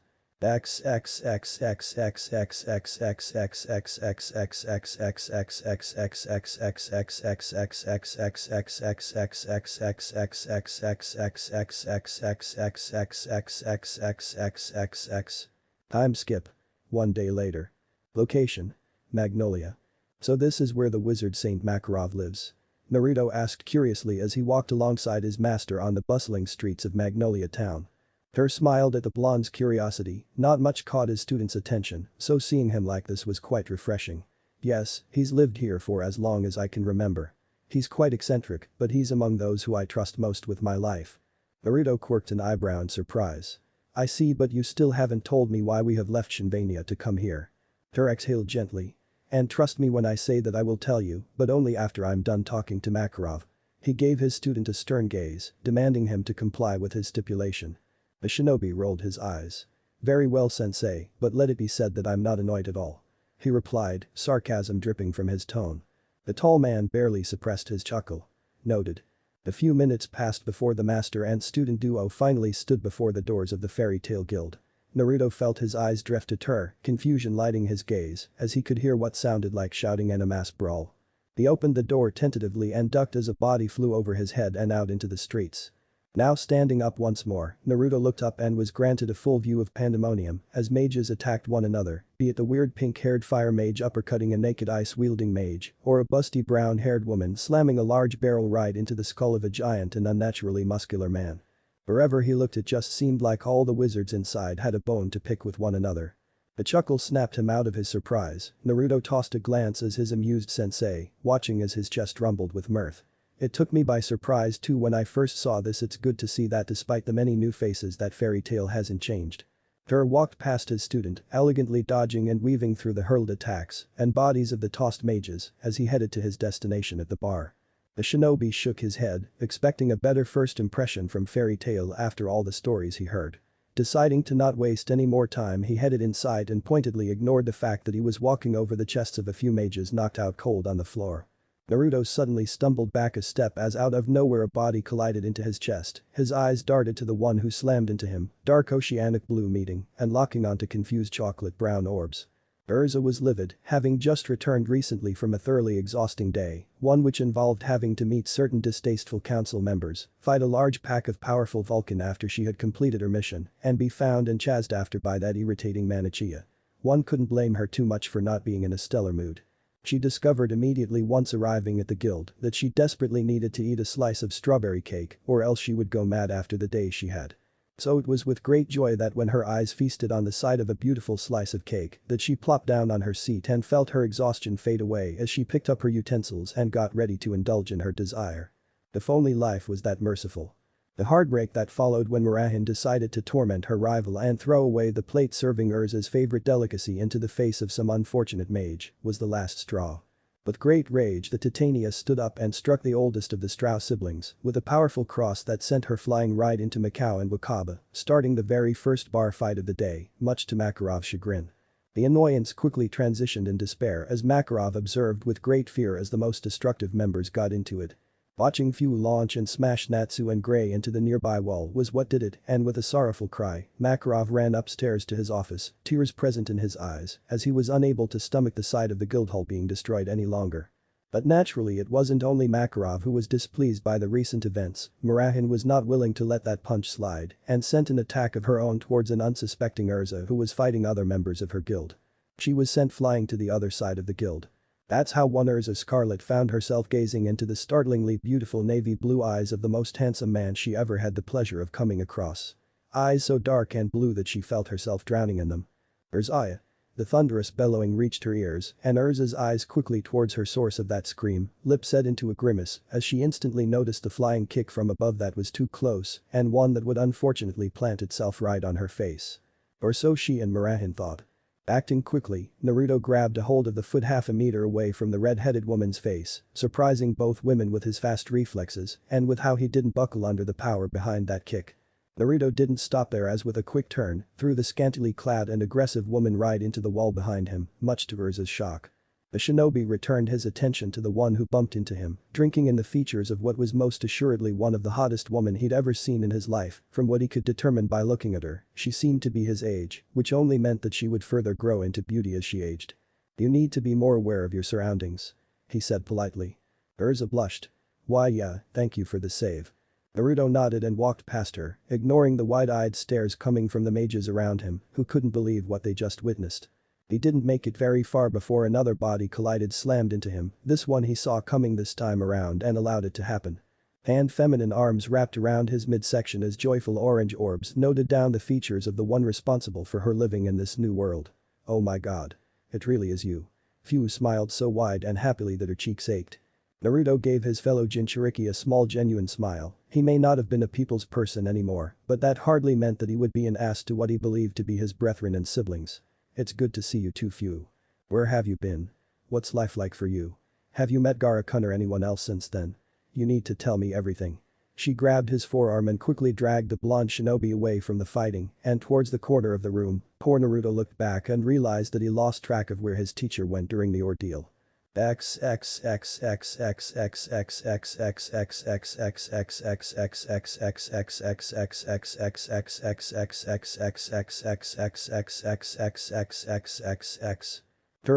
Time skip. 1 day later. Location: Magnolia. "So this is where the wizard Saint Makarov lives?" Naruto asked curiously as he walked alongside his master on the bustling streets of Magnolia town. Tur smiled at the blonde's curiosity, not much caught his student's attention, so seeing him like this was quite refreshing. "Yes, he's lived here for as long as I can remember. He's quite eccentric, but he's among those who I trust most with my life." Naruto quirked an eyebrow in surprise. "I see, but you still haven't told me why we have left Shinvania to come here." Tur exhaled gently. "And trust me when I say that I will tell you, but only after I'm done talking to Makarov." He gave his student a stern gaze, demanding him to comply with his stipulation. The shinobi rolled his eyes. "Very well, sensei, but let it be said that I'm not annoyed at all," he replied, sarcasm dripping from his tone. The tall man barely suppressed his chuckle. "Noted." A few minutes passed before the master and student duo finally stood before the doors of the Fairy Tail Guild. Naruto felt his eyes drift to Tur, confusion lighting his gaze as he could hear what sounded like shouting and a mass brawl. He opened the door tentatively and ducked as a body flew over his head and out into the streets. Now standing up once more, Naruto looked up and was granted a full view of pandemonium as mages attacked one another, be it the weird pink-haired fire mage uppercutting a naked ice-wielding mage, or a busty brown-haired woman slamming a large barrel right into the skull of a giant and unnaturally muscular man. Wherever he looked it just seemed like all the wizards inside had a bone to pick with one another. A chuckle snapped him out of his surprise. Naruto tossed a glance as his amused sensei, watching as his chest rumbled with mirth. "It took me by surprise too when I first saw this. It's good to see that despite the many new faces that Fairy Tail hasn't changed." Tur walked past his student, elegantly dodging and weaving through the hurled attacks and bodies of the tossed mages as he headed to his destination at the bar. The shinobi shook his head, expecting a better first impression from Fairy Tail after all the stories he heard. Deciding to not waste any more time, he headed inside and pointedly ignored the fact that he was walking over the chests of a few mages knocked out cold on the floor. Naruto suddenly stumbled back a step as out of nowhere a body collided into his chest. His eyes darted to the one who slammed into him, dark oceanic blue meeting and locking onto confused chocolate brown orbs. Urza was livid, having just returned recently from a thoroughly exhausting day, one which involved having to meet certain distasteful council members, fight a large pack of powerful Vulcan after she had completed her mission, and be found and chased after by that irritating Manichea. One couldn't blame her too much for not being in a stellar mood. She discovered immediately once arriving at the guild that she desperately needed to eat a slice of strawberry cake or else she would go mad after the day she had. So it was with great joy that when her eyes feasted on the sight of a beautiful slice of cake that she plopped down on her seat and felt her exhaustion fade away as she picked up her utensils and got ready to indulge in her desire. If only life was that merciful. The heartbreak that followed when Murahin decided to torment her rival and throw away the plate serving Urza's favorite delicacy into the face of some unfortunate mage was the last straw. With great rage the Titania stood up and struck the oldest of the Strauss siblings with a powerful cross that sent her flying right into Mikao and Wakaba, starting the very first bar fight of the day, much to Makarov's chagrin. The annoyance quickly transitioned in despair as Makarov observed with great fear as the most destructive members got into it. Watching Fu launch and smash Natsu and Gray into the nearby wall was what did it, and with a sorrowful cry, Makarov ran upstairs to his office, tears present in his eyes, as he was unable to stomach the sight of the guild hall being destroyed any longer. But naturally it wasn't only Makarov who was displeased by the recent events. Murahin was not willing to let that punch slide and sent an attack of her own towards an unsuspecting Urza who was fighting other members of her guild. She was sent flying to the other side of the guild. That's how one Urza Scarlet found herself gazing into the startlingly beautiful navy blue eyes of the most handsome man she ever had the pleasure of coming across. Eyes so dark and blue that she felt herself drowning in them. Urzaya. The thunderous bellowing reached her ears and Urza's eyes quickly towards her source of that scream, lips set into a grimace as she instantly noticed the flying kick from above that was too close and one that would unfortunately plant itself right on her face. Or so she and Murahin thought. Acting quickly, Naruto grabbed a hold of the foot half a meter away from the red-headed woman's face, surprising both women with his fast reflexes and with how he didn't buckle under the power behind that kick. Naruto didn't stop there as with a quick turn, threw the scantily clad and aggressive woman right into the wall behind him, much to Urza's shock. The shinobi returned his attention to the one who bumped into him, drinking in the features of what was most assuredly one of the hottest women he'd ever seen in his life. From what he could determine by looking at her, she seemed to be his age, which only meant that she would further grow into beauty as she aged. "You need to be more aware of your surroundings," he said politely. Urza blushed. "Why yeah, thank you for the save." Naruto nodded and walked past her, ignoring the wide-eyed stares coming from the mages around him who couldn't believe what they just witnessed. He didn't make it very far before another body collided slammed into him, this one he saw coming this time around and allowed it to happen. And feminine arms wrapped around his midsection as joyful orange orbs noted down the features of the one responsible for her living in this new world. "Oh my god. It really is you." Fu smiled so wide and happily that her cheeks ached. Naruto gave his fellow jinchuriki a small genuine smile. He may not have been a people's person anymore, but that hardly meant that he would be an ass to what he believed to be his brethren and siblings. "It's good to see you too, Fu. Where have you been? What's life like for you? Have you met Garakun or anyone else since then? You need to tell me everything." She grabbed his forearm and quickly dragged the blonde shinobi away from the fighting and towards the corner of the room. Poor Naruto looked back and realized that he lost track of where his teacher went during the ordeal. Tur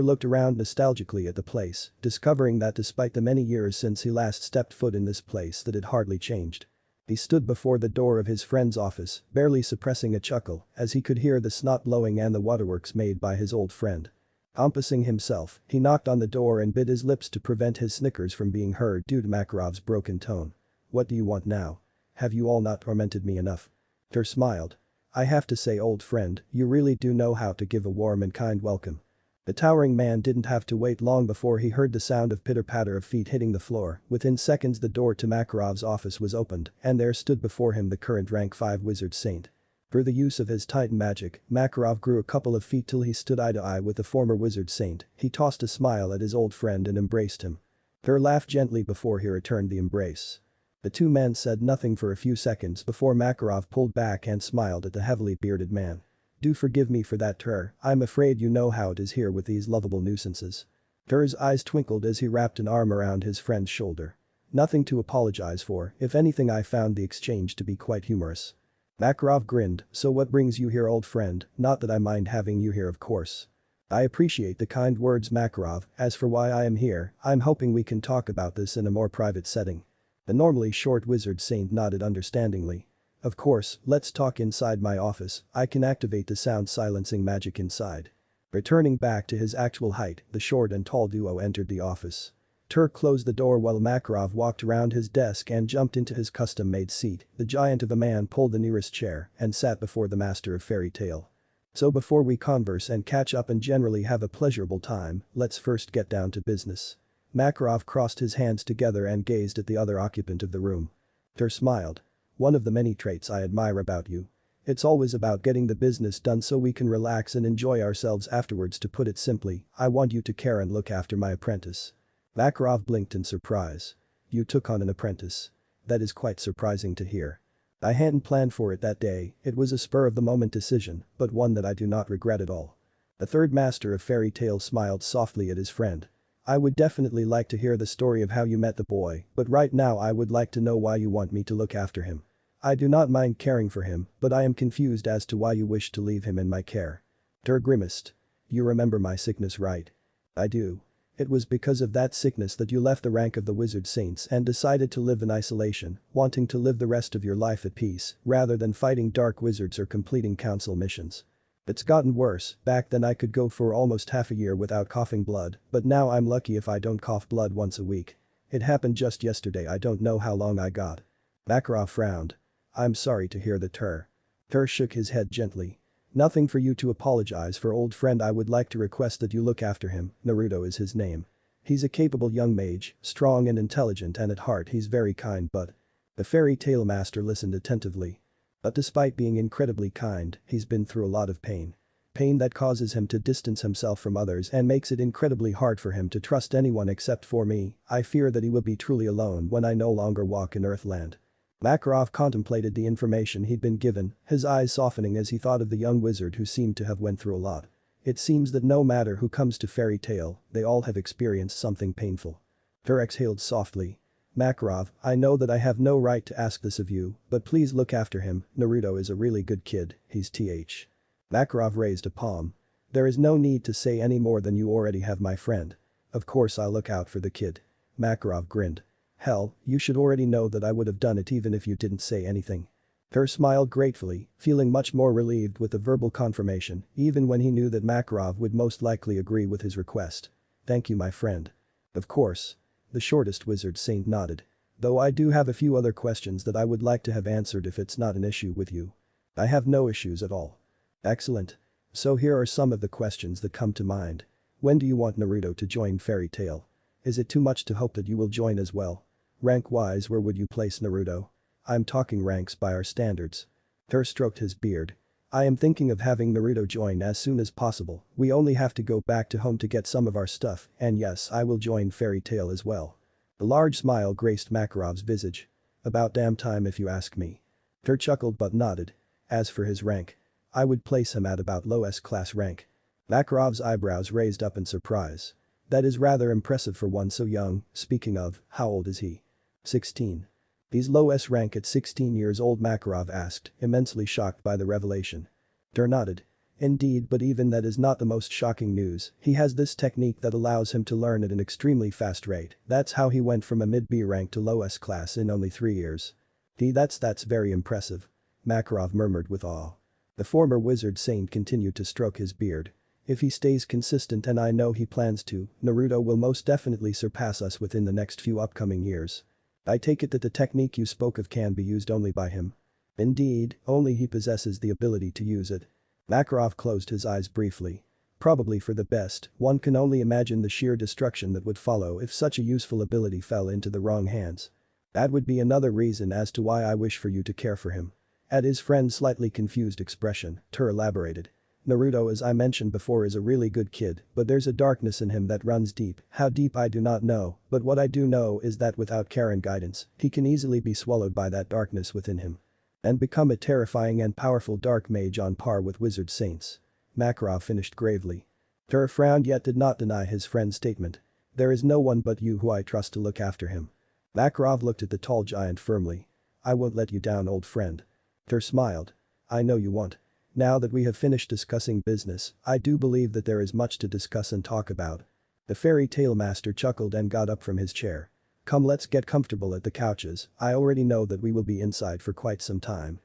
looked around nostalgically at the place, discovering that despite the many years since he last stepped foot in this place that it hardly changed. He stood before the door of his friend's office, barely suppressing a chuckle as he could hear the snot blowing and the waterworks made by his old friend. Compassing himself, he knocked on the door and bit his lips to prevent his snickers from being heard due to Makarov's broken tone. "What do you want now? Have you all not tormented me enough?" Tur smiled. "I have to say, old friend, you really do know how to give a warm and kind welcome." The towering man didn't have to wait long before he heard the sound of pitter-patter of feet hitting the floor. Within seconds the door to Makarov's office was opened and there stood before him the current rank 5 wizard saint. Through the use of his Titan magic, Makarov grew a couple of feet till he stood eye to eye with the former wizard saint. He tossed a smile at his old friend and embraced him. Tur laughed gently before he returned the embrace. The two men said nothing for a few seconds before Makarov pulled back and smiled at the heavily bearded man. Do forgive me for that, Tur, I'm afraid you know how it is here with these lovable nuisances. Tur's eyes twinkled as he wrapped an arm around his friend's shoulder. Nothing to apologize for, if anything I found the exchange to be quite humorous. Makarov grinned, so what brings you here, old friend? Not that I mind having you here, of course. I appreciate the kind words, Makarov, as for why I am here, I'm hoping we can talk about this in a more private setting. The normally short wizard saint nodded understandingly. Of course, let's talk inside my office, I can activate the sound silencing magic inside. Returning back to his actual height, the short and tall duo entered the office. Tur closed the door while Makarov walked around his desk and jumped into his custom-made seat. The giant of a man pulled the nearest chair and sat before the master of fairy tale. So before we converse and catch up and generally have a pleasurable time, let's first get down to business. Makarov crossed his hands together and gazed at the other occupant of the room. Tur smiled. One of the many traits I admire about you. It's always about getting the business done so we can relax and enjoy ourselves afterwards. To put it simply, I want you to care and look after my apprentice. Makarov blinked in surprise. You took on an apprentice. That is quite surprising to hear. I hadn't planned for it that day, it was a spur-of-the-moment decision, but one that I do not regret at all. The third master of fairy tale smiled softly at his friend. I would definitely like to hear the story of how you met the boy, but right now I would like to know why you want me to look after him. I do not mind caring for him, but I am confused as to why you wish to leave him in my care. Tur grimaced. You remember my sickness, right? I do. It was because of that sickness that you left the rank of the wizard saints and decided to live in isolation, wanting to live the rest of your life at peace, rather than fighting dark wizards or completing council missions. It's gotten worse, back then I could go for almost half a year without coughing blood, but now I'm lucky if I don't cough blood once a week. It happened just yesterday, I don't know how long I got. Makarov frowned. I'm sorry to hear that, Tur. Tur shook his head gently. Nothing for you to apologize for, old friend. I would like to request that you look after him. Naruto is his name. He's a capable young mage, strong and intelligent, and at heart he's very kind, but… The fairy tale master listened attentively. But despite being incredibly kind, he's been through a lot of pain. Pain that causes him to distance himself from others and makes it incredibly hard for him to trust anyone except for me. I fear that he will be truly alone when I no longer walk in Earthland. Makarov contemplated the information he'd been given, his eyes softening as he thought of the young wizard who seemed to have went through a lot. It seems that no matter who comes to fairy tale, they all have experienced something painful. Tur exhaled softly. Makarov, I know that I have no right to ask this of you, but please look after him. Naruto is a really good kid, he's th. Makarov raised a palm. There is no need to say any more than you already have, my friend. Of course I'll look out for the kid. Makarov grinned. Hell, you should already know that I would have done it even if you didn't say anything. Tur smiled gratefully, feeling much more relieved with the verbal confirmation, even when he knew that Makarov would most likely agree with his request. Thank you, my friend. Of course. The shortest wizard saint nodded. Though I do have a few other questions that I would like to have answered if it's not an issue with you. I have no issues at all. Excellent. So here are some of the questions that come to mind. When do you want Naruto to join fairy tale? Is it too much to hope that you will join as well? Rank-wise, where would you place Naruto? I'm talking ranks by our standards. Tur stroked his beard. I am thinking of having Naruto join as soon as possible. We only have to go back to home to get some of our stuff, and yes, I will join fairy tale as well. A large smile graced Makarov's visage. About damn time if you ask me. Tur chuckled but nodded. As for his rank, I would place him at about lowest class rank. Makarov's eyebrows raised up in surprise. That is rather impressive for one so young. Speaking of, how old is he? 16. He's low S rank at 16 years old, Makarov asked, immensely shocked by the revelation. Tur nodded. Indeed, but even that is not the most shocking news. He has this technique that allows him to learn at an extremely fast rate. That's how he went from a mid-B rank to low S class in only 3 years. That's very impressive. Makarov murmured with awe. The former wizard saint continued to stroke his beard. If he stays consistent, and I know he plans to, Naruto will most definitely surpass us within the next few upcoming years. I take it that the technique you spoke of can be used only by him. Indeed, only he possesses the ability to use it. Makarov closed his eyes briefly. Probably for the best, one can only imagine the sheer destruction that would follow if such a useful ability fell into the wrong hands. That would be another reason as to why I wish for you to care for him. At his friend's slightly confused expression, Tur elaborated. Naruto, as I mentioned before, is a really good kid, but there's a darkness in him that runs deep. How deep I do not know, but what I do know is that without care and guidance, he can easily be swallowed by that darkness within him. And become a terrifying and powerful dark mage on par with wizard saints. Makarov finished gravely. Tur frowned yet did not deny his friend's statement. There is no one but you who I trust to look after him. Makarov looked at the tall giant firmly. I won't let you down, old friend. Tur smiled. I know you won't. Now that we have finished discussing business, I do believe that there is much to discuss and talk about. The fairy tale master chuckled and got up from his chair. Come, let's get comfortable at the couches. I already know that we will be inside for quite some time.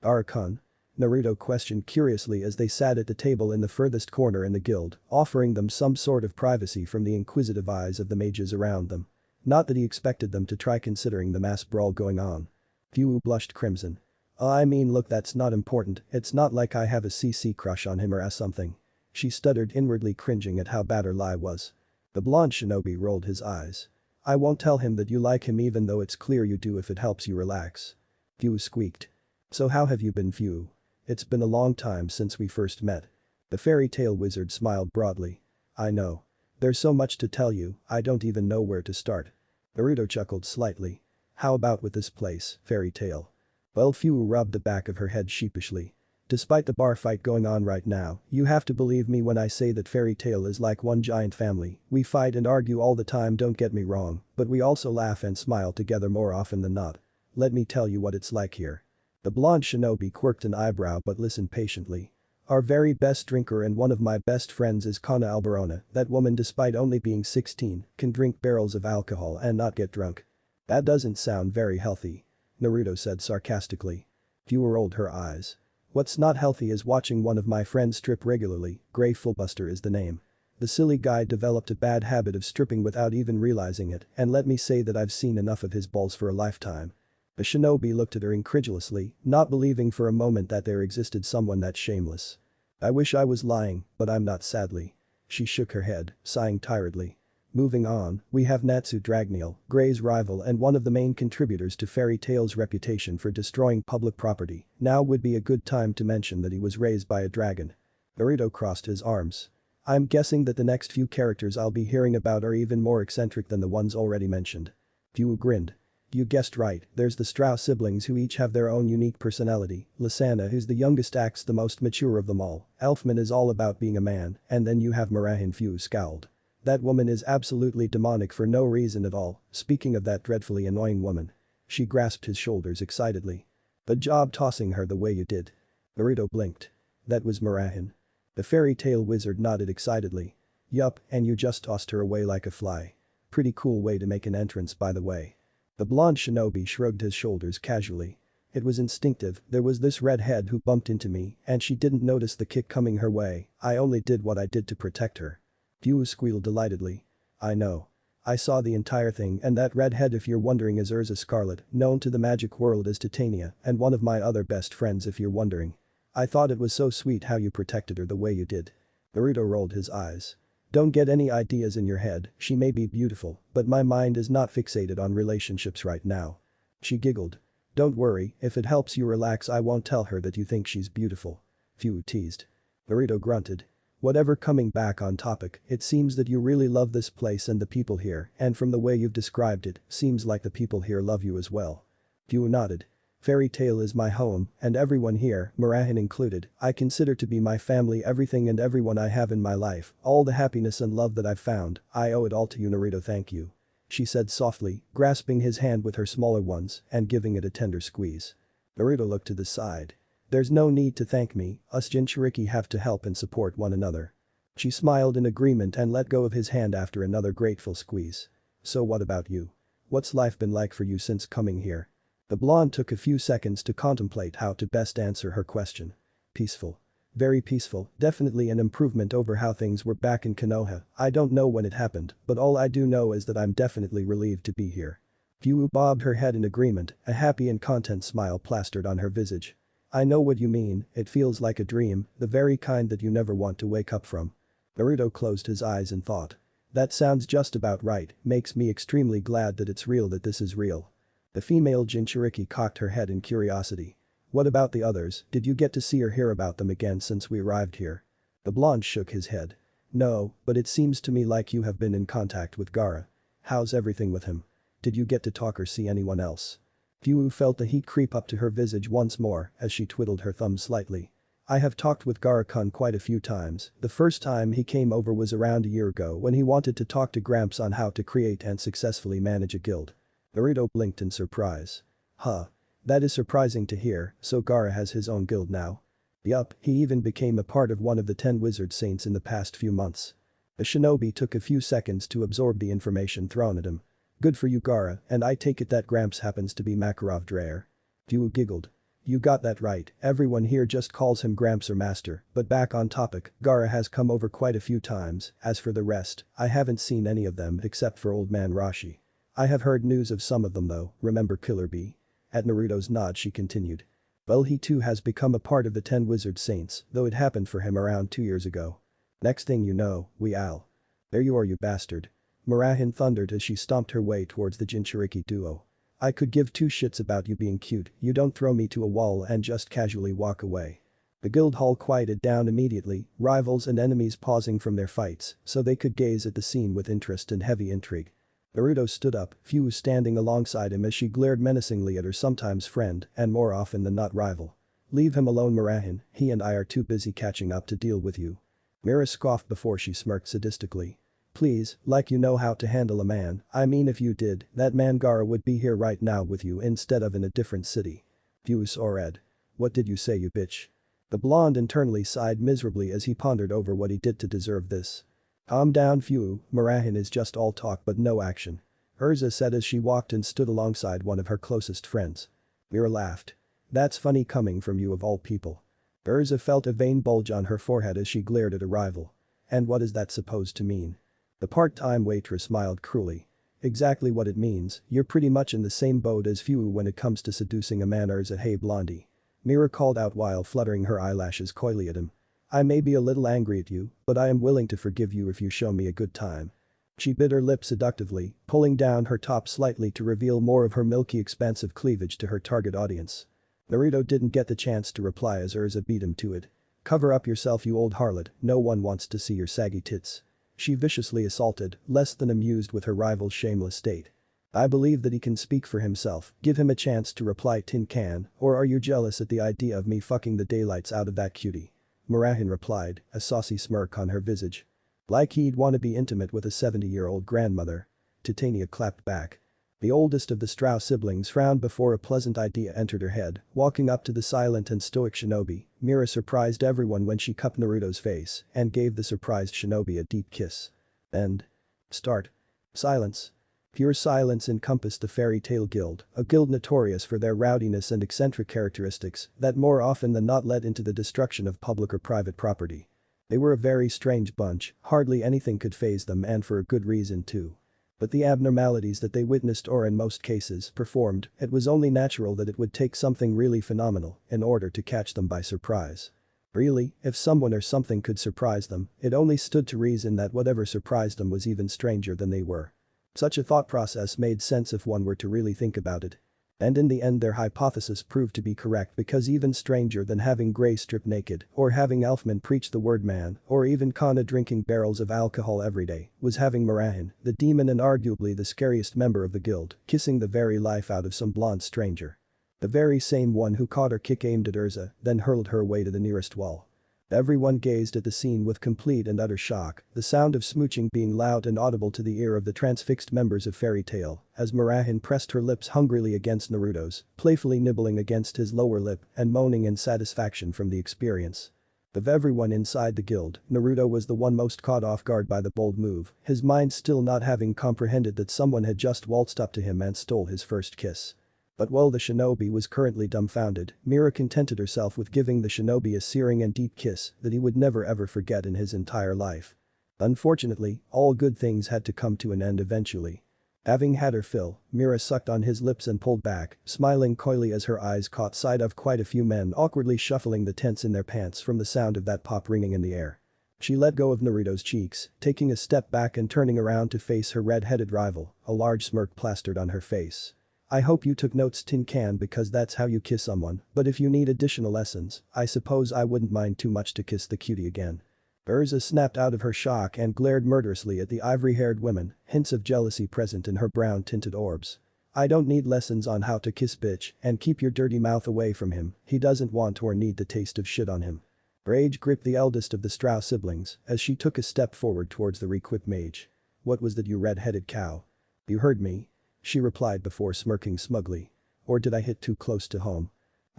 Arakun? Naruto questioned curiously as they sat at the table in the furthest corner in the guild, offering them some sort of privacy from the inquisitive eyes of the mages around them. Not that he expected them to try considering the mass brawl going on. Fu blushed crimson. I mean, look, that's not important, it's not like I have a CC crush on him or something. She stuttered, inwardly cringing at how bad her lie was. The blonde shinobi rolled his eyes. I won't tell him that you like him even though it's clear you do if it helps you relax. Fu squeaked. So how have you been, Fu? It's been a long time since we first met. The fairy tale wizard smiled broadly. I know. There's so much to tell you, I don't even know where to start. Naruto chuckled slightly. How about with this place, fairy tale? Well, Fu rubbed the back of her head sheepishly. Despite the bar fight going on right now, you have to believe me when I say that fairy tale is like one giant family. We fight and argue all the time, don't get me wrong, but we also laugh and smile together more often than not. Let me tell you what it's like here. The blonde shinobi quirked an eyebrow but listened patiently. Our very best drinker and one of my best friends is Kana Alberona. That woman, despite only being 16, can drink barrels of alcohol and not get drunk. That doesn't sound very healthy. Naruto said sarcastically. Fu rolled her eyes. What's not healthy is watching one of my friends strip regularly. Grey Fullbuster is the name. The silly guy developed a bad habit of stripping without even realizing it, and let me say that I've seen enough of his balls for a lifetime. The shinobi looked at her incredulously, not believing for a moment that there existed someone that shameless. I wish I was lying, but I'm not, sadly. She shook her head, sighing tiredly. Moving on, we have Natsu Dragneel, Grey's rival and one of the main contributors to Fairy Tail's reputation for destroying public property. Now would be a good time to mention that he was raised by a dragon. Naruto crossed his arms. I'm guessing that the next few characters I'll be hearing about are even more eccentric than the ones already mentioned. Fu grinned. You guessed right, there's the Strauss siblings who each have their own unique personality. Lisana, who's the youngest, acts the most mature of them all. Elfman is all about being a man, and then you have Marahin. Fu scowled. That woman is absolutely demonic for no reason at all. Speaking of that dreadfully annoying woman. She grasped his shoulders excitedly. The job tossing her the way you did. Naruto blinked. That was Marahin. The fairy tale wizard nodded excitedly. Yup, and you just tossed her away like a fly. Pretty cool way to make an entrance, by the way. The blonde shinobi shrugged his shoulders casually. It was instinctive, there was this redhead who bumped into me and she didn't notice the kick coming her way. I only did what I did to protect her. Fu squealed delightedly. I know. I saw the entire thing, and that redhead, if you're wondering, is Urza Scarlet, known to the magic world as Titania, and one of my other best friends if you're wondering. I thought it was so sweet how you protected her the way you did. Naruto rolled his eyes. Don't get any ideas in your head, she may be beautiful, but my mind is not fixated on relationships right now. She giggled. Don't worry, if it helps you relax, I won't tell her that you think she's beautiful. Fu teased. Naruto grunted. Whatever, coming back on topic, it seems that you really love this place and the people here, and from the way you've described it, seems like the people here love you as well. Fu nodded. Fairy Tale is my home, and everyone here, Marahin included, I consider to be my family. Everything and everyone I have in my life, all the happiness and love that I've found, I owe it all to you, Naruto. Thank you. She said softly, grasping his hand with her smaller ones and giving it a tender squeeze. Naruto looked to the side. There's no need to thank me, us jinchuriki have to help and support one another. She smiled in agreement and let go of his hand after another grateful squeeze. So what about you? What's life been like for you since coming here? The blonde took a few seconds to contemplate how to best answer her question. Peaceful. Very peaceful, definitely an improvement over how things were back in Konoha. I don't know when it happened, but all I do know is that I'm definitely relieved to be here. Fu bobbed her head in agreement, a happy and content smile plastered on her visage. I know what you mean, it feels like a dream, the very kind that you never want to wake up from. Naruto closed his eyes and thought. That sounds just about right, makes me extremely glad that it's real that this is real. The female jinchuriki cocked her head in curiosity. What about the others, did you get to see or hear about them again since we arrived here? The blonde shook his head. No, but it seems to me like you have been in contact with Gaara. How's everything with him? Did you get to talk or see anyone else? Fyu felt the heat creep up to her visage once more as she twiddled her thumb slightly. I have talked with Gaara-kun quite a few times, the first time he came over was around a year ago when he wanted to talk to Gramps on how to create and successfully manage a guild. Naruto blinked in surprise. Huh. That is surprising to hear, so Gaara has his own guild now. Yup, he even became a part of one of the 10 wizard saints in the past few months. The shinobi took a few seconds to absorb the information thrown at him. Good for you Gaara, and I take it that Gramps happens to be Makarov Dreyer. Fyu giggled. You got that right, everyone here just calls him Gramps or Master, but back on topic, Gaara has come over quite a few times, as for the rest, I haven't seen any of them except for old man Rashi. I have heard news of some of them though, remember Killer Bee? At Naruto's nod she continued. Well he too has become a part of the 10 wizard saints, though it happened for him around 2 years ago. Next thing you know, we owl. There you are you bastard. Murahin thundered as she stomped her way towards the Jinchuriki duo. I could give two shits about you being cute, you don't throw me to a wall and just casually walk away. The guild hall quieted down immediately, rivals and enemies pausing from their fights so they could gaze at the scene with interest and heavy intrigue. Naruto stood up, Fyu standing alongside him as she glared menacingly at her sometimes friend and more often than not rival. Leave him alone Murahin, he and I are too busy catching up to deal with you. Mira scoffed before she smirked sadistically. Please, like you know how to handle a man, I mean if you did, that man Gaara would be here right now with you instead of in a different city. Fyu Sored. What did you say you bitch? The blonde internally sighed miserably as he pondered over what he did to deserve this. Calm down Fyu, Murahin is just all talk but no action. Urza said as she walked and stood alongside one of her closest friends. Mira laughed. That's funny coming from you of all people. Urza felt a vein bulge on her forehead as she glared at her rival. And what is that supposed to mean? The part-time waitress smiled cruelly. Exactly what it means, you're pretty much in the same boat as Fyu when it comes to seducing a man Urza hey blondie. Mira called out while fluttering her eyelashes coyly at him. I may be a little angry at you, but I am willing to forgive you if you show me a good time. She bit her lip seductively, pulling down her top slightly to reveal more of her milky expansive cleavage to her target audience. Naruto didn't get the chance to reply as Urza beat him to it. Cover up yourself you old harlot, no one wants to see your saggy tits. She viciously assaulted, less than amused with her rival's shameless state. I believe that he can speak for himself, give him a chance to reply tin can, or are you jealous at the idea of me fucking the daylights out of that cutie? Murahin replied, a saucy smirk on her visage. Like he'd want to be intimate with a 70-year-old grandmother. Titania clapped back. The oldest of the Strauss siblings frowned before a pleasant idea entered her head, walking up to the silent and stoic shinobi. Mira surprised everyone when she cupped Naruto's face and gave the surprised shinobi a deep kiss. End. Start. Silence. Pure silence encompassed the Fairy Tale Guild, a guild notorious for their rowdiness and eccentric characteristics that more often than not led into the destruction of public or private property. They were a very strange bunch, hardly anything could faze them and for a good reason too. But the abnormalities that they witnessed or in most cases performed, it was only natural that it would take something really phenomenal in order to catch them by surprise. Really, if someone or something could surprise them, it only stood to reason that whatever surprised them was even stranger than they were. Such a thought process made sense if one were to really think about it. And in the end their hypothesis proved to be correct because even stranger than having Grey strip naked or having Elfman preach the word man or even Kana drinking barrels of alcohol every day was having Murahin, the demon and arguably the scariest member of the guild, kissing the very life out of some blonde stranger. The very same one who caught her kick aimed at Urza, then hurled her away to the nearest wall. Everyone gazed at the scene with complete and utter shock, the sound of smooching being loud and audible to the ear of the transfixed members of Fairy Tail, as Murahin pressed her lips hungrily against Naruto's, playfully nibbling against his lower lip and moaning in satisfaction from the experience. Of everyone inside the guild, Naruto was the one most caught off guard by the bold move, his mind still not having comprehended that someone had just waltzed up to him and stole his first kiss. But while the shinobi was currently dumbfounded, Mira contented herself with giving the shinobi a searing and deep kiss that he would never ever forget in his entire life. Unfortunately, all good things had to come to an end eventually. Having had her fill, Mira sucked on his lips and pulled back, smiling coyly as her eyes caught sight of quite a few men awkwardly shuffling the tents in their pants from the sound of that pop ringing in the air. She let go of Naruto's cheeks, taking a step back and turning around to face her red-headed rival, a large smirk plastered on her face. I hope you took notes, Tin Can, because that's how you kiss someone, but if you need additional lessons, I suppose I wouldn't mind too much to kiss the cutie again. Urza snapped out of her shock and glared murderously at the ivory-haired woman, hints of jealousy present in her brown-tinted orbs. I don't need lessons on how to kiss, bitch, and keep your dirty mouth away from him, he doesn't want or need the taste of shit on him. Rage gripped the eldest of the Strauss siblings as she took a step forward towards the re-equipped mage. What was that, you red-headed cow? You heard me? She replied before smirking smugly. Or did I hit too close to home?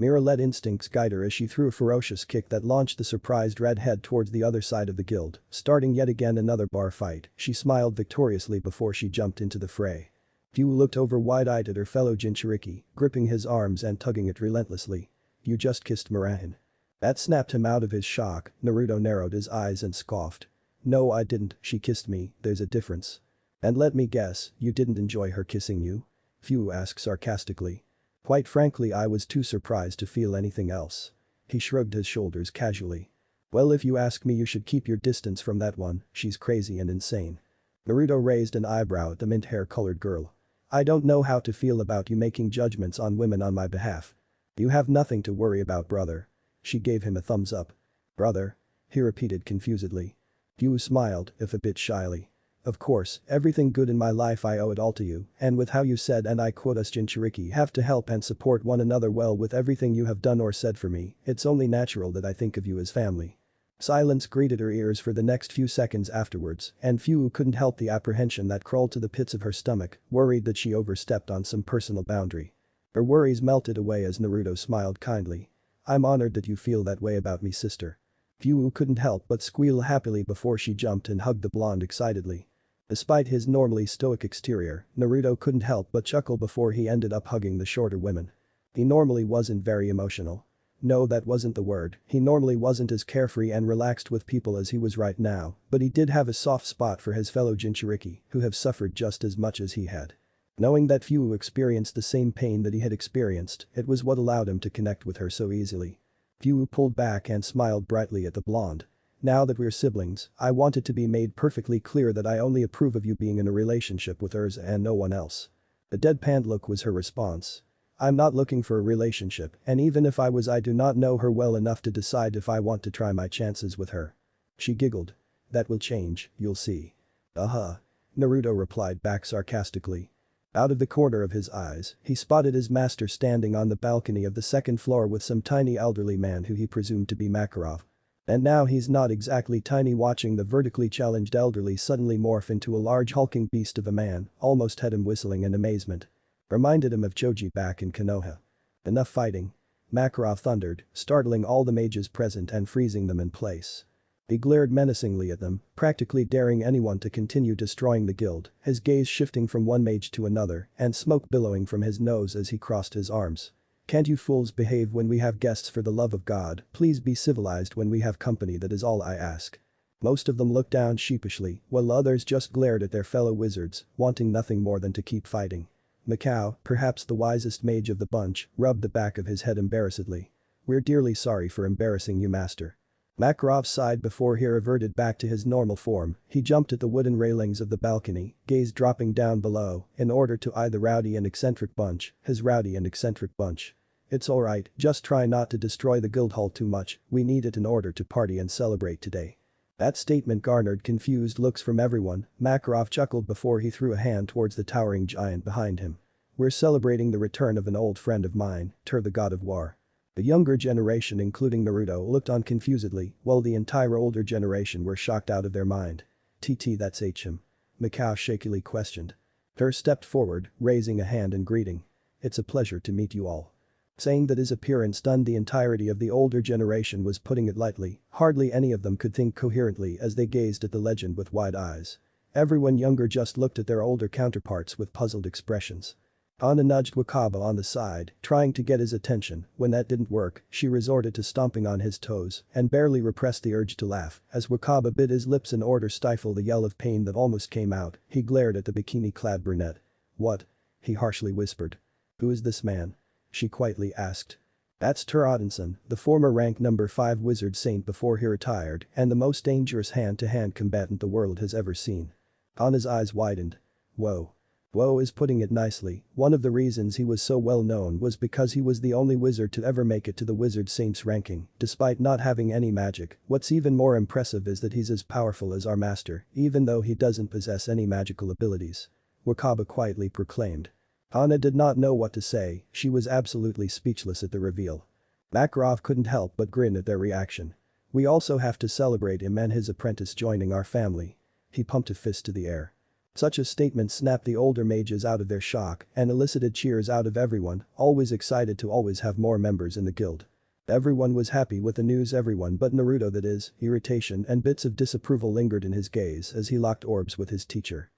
Mira let instincts guide her as she threw a ferocious kick that launched the surprised redhead towards the other side of the guild, starting yet again another bar fight. She smiled victoriously before she jumped into the fray. Fu looked over wide-eyed at her fellow jinchuriki, gripping his arms and tugging it relentlessly. You just kissed Marahin. That snapped him out of his shock. Naruto narrowed his eyes and scoffed. No, I didn't, she kissed me, there's a difference. And let me guess, you didn't enjoy her kissing you? Fu asked sarcastically. Quite frankly, I was too surprised to feel anything else. He shrugged his shoulders casually. Well, if you ask me, you should keep your distance from that one, she's crazy and insane. Naruto raised an eyebrow at the mint hair-colored girl. I don't know how to feel about you making judgments on women on my behalf. You have nothing to worry about, brother. She gave him a thumbs up. Brother? He repeated confusedly. Fu smiled, if a bit shyly. Of course, everything good in my life I owe it all to you, and with how you said, and I quote, us jinchuriki have to help and support one another, well, with everything you have done or said for me, it's only natural that I think of you as family. Silence greeted her ears for the next few seconds afterwards, and Fu couldn't help the apprehension that crawled to the pits of her stomach, worried that she overstepped on some personal boundary. Her worries melted away as Naruto smiled kindly. I'm honored that you feel that way about me, sister. Fu couldn't help but squeal happily before she jumped and hugged the blonde excitedly. Despite his normally stoic exterior, Naruto couldn't help but chuckle before he ended up hugging the shorter women. He normally wasn't very emotional. No, that wasn't the word, he normally wasn't as carefree and relaxed with people as he was right now, but he did have a soft spot for his fellow jinchuriki, who have suffered just as much as he had. Knowing that Fu experienced the same pain that he had experienced, it was what allowed him to connect with her so easily. Fu pulled back and smiled brightly at the blonde. Now that we're siblings, I want it to be made perfectly clear that I only approve of you being in a relationship with Urza and no one else. The deadpan look was her response. I'm not looking for a relationship, and even if I was, I do not know her well enough to decide if I want to try my chances with her. She giggled. That will change, you'll see. Naruto replied back sarcastically. Out of the corner of his eyes, he spotted his master standing on the balcony of the second floor with some tiny elderly man who he presumed to be Makarov. And now he's not exactly tiny, watching the vertically challenged elderly suddenly morph into a large hulking beast of a man almost had him whistling in amazement. Reminded him of Choji back in Konoha. Enough fighting. Makarov thundered, startling all the mages present and freezing them in place. He glared menacingly at them, practically daring anyone to continue destroying the guild, his gaze shifting from one mage to another and smoke billowing from his nose as he crossed his arms. Can't you fools behave when we have guests, for the love of God, please be civilized when we have company, that is all I ask. Most of them looked down sheepishly, while others just glared at their fellow wizards, wanting nothing more than to keep fighting. Mikao, perhaps the wisest mage of the bunch, rubbed the back of his head embarrassedly. We're dearly sorry for embarrassing you, master. Makarov sighed before he reverted back to his normal form. He jumped at the wooden railings of the balcony, gaze dropping down below, in order to eye the rowdy and eccentric bunch, his rowdy and eccentric bunch. It's alright, just try not to destroy the guild hall too much, we need it in order to party and celebrate today. That statement garnered confused looks from everyone. Makarov chuckled before he threw a hand towards the towering giant behind him. We're celebrating the return of an old friend of mine, Tur the god of war. The younger generation, including Naruto, looked on confusedly, while the entire older generation were shocked out of their mind. That's him. Mikao shakily questioned. Tur stepped forward, raising a hand in greeting. It's a pleasure to meet you all. Saying that his appearance stunned the entirety of the older generation was putting it lightly. Hardly any of them could think coherently as they gazed at the legend with wide eyes. Everyone younger just looked at their older counterparts with puzzled expressions. Anna nudged Wakaba on the side, trying to get his attention. When that didn't work, she resorted to stomping on his toes and barely repressed the urge to laugh as Wakaba bit his lips in order to stifle the yell of pain that almost came out. He glared at the bikini-clad brunette. What? He harshly whispered. Who is this man? She quietly asked. That's Tur the former rank number 5 wizard saint before he retired and the most dangerous hand-to-hand combatant the world has ever seen. Anna's eyes widened. Whoa. Whoa is putting it nicely, one of the reasons he was so well known was because he was the only wizard to ever make it to the wizard saints ranking, despite not having any magic. What's even more impressive is that he's as powerful as our master, even though he doesn't possess any magical abilities. Wakaba quietly proclaimed. Anna did not know what to say, she was absolutely speechless at the reveal. Makarov couldn't help but grin at their reaction. We also have to celebrate him and his apprentice joining our family. He pumped a fist to the air. Such a statement snapped the older mages out of their shock and elicited cheers out of everyone, always excited to always have more members in the guild. Everyone was happy with the news, everyone but Naruto, that is, irritation and bits of disapproval lingered in his gaze as he locked orbs with his teacher.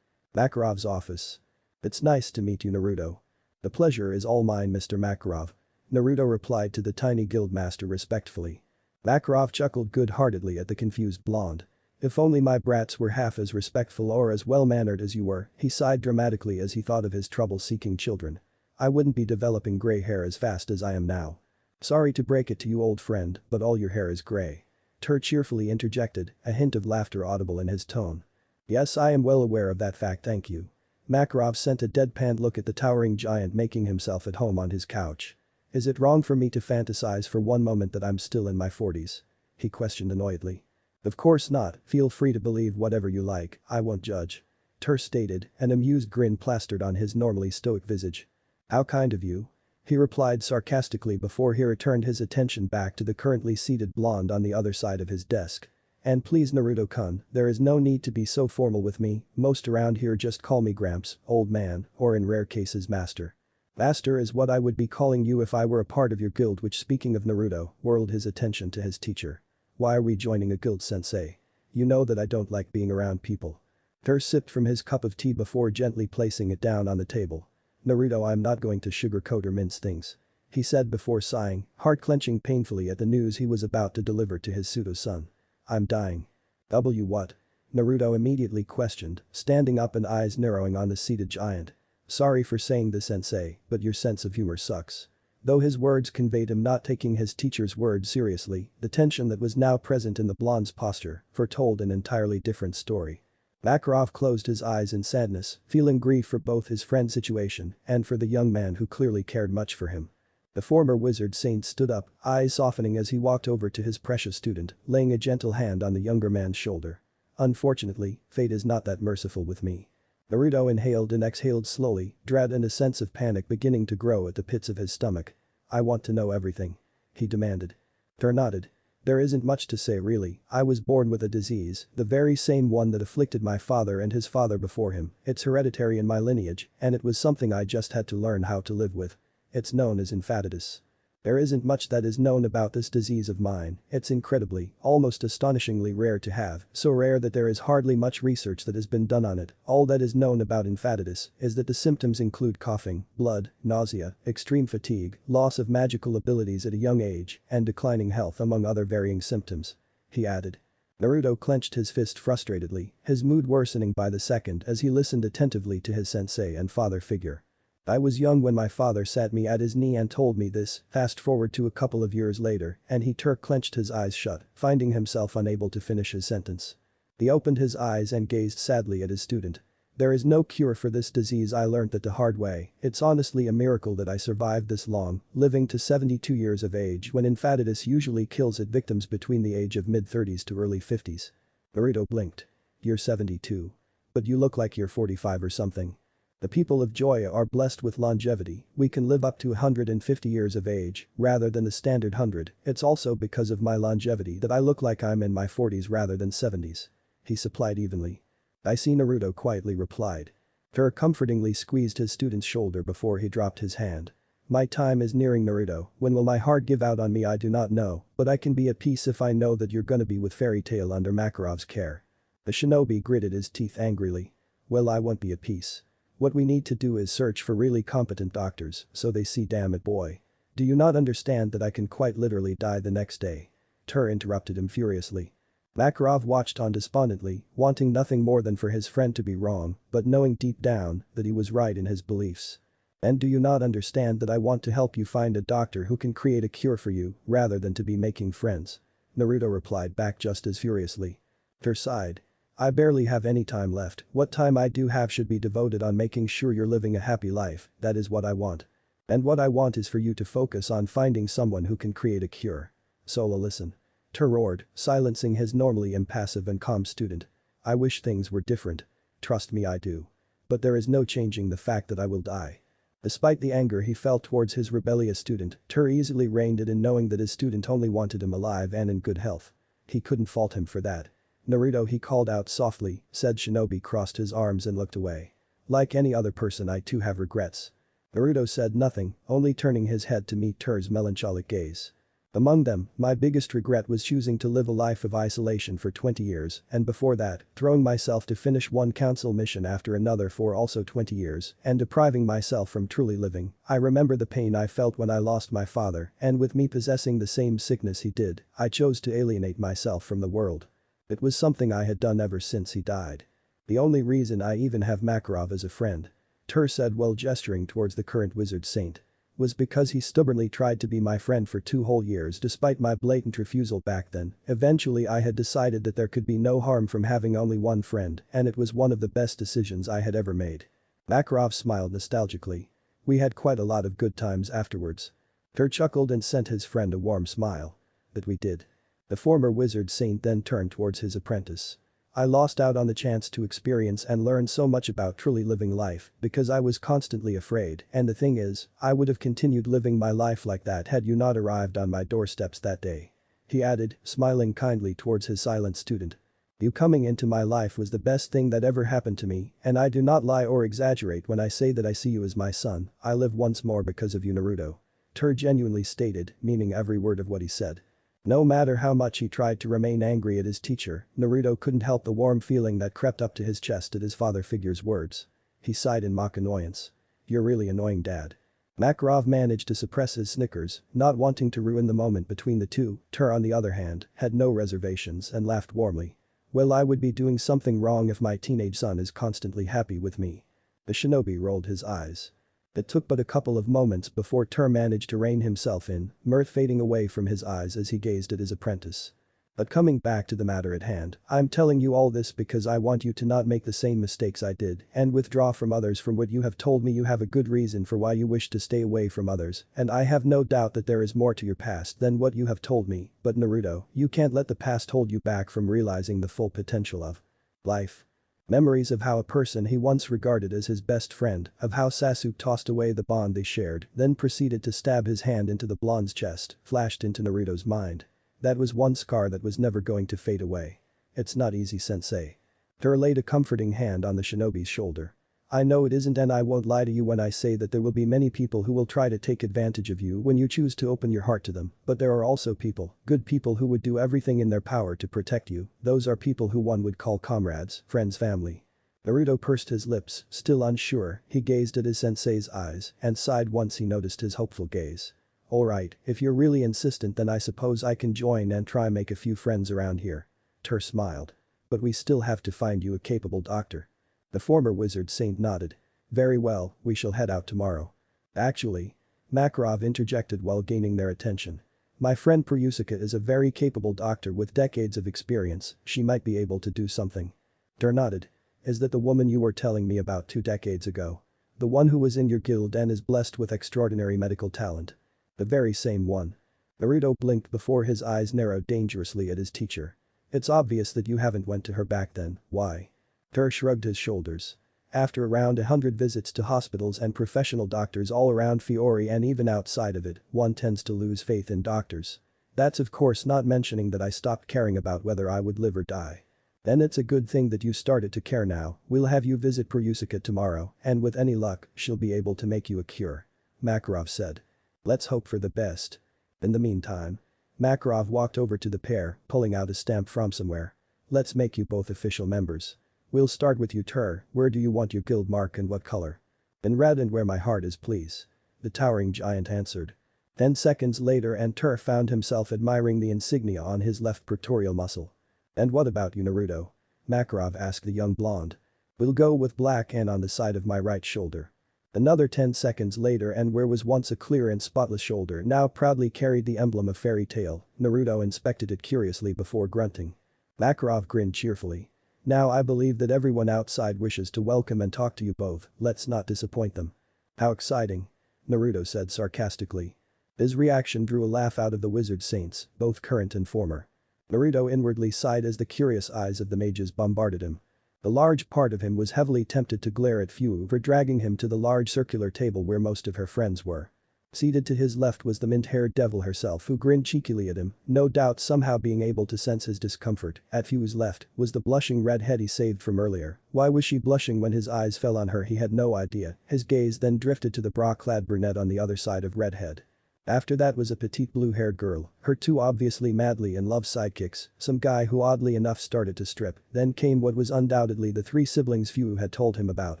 Makarov's office. It's nice to meet you, Naruto. The pleasure is all mine, Mr. Makarov. Naruto replied to the tiny guildmaster respectfully. Makarov chuckled good-heartedly at the confused blonde. If only my brats were half as respectful or as well-mannered as you were, he sighed dramatically as he thought of his trouble-seeking children. I wouldn't be developing gray hair as fast as I am now. Sorry to break it to you, old friend, but all your hair is gray. Tur cheerfully interjected, a hint of laughter audible in his tone. Yes, I am well aware of that fact, thank you. Makarov sent a deadpan look at the towering giant making himself at home on his couch. Is it wrong for me to fantasize for one moment that I'm still in my 40s? He questioned annoyedly. Of course not, feel free to believe whatever you like, I won't judge. Tur stated, an amused grin plastered on his normally stoic visage. How kind of you. He replied sarcastically before he returned his attention back to the currently seated blonde on the other side of his desk. And please, Naruto-kun, there is no need to be so formal with me, most around here just call me Gramps, old man, or in rare cases master. Master is what I would be calling you if I were a part of your guild, which, speaking of Naruto, whirled his attention to his teacher. Why are we joining a guild, sensei? You know that I don't like being around people. Tur sipped from his cup of tea before gently placing it down on the table. Naruto, I'm not going to sugarcoat or mince things. He said before sighing, heart clenching painfully at the news he was about to deliver to his pseudo-son. I'm dying. What? Naruto immediately questioned, standing up and eyes narrowing on the seated giant. Sorry for saying this, sensei, but your sense of humor sucks. Though his words conveyed him not taking his teacher's words seriously, the tension that was now present in the blonde's posture foretold an entirely different story. Makarov closed his eyes in sadness, feeling grief for both his friend's situation and for the young man who clearly cared much for him. The former wizard saint stood up, eyes softening as he walked over to his precious student, laying a gentle hand on the younger man's shoulder. Unfortunately, fate is not that merciful with me. Naruto inhaled and exhaled slowly, dread and a sense of panic beginning to grow at the pits of his stomach. I want to know everything. He demanded. Tur nodded. There isn't much to say really, I was born with a disease, the very same one that afflicted my father and his father before him, it's hereditary in my lineage, and it was something I just had to learn how to live with. It's known as infatitus. There isn't much that is known about this disease of mine, it's incredibly, almost astonishingly rare to have, so rare that there is hardly much research that has been done on it. All that is known about infatitus is that the symptoms include coughing, blood, nausea, extreme fatigue, loss of magical abilities at a young age, and declining health among other varying symptoms. He added. Naruto clenched his fist frustratedly, his mood worsening by the second as he listened attentively to his sensei and father figure. I was young when my father sat me at his knee and told me this, fast forward to a couple of years later, and he clenched his eyes shut, finding himself unable to finish his sentence. He opened his eyes and gazed sadly at his student. There is no cure for this disease, I learnt that the hard way, it's honestly a miracle that I survived this long, living to 72 years of age when infatitus usually kills its victims between the age of mid-30s to early 50s. Naruto blinked. You're 72. But you look like you're 45 or something. The people of Joya are blessed with longevity, we can live up to 150 years of age, rather than the standard 100, it's also because of my longevity that I look like I'm in my 40s rather than 70s. He supplied evenly. I see, Naruto quietly replied. Tur comfortingly squeezed his student's shoulder before he dropped his hand. My time is nearing, Naruto, when will my heart give out on me I do not know, but I can be at peace if I know that you're gonna be with Fairy Tail under Makarov's care. The shinobi gritted his teeth angrily. Well, I won't be at peace. What we need to do is search for really competent doctors so they see, damn it boy. Do you not understand that I can quite literally die the next day? Tur interrupted him furiously. Makarov watched on despondently, wanting nothing more than for his friend to be wrong, but knowing deep down that he was right in his beliefs. And do you not understand that I want to help you find a doctor who can create a cure for you rather than to be making friends? Naruto replied back just as furiously. Tur sighed. I barely have any time left, what time I do have should be devoted on making sure you're living a happy life, that is what I want. And what I want is for you to focus on finding someone who can create a cure. Sola, listen. Tur roared, silencing his normally impassive and calm student. I wish things were different. Trust me, I do. But there is no changing the fact that I will die. Despite the anger he felt towards his rebellious student, Tur easily reined it in knowing that his student only wanted him alive and in good health. He couldn't fault him for that. Naruto, he called out softly, said Shinobi crossed his arms and looked away. Like any other person, I too have regrets. Naruto said nothing, only turning his head to meet Tur's melancholic gaze. Among them, my biggest regret was choosing to live a life of isolation for 20 years and before that, throwing myself to finish one council mission after another for also 20 years and depriving myself from truly living. I remember the pain I felt when I lost my father and with me possessing the same sickness he did, I chose to alienate myself from the world. It was something I had done ever since he died. The only reason I even have Makarov as a friend, Tur said while gesturing towards the current wizard saint, was because he stubbornly tried to be my friend for 2 whole years despite my blatant refusal back then. Eventually I had decided that there could be no harm from having only one friend and it was one of the best decisions I had ever made. Makarov smiled nostalgically. We had quite a lot of good times afterwards. Tur chuckled and sent his friend a warm smile. That we did. The former wizard saint then turned towards his apprentice. I lost out on the chance to experience and learn so much about truly living life because I was constantly afraid and the thing is, I would have continued living my life like that had you not arrived on my doorsteps that day. He added, smiling kindly towards his silent student. You coming into my life was the best thing that ever happened to me and I do not lie or exaggerate when I say that I see you as my son, I live once more because of you, Naruto. Tur genuinely stated, meaning every word of what he said. No matter how much he tried to remain angry at his teacher, Naruto couldn't help the warm feeling that crept up to his chest at his father figure's words. He sighed in mock annoyance. You're really annoying, Dad. Makarov managed to suppress his snickers, not wanting to ruin the moment between the two. Tur, on the other hand, had no reservations and laughed warmly. Well, I would be doing something wrong if my teenage son is constantly happy with me. The shinobi rolled his eyes. It took but a couple of moments before Tur managed to rein himself in, mirth fading away from his eyes as he gazed at his apprentice. But coming back to the matter at hand, I'm telling you all this because I want you to not make the same mistakes I did and withdraw from others. From what you have told me, you have a good reason for why you wish to stay away from others, and I have no doubt that there is more to your past than what you have told me, but Naruto, you can't let the past hold you back from realizing the full potential of life. Memories of how a person he once regarded as his best friend, of how Sasuke tossed away the bond they shared, then proceeded to stab his hand into the blonde's chest, flashed into Naruto's mind. That was one scar that was never going to fade away. It's not easy, sensei. Tur laid a comforting hand on the shinobi's shoulder. I know it isn't, and I won't lie to you when I say that there will be many people who will try to take advantage of you when you choose to open your heart to them, but there are also people, good people who would do everything in their power to protect you. Those are people who one would call comrades, friends, family. Naruto pursed his lips, still unsure. He gazed at his sensei's eyes and sighed once he noticed his hopeful gaze. Alright, if you're really insistent, then I suppose I can join and try make a few friends around here. Tur smiled. But we still have to find you a capable doctor. The former wizard saint nodded. Very well, we shall head out tomorrow. Actually, Makarov interjected while gaining their attention. My friend Perusuka is a very capable doctor with decades of experience, she might be able to do something. Tur nodded. Is that the woman you were telling me about 2 decades ago? The one who was in your guild and is blessed with extraordinary medical talent? The very same one. Naruto blinked before his eyes narrowed dangerously at his teacher. It's obvious that you haven't went to her back then, why? Tur shrugged his shoulders. After around 100 visits to hospitals and professional doctors all around Fiori and even outside of it, one tends to lose faith in doctors. That's of course not mentioning that I stopped caring about whether I would live or die. Then it's a good thing that you started to care now. We'll have you visit Perusuka tomorrow, and with any luck, she'll be able to make you a cure. Makarov said. Let's hope for the best. In the meantime. Makarov walked over to the pair, pulling out a stamp from somewhere. Let's make you both official members. We'll start with you Tur, where do you want your guild mark and what color? In red and where my heart is please. The towering giant answered. 10 seconds later and Tur found himself admiring the insignia on his left pectoral muscle. And what about you Naruto? Makarov asked the young blonde. We'll go with black and on the side of my right shoulder. Another 10 seconds later and where was once a clear and spotless shoulder now proudly carried the emblem of fairy tale. Naruto inspected it curiously before grunting. Makarov grinned cheerfully. Now I believe that everyone outside wishes to welcome and talk to you both, let's not disappoint them. How exciting. Naruto said sarcastically. His reaction drew a laugh out of the wizard saints, both current and former. Naruto inwardly sighed as the curious eyes of the mages bombarded him. A large part of him was heavily tempted to glare at Fu for dragging him to the large circular table where most of her friends were. Seated to his left was the mint-haired devil herself who grinned cheekily at him, no doubt somehow being able to sense his discomfort. At Fu's left was the blushing redhead he saved from earlier. Why was she blushing when his eyes fell on her? He had no idea. His gaze then drifted to the bra-clad brunette on the other side of redhead. After that was a petite blue-haired girl, her two obviously madly in love sidekicks, some guy who oddly enough started to strip, then came what was undoubtedly the three siblings Fu had told him about,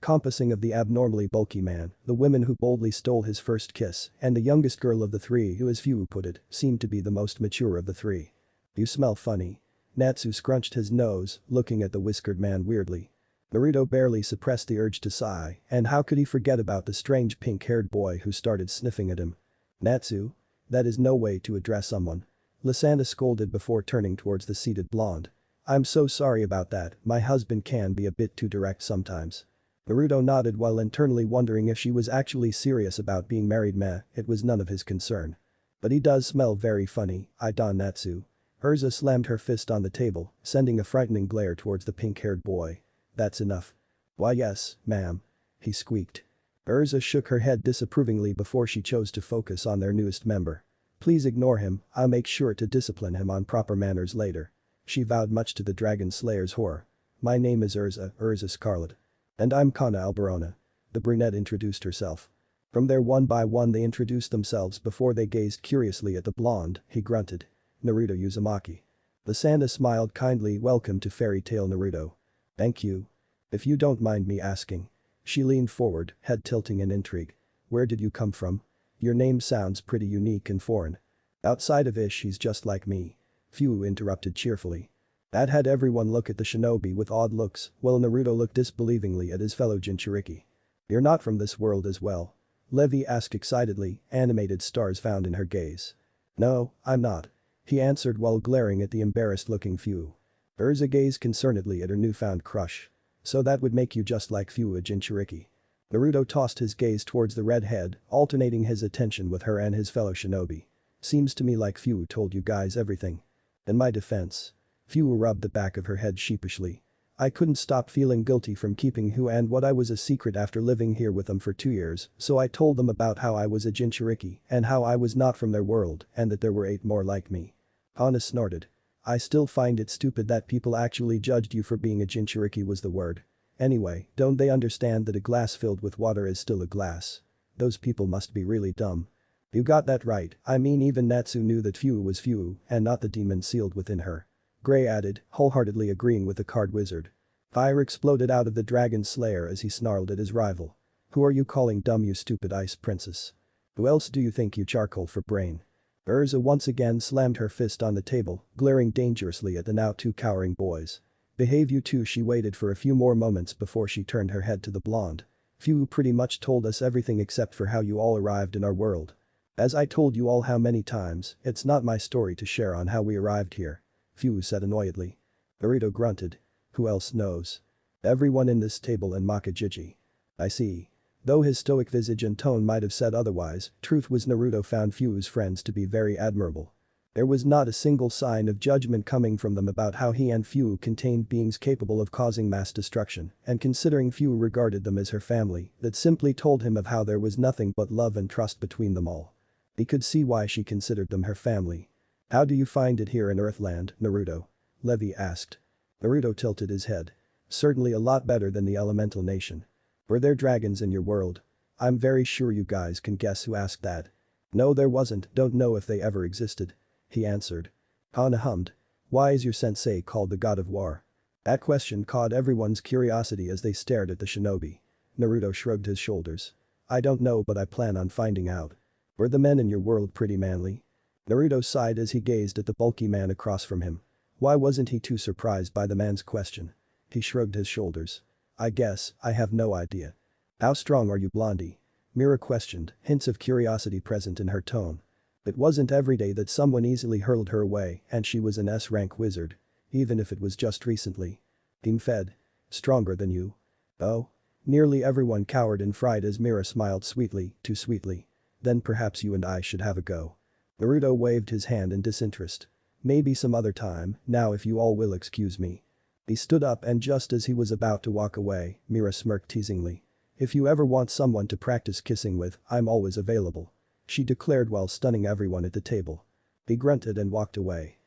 compassing of the abnormally bulky man, the women who boldly stole his first kiss, and the youngest girl of the three who as Fu put it, seemed to be the most mature of the three. You smell funny. Natsu scrunched his nose, looking at the whiskered man weirdly. Naruto barely suppressed the urge to sigh, and how could he forget about the strange pink-haired boy who started sniffing at him? Natsu? That is no way to address someone. Lysandra scolded before turning towards the seated blonde. I'm so sorry about that, my husband can be a bit too direct sometimes. Naruto nodded while internally wondering if she was actually serious about being married. Meh, it was none of his concern. But he does smell very funny, I don Natsu. Urza slammed her fist on the table, sending a frightening glare towards the pink-haired boy. That's enough. Why yes, ma'am. He squeaked. Urza shook her head disapprovingly before she chose to focus on their newest member. Please ignore him, I'll make sure to discipline him on proper manners later. She vowed much to the Dragon Slayer's horror. My name is Urza Scarlet. And I'm Kana Alberona. The brunette introduced herself. From there one by one they introduced themselves before they gazed curiously at the blonde, he grunted. Naruto Uzumaki. Lysandra smiled kindly. Welcome to Fairy Tale Naruto. Thank you. If you don't mind me asking. She leaned forward, head tilting in intrigue. Where did you come from? Your name sounds pretty unique and foreign. Outside of Ish he's just like me. Fu interrupted cheerfully. That had everyone look at the shinobi with odd looks, while Naruto looked disbelievingly at his fellow jinchuriki. You're not from this world as well? Levi asked excitedly, animated stars found in her gaze. No, I'm not. He answered while glaring at the embarrassed-looking Fu. Urza gazed concernedly at her newfound crush. So that would make you just like Fu, a jinchuriki. Naruto tossed his gaze towards the redhead, alternating his attention with her and his fellow shinobi. Seems to me like Fu told you guys everything. In my defense. Fu rubbed the back of her head sheepishly. I couldn't stop feeling guilty from keeping who and what I was a secret after living here with them for 2 years, so I told them about how I was a jinchuriki and how I was not from their world and that there were 8 more like me. Hana snorted. I still find it stupid that people actually judged you for being a jinchuriki was the word. Anyway, don't they understand that a glass filled with water is still a glass? Those people must be really dumb. You got that right, I mean even Natsu knew that Fu was Fu and not the demon sealed within her. Gray added, wholeheartedly agreeing with the card wizard. Fire exploded out of the dragon slayer as he snarled at his rival. Who are you calling dumb, you stupid ice princess? Who else do you think, you charcoal for brain? Urza once again slammed her fist on the table, glaring dangerously at the now 2 cowering boys. Behave you two. She waited for a few more moments before she turned her head to the blonde. Fu pretty much told us everything except for how you all arrived in our world. As I told you all how many times, it's not my story to share on how we arrived here. Fu said annoyedly. Naruto grunted. Who else knows? Everyone in this table and Makajiji. I see. Though his stoic visage and tone might have said otherwise, truth was Naruto found Fu's friends to be very admirable. There was not a single sign of judgment coming from them about how he and Fu contained beings capable of causing mass destruction, and considering Fu regarded them as her family, that simply told him of how there was nothing but love and trust between them all. He could see why she considered them her family. How do you find it here in Earthland, Naruto? Levi asked. Naruto tilted his head. Certainly a lot better than the elemental nation. Were there dragons in your world? I'm very sure you guys can guess who asked that. No, there wasn't, don't know if they ever existed. He answered. Hana hummed. Why is your sensei called the god of war? That question caught everyone's curiosity as they stared at the shinobi. Naruto shrugged his shoulders. I don't know, but I plan on finding out. Were the men in your world pretty manly? Naruto sighed as he gazed at the bulky man across from him. Why wasn't he too surprised by the man's question? He shrugged his shoulders. I guess, I have no idea. How strong are you, Blondie? Mira questioned, hints of curiosity present in her tone. It wasn't every day that someone easily hurled her away, and she was an S-rank wizard. Even if it was just recently. Team Fed. Stronger than you. Oh? Nearly everyone cowered in fright as Mira smiled sweetly, too sweetly. Then perhaps you and I should have a go. Naruto waved his hand in disinterest. Maybe some other time, now if you all will excuse me. He stood up and just as he was about to walk away, Mira smirked teasingly. If you ever want someone to practice kissing with, I'm always available. She declared while stunning everyone at the table. He grunted and walked away.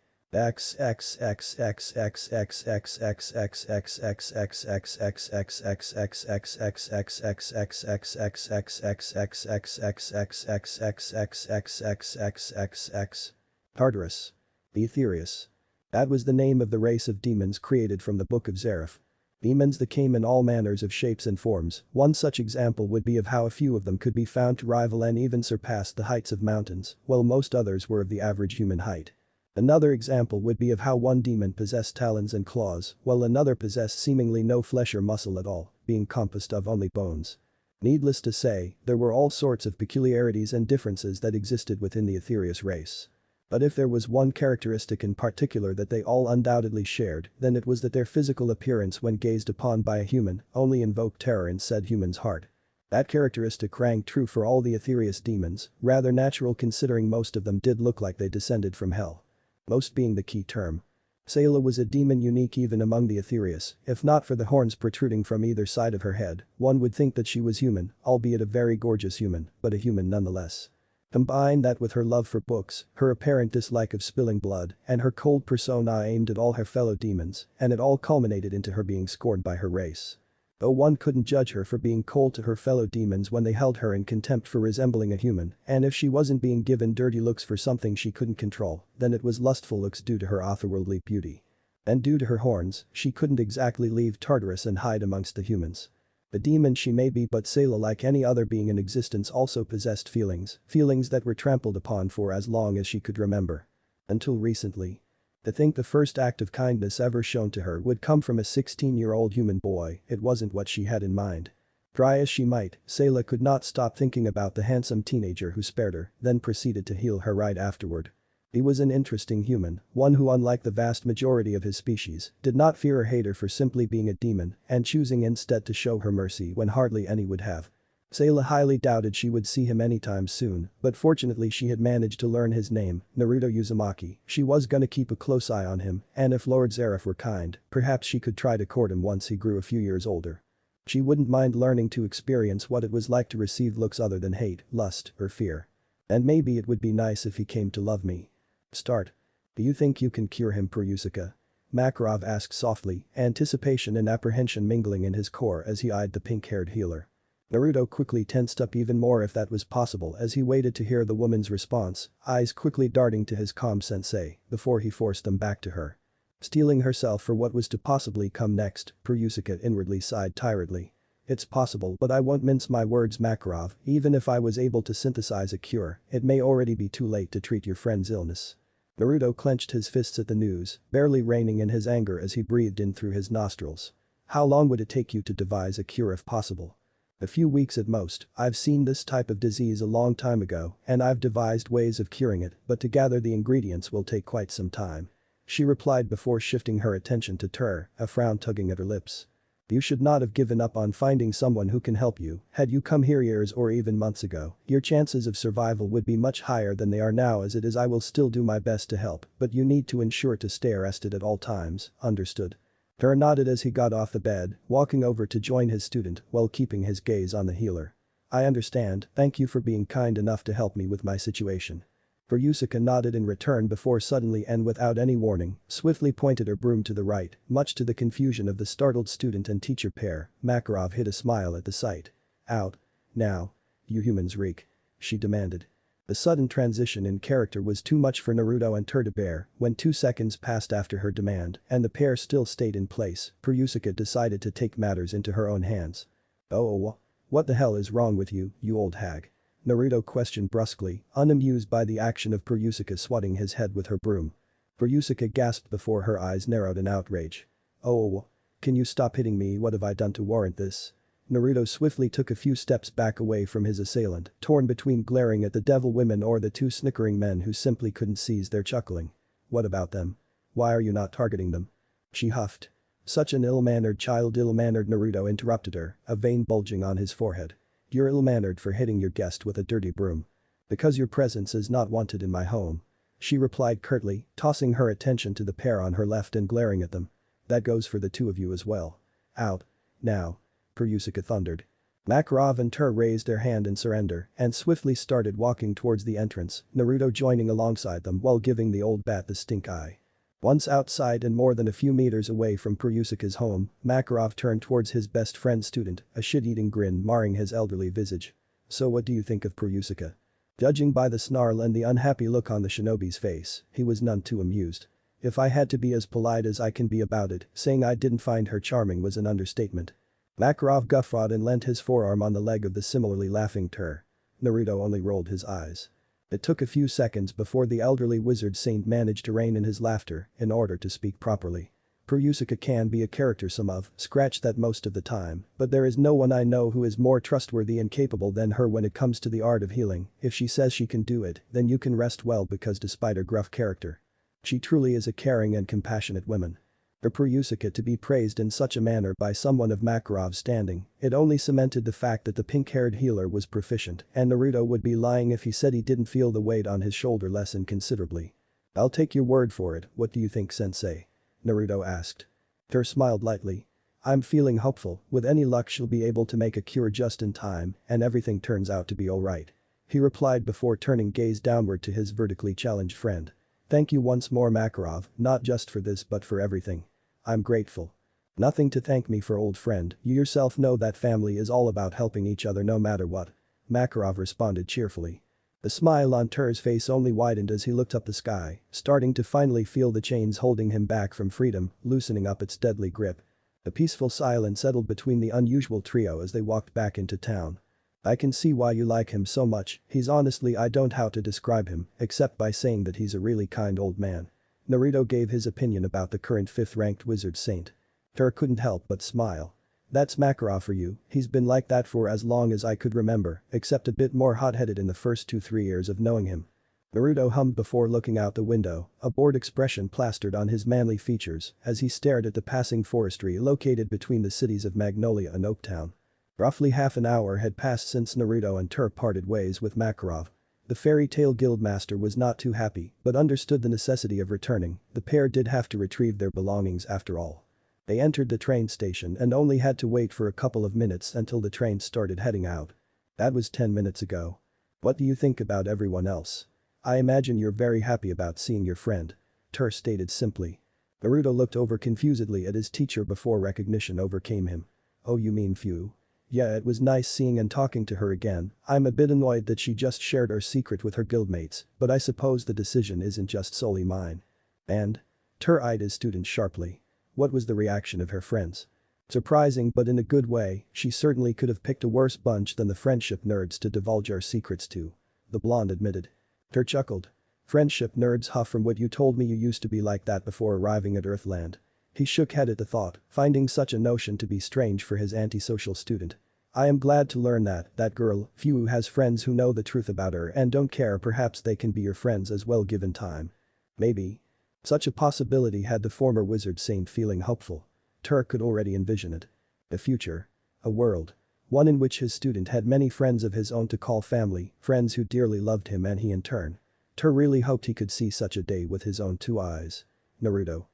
Tartarus. Aetherius. That was the name of the race of demons created from the Book of Zareth. Demons that came in all manners of shapes and forms. One such example would be of how a few of them could be found to rival and even surpass the heights of mountains, while most others were of the average human height. Another example would be of how one demon possessed talons and claws, while another possessed seemingly no flesh or muscle at all, being composed of only bones. Needless to say, there were all sorts of peculiarities and differences that existed within the Aetherius race. But if there was one characteristic in particular that they all undoubtedly shared, then it was that their physical appearance when gazed upon by a human only invoked terror in said human's heart. That characteristic rang true for all the Aetherius demons, rather natural considering most of them did look like they descended from hell. Most being the key term. Sayla was a demon unique even among the Aetherius, if not for the horns protruding from either side of her head, one would think that she was human, albeit a very gorgeous human, but a human nonetheless. Combine that with her love for books, her apparent dislike of spilling blood, and her cold persona aimed at all her fellow demons, and it all culminated into her being scorned by her race. Though one couldn't judge her for being cold to her fellow demons when they held her in contempt for resembling a human, and if she wasn't being given dirty looks for something she couldn't control, then it was lustful looks due to her otherworldly beauty. And due to her horns, she couldn't exactly leave Tartarus and hide amongst the humans. A demon she may be, but Sayla, like any other being in existence, also possessed feelings that were trampled upon for as long as she could remember. Until recently. To think the first act of kindness ever shown to her would come from a 16-year-old human boy, it wasn't what she had in mind. Try as she might, Sayla could not stop thinking about the handsome teenager who spared her, then proceeded to heal her right afterward. He was an interesting human, one who unlike the vast majority of his species, did not fear or hate her for simply being a demon and choosing instead to show her mercy when hardly any would have. Sayla highly doubted she would see him anytime soon, but fortunately she had managed to learn his name, Naruto Uzumaki. She was gonna keep a close eye on him, and if Lord Zareth were kind, perhaps she could try to court him once he grew a few years older. She wouldn't mind learning to experience what it was like to receive looks other than hate, lust, or fear. And maybe it would be nice if he came to love me. Start. Do you think you can cure him, Perusuka? Makarov asked softly, anticipation and apprehension mingling in his core as he eyed the pink-haired healer. Naruto quickly tensed up even more if that was possible as he waited to hear the woman's response, eyes quickly darting to his calm sensei, before he forced them back to her. Steeling herself for what was to possibly come next, Perusuka inwardly sighed tiredly. It's possible, but I won't mince my words, Makarov, even if I was able to synthesize a cure, it may already be too late to treat your friend's illness. Naruto clenched his fists at the news, barely reining in his anger as he breathed in through his nostrils. How long would it take you to devise a cure if possible? A few weeks at most. I've seen this type of disease a long time ago, and I've devised ways of curing it, but to gather the ingredients will take quite some time. She replied before shifting her attention to Tur, a frown tugging at her lips. You should not have given up on finding someone who can help you. Had you come here years or even months ago, your chances of survival would be much higher than they are now. As it is, I will still do my best to help, but you need to ensure to stay rested at all times, understood? Tur nodded as he got off the bed, walking over to join his student while keeping his gaze on the healer. I understand, thank you for being kind enough to help me with my situation. Perusuka nodded in return before suddenly and without any warning, swiftly pointed her broom to the right, much to the confusion of the startled student and teacher pair. Makarov hid a smile at the sight. Out. Now. You humans reek. She demanded. The sudden transition in character was too much for Naruto and Tur to bear. When 2 seconds passed after her demand and the pair still stayed in place, Perusuka decided to take matters into her own hands. "Oh, what the hell is wrong with you, you old hag?" Naruto questioned brusquely, unamused by the action of Perusuka swatting his head with her broom. Perusuka gasped before her eyes narrowed in outrage. "Oh, can you stop hitting me? What have I done to warrant this?" Naruto swiftly took a few steps back away from his assailant, torn between glaring at the devil women or the two snickering men who simply couldn't cease their chuckling. "What about them? Why are you not targeting them?" she huffed. "Such an ill-mannered child." "Ill-mannered?" Naruto interrupted her, a vein bulging on his forehead. "You're ill-mannered for hitting your guest with a dirty broom. Because your presence is not wanted in my home," she replied curtly, tossing her attention to the pair on her left and glaring at them. "That goes for the two of you as well. Out. Now." Perusuka thundered. Makarov and Tur raised their hand in surrender and swiftly started walking towards the entrance, Naruto joining alongside them while giving the old bat the stink eye. Once outside and more than a few meters away from Perusuka's home, Makarov turned towards his best friend student, a shit-eating grin marring his elderly visage. "So what do you think of Perusuka?" Judging by the snarl and the unhappy look on the shinobi's face, he was none too amused. "If I had to be as polite as I can be about it, saying I didn't find her charming was an understatement." Makarov guffawed and leant his forearm on the leg of the similarly laughing Tur. Naruto only rolled his eyes. It took a few seconds before the elderly wizard saint managed to rein in his laughter in order to speak properly. "Perusuka can be a character some of, scratch that most of the time, but there is no one I know who is more trustworthy and capable than her when it comes to the art of healing. If she says she can do it, then you can rest well because despite her gruff character, she truly is a caring and compassionate woman." For Perusuka to be praised in such a manner by someone of Makarov's standing, it only cemented the fact that the pink-haired healer was proficient and Naruto would be lying if he said he didn't feel the weight on his shoulder lessen considerably. "I'll take your word for it. What do you think, sensei?" Naruto asked. Tur smiled lightly. "I'm feeling hopeful. With any luck she'll be able to make a cure just in time and everything turns out to be alright," he replied before turning gaze downward to his vertically challenged friend. "Thank you once more, Makarov, not just for this but for everything. I'm grateful." "Nothing to thank me for, old friend. You yourself know that family is all about helping each other no matter what," Makarov responded cheerfully. The smile on Tur's face only widened as he looked up the sky, starting to finally feel the chains holding him back from freedom, loosening up its deadly grip. A peaceful silence settled between the unusual trio as they walked back into town. "I can see why you like him so much. He's honestly I don't how to describe him except by saying that he's a really kind old man." Naruto gave his opinion about the current 5th-ranked wizard saint. Tur couldn't help but smile. "That's Makarov for you, he's been like that for as long as I could remember, except a bit more hot-headed in the first 2-3 years of knowing him." Naruto hummed before looking out the window, a bored expression plastered on his manly features as he stared at the passing forestry located between the cities of Magnolia and Oaktown. Roughly half an hour had passed since Naruto and Tur parted ways with Makarov. The fairy tale guildmaster was not too happy but understood the necessity of returning, the pair did have to retrieve their belongings after all. They entered the train station and only had to wait for a couple of minutes until the train started heading out. That was 10 minutes ago. "What do you think about everyone else? I imagine you're very happy about seeing your friend," Tur stated simply. Naruto looked over confusedly at his teacher before recognition overcame him. "Oh, you mean Fu? Yeah, it was nice seeing and talking to her again. I'm a bit annoyed that she just shared our secret with her guildmates, but I suppose the decision isn't just solely mine." "And?" Tur eyed his student sharply. What was the reaction of her friends? "Surprising but in a good way, she certainly could have picked a worse bunch than the friendship nerds to divulge our secrets to," the blonde admitted. Tur chuckled. "Friendship nerds, huh? From what you told me you used to be like that before arriving at Earthland." He shook head at the thought, finding such a notion to be strange for his antisocial student. "I am glad to learn that girl, Fu, has friends who know the truth about her and don't care. Perhaps they can be your friends as well given time." Maybe. Such a possibility had the former wizard saint feeling hopeful. Tur could already envision it. A future. A world. One in which his student had many friends of his own to call family, friends who dearly loved him and he in turn. Tur really hoped he could see such a day with his own 2 eyes. "Naruto.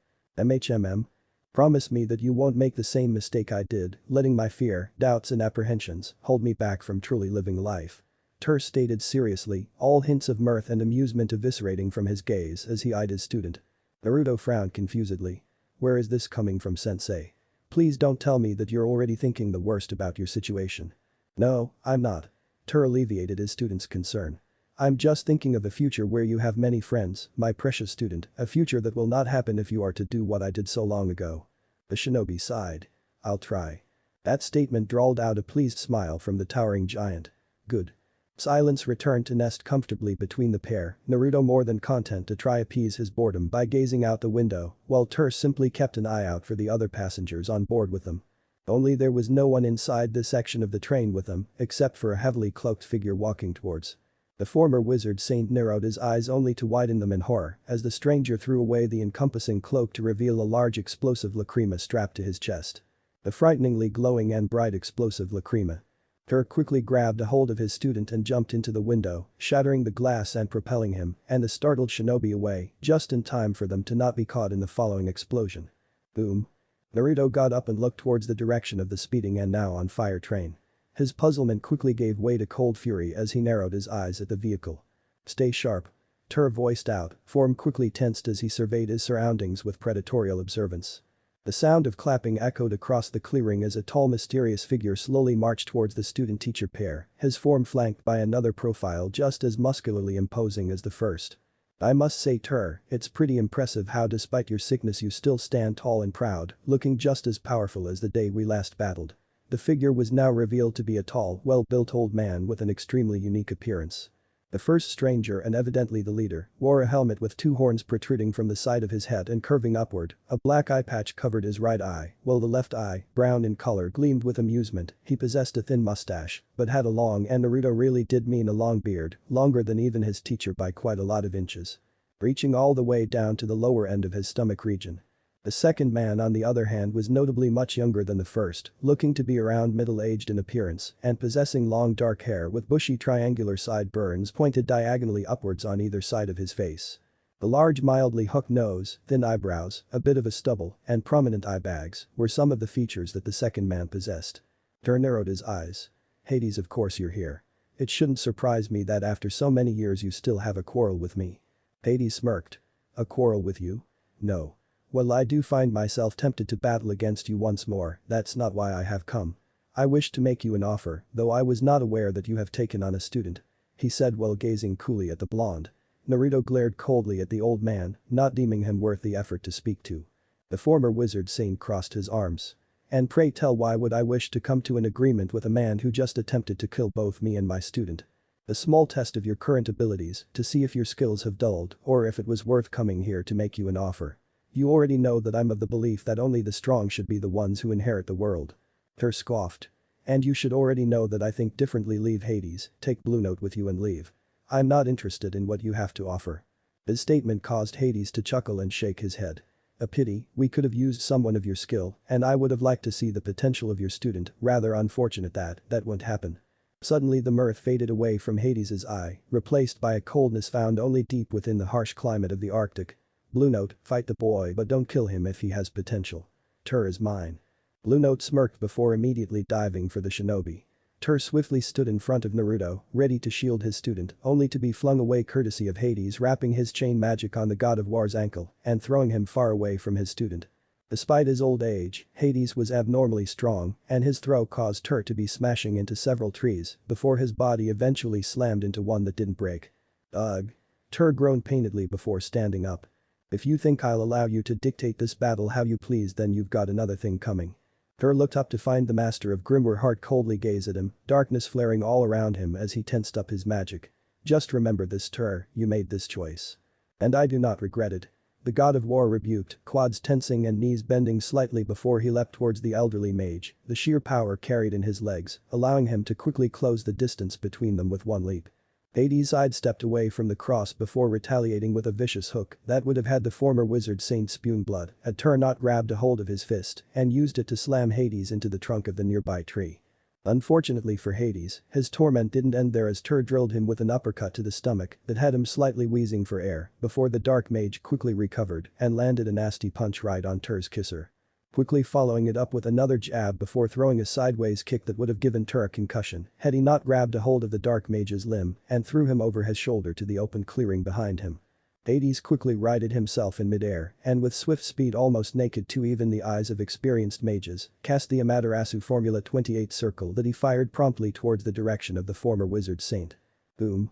Promise me that you won't make the same mistake I did, letting my fear, doubts and apprehensions hold me back from truly living life," Tur stated seriously, all hints of mirth and amusement eviscerating from his gaze as he eyed his student. Naruto frowned confusedly. "Where is this coming from, sensei? Please don't tell me that you're already thinking the worst about your situation." "No, I'm not." Tur alleviated his student's concern. I'm just thinking of a future where you have many friends, my precious student, a future that will not happen if you are to do what I did so long ago." The shinobi sighed. "I'll try." That statement drawled out a pleased smile from the towering giant. "Good." Silence returned to nest comfortably between the pair, Naruto more than content to try appease his boredom by gazing out the window, while Tur simply kept an eye out for the other passengers on board with them. Only there was no one inside this section of the train with them, except for a heavily cloaked figure walking towards. The former wizard saint narrowed his eyes only to widen them in horror as the stranger threw away the encompassing cloak to reveal a large explosive lacrima strapped to his chest. The frighteningly glowing and bright explosive lacrima. Tur quickly grabbed a hold of his student and jumped into the window, shattering the glass and propelling him and the startled shinobi away, just in time for them to not be caught in the following explosion. Boom. Naruto got up and looked towards the direction of the speeding and now on fire train. His puzzlement quickly gave way to cold fury as he narrowed his eyes at the vehicle. "Stay sharp." Tur voiced out, form quickly tensed as he surveyed his surroundings with predatorial observance. The sound of clapping echoed across the clearing as a tall mysterious figure slowly marched towards the student-teacher pair, his form flanked by another profile just as muscularly imposing as the first. "I must say Tur, it's pretty impressive how despite your sickness you still stand tall and proud, looking just as powerful as the day we last battled." The figure was now revealed to be a tall, well-built old man with an extremely unique appearance. The first stranger and evidently the leader wore a helmet with two horns protruding from the side of his head and curving upward, a black eye patch covered his right eye, while the left eye, brown in color, gleamed with amusement. He possessed a thin mustache, but had a long, and Naruto really did mean a long beard, longer than even his teacher by quite a lot of inches. Reaching all the way down to the lower end of his stomach region. The second man on the other hand was notably much younger than the first, looking to be around middle-aged in appearance and possessing long dark hair with bushy triangular sideburns pointed diagonally upwards on either side of his face. The large mildly hooked nose, thin eyebrows, a bit of a stubble, and prominent eye bags were some of the features that the second man possessed. Tur narrowed his eyes. "Hades, of course you're here. It shouldn't surprise me that after so many years you still have a quarrel with me." Hades smirked. "A quarrel with you? No. Well, I do find myself tempted to battle against you once more, that's not why I have come. I wish to make you an offer, though I was not aware that you have taken on a student," he said while gazing coolly at the blonde. Naruto glared coldly at the old man, not deeming him worth the effort to speak to. The former wizard saint crossed his arms. "And pray tell, why would I wish to come to an agreement with a man who just attempted to kill both me and my student? A small test of your current abilities to see if your skills have dulled or if it was worth coming here to make you an offer. You already know that I'm of the belief that only the strong should be the ones who inherit the world." Tur scoffed. "And you should already know that I think differently. Leave Hades, take Blue Note with you and leave. I'm not interested in what you have to offer." His statement caused Hades to chuckle and shake his head. "A pity, we could have used someone of your skill and I would have liked to see the potential of your student, rather unfortunate that won't happen." Suddenly the mirth faded away from Hades' eye, replaced by a coldness found only deep within the harsh climate of the Arctic. "Blue Note, fight the boy but don't kill him if he has potential. Tur is mine." Blue Note smirked before immediately diving for the shinobi. Tur swiftly stood in front of Naruto, ready to shield his student, only to be flung away courtesy of Hades wrapping his chain magic on the god of war's ankle and throwing him far away from his student. Despite his old age, Hades was abnormally strong and his throw caused Tur to be smashing into several trees before his body eventually slammed into one that didn't break. "Ugh." Tur groaned painedly before standing up. "If you think I'll allow you to dictate this battle how you please, then you've got another thing coming." Tur looked up to find the master of Grimwar Heart coldly gaze at him, darkness flaring all around him as he tensed up his magic. "Just remember this, Tur, you made this choice. And I do not regret it." The god of war rebuked, quads tensing and knees bending slightly before he leapt towards the elderly mage, the sheer power carried in his legs, allowing him to quickly close the distance between them with one leap. Hades sidestepped away from the cross before retaliating with a vicious hook that would have had the former wizard saint spewing blood had Tur not grabbed a hold of his fist and used it to slam Hades into the trunk of the nearby tree. Unfortunately for Hades, his torment didn't end there as Tur drilled him with an uppercut to the stomach that had him slightly wheezing for air before the dark mage quickly recovered and landed a nasty punch right on Tur's kisser. Quickly following it up with another jab before throwing a sideways kick that would have given Tur a concussion had he not grabbed a hold of the dark mage's limb and threw him over his shoulder to the open clearing behind him. Hades quickly righted himself in midair and with swift speed almost naked to even the eyes of experienced mages, cast the Amaterasu Formula 28 circle that he fired promptly towards the direction of the former wizard saint. Boom.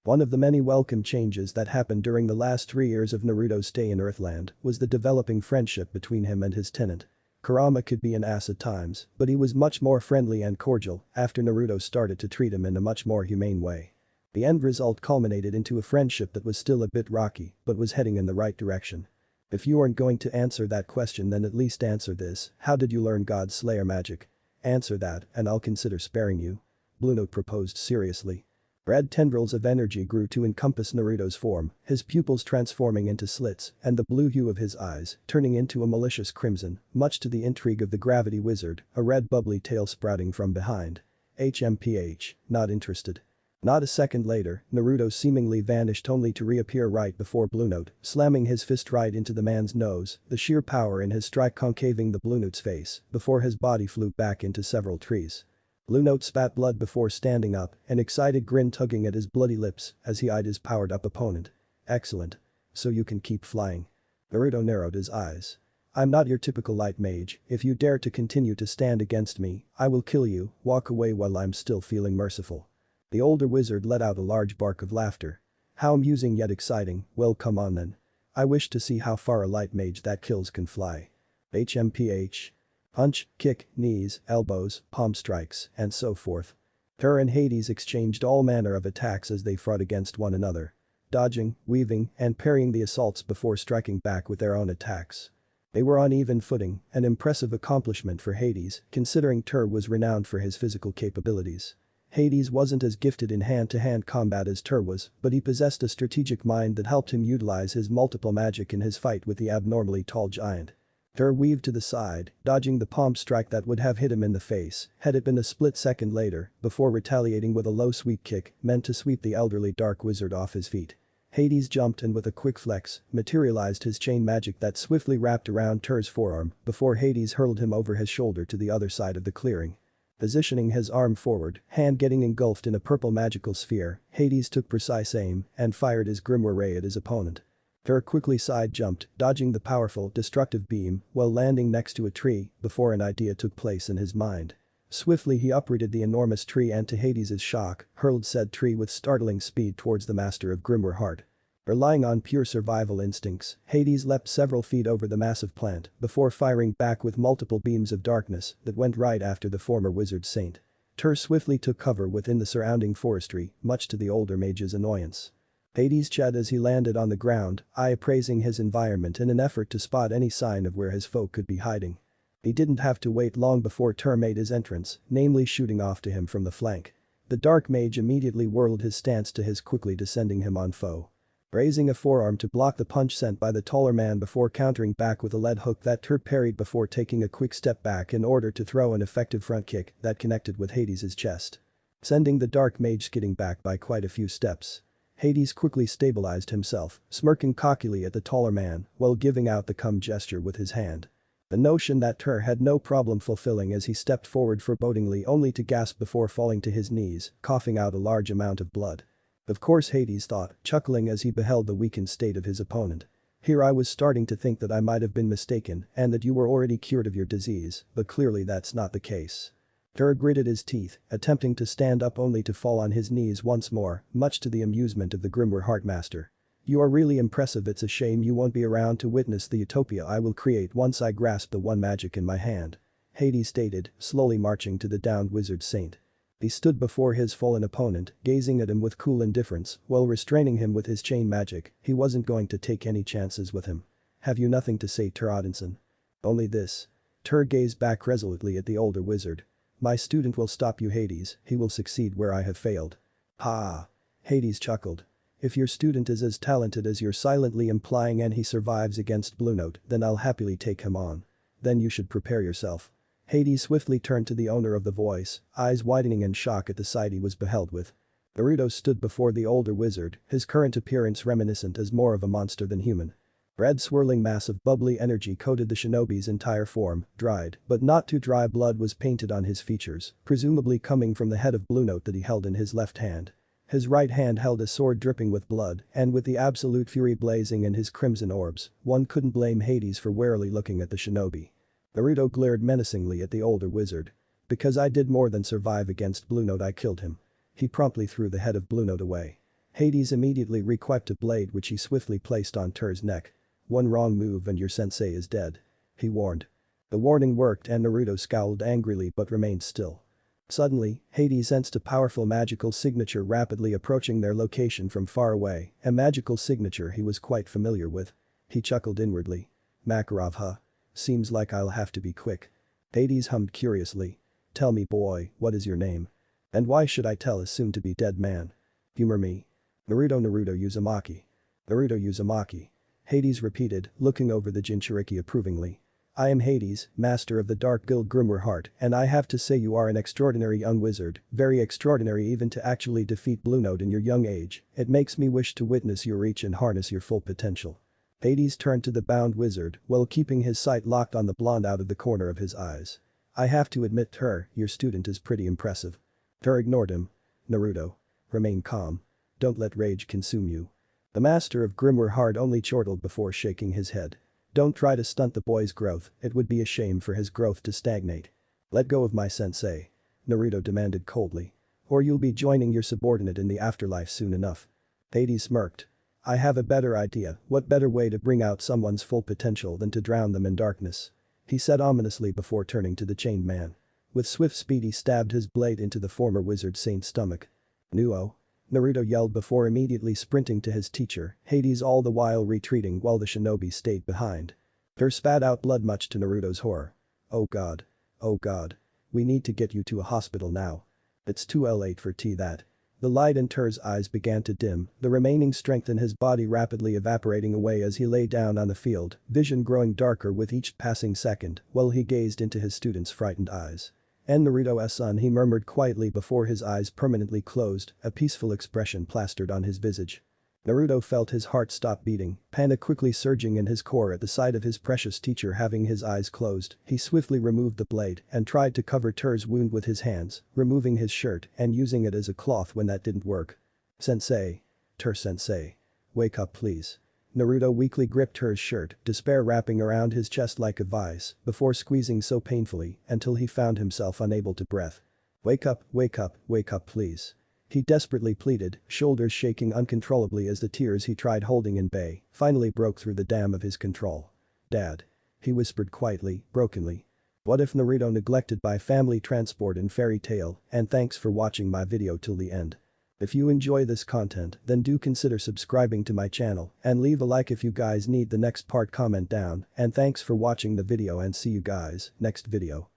One of the many welcome changes that happened during the last 3 years of Naruto's stay in Earthland was the developing friendship between him and his tenant. Kurama could be an ass at times, but he was much more friendly and cordial after Naruto started to treat him in a much more humane way. The end result culminated into a friendship that was still a bit rocky but was heading in the right direction. If you aren't going to answer that question, then at least answer this: how did you learn God's Slayer magic? Answer that and I'll consider sparing you. Blue Note proposed seriously. Red tendrils of energy grew to encompass Naruto's form, his pupils transforming into slits and the blue hue of his eyes turning into a malicious crimson, much to the intrigue of the gravity wizard, a red bubbly tail sprouting from behind. HMPH, not interested. Not a second later, Naruto seemingly vanished only to reappear right before Blue Note, slamming his fist right into the man's nose, the sheer power in his strike concaving the Blue Note's face before his body flew back into several trees. Blue Note spat blood before standing up, an excited grin tugging at his bloody lips as he eyed his powered-up opponent. Excellent. So you can keep flying. Naruto narrowed his eyes. I'm not your typical light mage. If you dare to continue to stand against me, I will kill you. Walk away while I'm still feeling merciful. The older wizard let out a large bark of laughter. How amusing yet exciting. Well, come on then. I wish to see how far a light mage that kills can fly. HMPH. Punch, kick, knees, elbows, palm strikes, and so forth. Tur and Hades exchanged all manner of attacks as they fought against one another. Dodging, weaving, and parrying the assaults before striking back with their own attacks. They were on even footing, an impressive accomplishment for Hades, considering Tur was renowned for his physical capabilities. Hades wasn't as gifted in hand-to-hand combat as Tur was, but he possessed a strategic mind that helped him utilize his multiple magic in his fight with the abnormally tall giant. Tur weaved to the side, dodging the palm strike that would have hit him in the face had it been a split second later, before retaliating with a low sweep kick meant to sweep the elderly dark wizard off his feet. Hades jumped and with a quick flex, materialized his chain magic that swiftly wrapped around Tur's forearm before Hades hurled him over his shoulder to the other side of the clearing. Positioning his arm forward, hand getting engulfed in a purple magical sphere, Hades took precise aim and fired his Grimoire ray at his opponent. Tur quickly side-jumped, dodging the powerful, destructive beam while landing next to a tree before an idea took place in his mind. Swiftly he uprooted the enormous tree and to Hades' shock, hurled said tree with startling speed towards the master of Grimoire Heart. Relying on pure survival instincts, Hades leapt several feet over the massive plant before firing back with multiple beams of darkness that went right after the former wizard saint. Tur swiftly took cover within the surrounding forestry, much to the older mage's annoyance. Hades chatted as he landed on the ground, eye appraising his environment in an effort to spot any sign of where his foe could be hiding. He didn't have to wait long before Tur made his entrance, namely shooting off to him from the flank. The dark mage immediately whirled his stance to his quickly descending him on foe. Raising a forearm to block the punch sent by the taller man before countering back with a lead hook that Tur parried before taking a quick step back in order to throw an effective front kick that connected with Hades' chest. Sending the dark mage skidding back by quite a few steps. Hades quickly stabilized himself, smirking cockily at the taller man while giving out the come gesture with his hand. The notion that Tur had no problem fulfilling as he stepped forward forebodingly only to gasp before falling to his knees, coughing out a large amount of blood. Of course, Hades thought, chuckling as he beheld the weakened state of his opponent. Here I was starting to think that I might have been mistaken and that you were already cured of your disease, but clearly that's not the case. Tur gritted his teeth, attempting to stand up only to fall on his knees once more, much to the amusement of the Grimoire Heartmaster. You are really impressive. It's a shame you won't be around to witness the utopia I will create once I grasp the one magic in my hand. Hades stated, slowly marching to the downed wizard saint. He stood before his fallen opponent, gazing at him with cool indifference while restraining him with his chain magic. He wasn't going to take any chances with him. Have you nothing to say, Tur Odinson? Only this. Tur gazed back resolutely at the older wizard. My student will stop you, Hades, he will succeed where I have failed. Ha! Hades chuckled. If your student is as talented as you're silently implying and he survives against Blue Note, then I'll happily take him on. Then you should prepare yourself. Hades swiftly turned to the owner of the voice, eyes widening in shock at the sight he was beheld with. Naruto stood before the older wizard, his current appearance reminiscent as more of a monster than human. Red swirling mass of bubbly energy coated the shinobi's entire form, dried, but not too dry blood was painted on his features, presumably coming from the head of Blue Note that he held in his left hand. His right hand held a sword dripping with blood, and with the absolute fury blazing in his crimson orbs, one couldn't blame Hades for warily looking at the shinobi. Naruto glared menacingly at the older wizard. Because I did more than survive against Blue Note, I killed him. He promptly threw the head of Blue Note away. Hades immediately requipped a blade which he swiftly placed on Tur's neck. "One wrong move and your sensei is dead," he warned. The warning worked and Naruto scowled angrily but remained still. Suddenly, Hades sensed a powerful magical signature rapidly approaching their location from far away, a magical signature he was quite familiar with. He chuckled inwardly. "Makarov, huh? Seems like I'll have to be quick." Hades hummed curiously. "Tell me, boy, what is your name? And why should I tell a soon-to-be dead man? Humor me." Naruto Uzumaki." "Naruto Uzumaki." Hades repeated, looking over the jinchuriki approvingly. "I am Hades, master of the Dark Guild Grimoire Heart, and I have to say you are an extraordinary young wizard, very extraordinary even to actually defeat Blue Note in your young age, it makes me wish to witness your reach and harness your full potential." Hades turned to the bound wizard while keeping his sight locked on the blonde out of the corner of his eyes. "I have to admit Tur, your student is pretty impressive." Tur ignored him. "Naruto. Remain calm. Don't let rage consume you." The master of Grimoire Heart only chortled before shaking his head. "Don't try to stunt the boy's growth, it would be a shame for his growth to stagnate." "Let go of my sensei," Naruto demanded coldly. "Or you'll be joining your subordinate in the afterlife soon enough." Hades smirked. "I have a better idea, what better way to bring out someone's full potential than to drown them in darkness?" he said ominously before turning to the chained man. With swift speed he stabbed his blade into the former wizard saint's stomach. "Nuo!" Naruto yelled before immediately sprinting to his teacher, Hades all the while retreating while the shinobi stayed behind. Tur spat out blood much to Naruto's horror. "Oh god. Oh god. We need to get you to a hospital now. It's too late for that." The light in Tur's eyes began to dim, the remaining strength in his body rapidly evaporating away as he lay down on the field, vision growing darker with each passing second while he gazed into his student's frightened eyes. "And Naruto-san," he murmured quietly before his eyes permanently closed, a peaceful expression plastered on his visage. Naruto felt his heart stop beating, panic quickly surging in his core at the sight of his precious teacher having his eyes closed. He swiftly removed the blade and tried to cover Tur's wound with his hands, removing his shirt and using it as a cloth when that didn't work. "Sensei. Tur-sensei. Wake up please." Naruto weakly gripped Tur's shirt, despair wrapping around his chest like a vice, before squeezing so painfully until he found himself unable to breathe. Wake up, wake up please." He desperately pleaded, shoulders shaking uncontrollably as the tears he tried holding in bay finally broke through the dam of his control. "Dad." He whispered quietly, brokenly. What if Naruto neglected by family transport in fairy tale, and thanks for watching my video till the end. If you enjoy this content then do consider subscribing to my channel and leave a like if you guys need the next part, comment down, and thanks for watching the video and see you guys next video.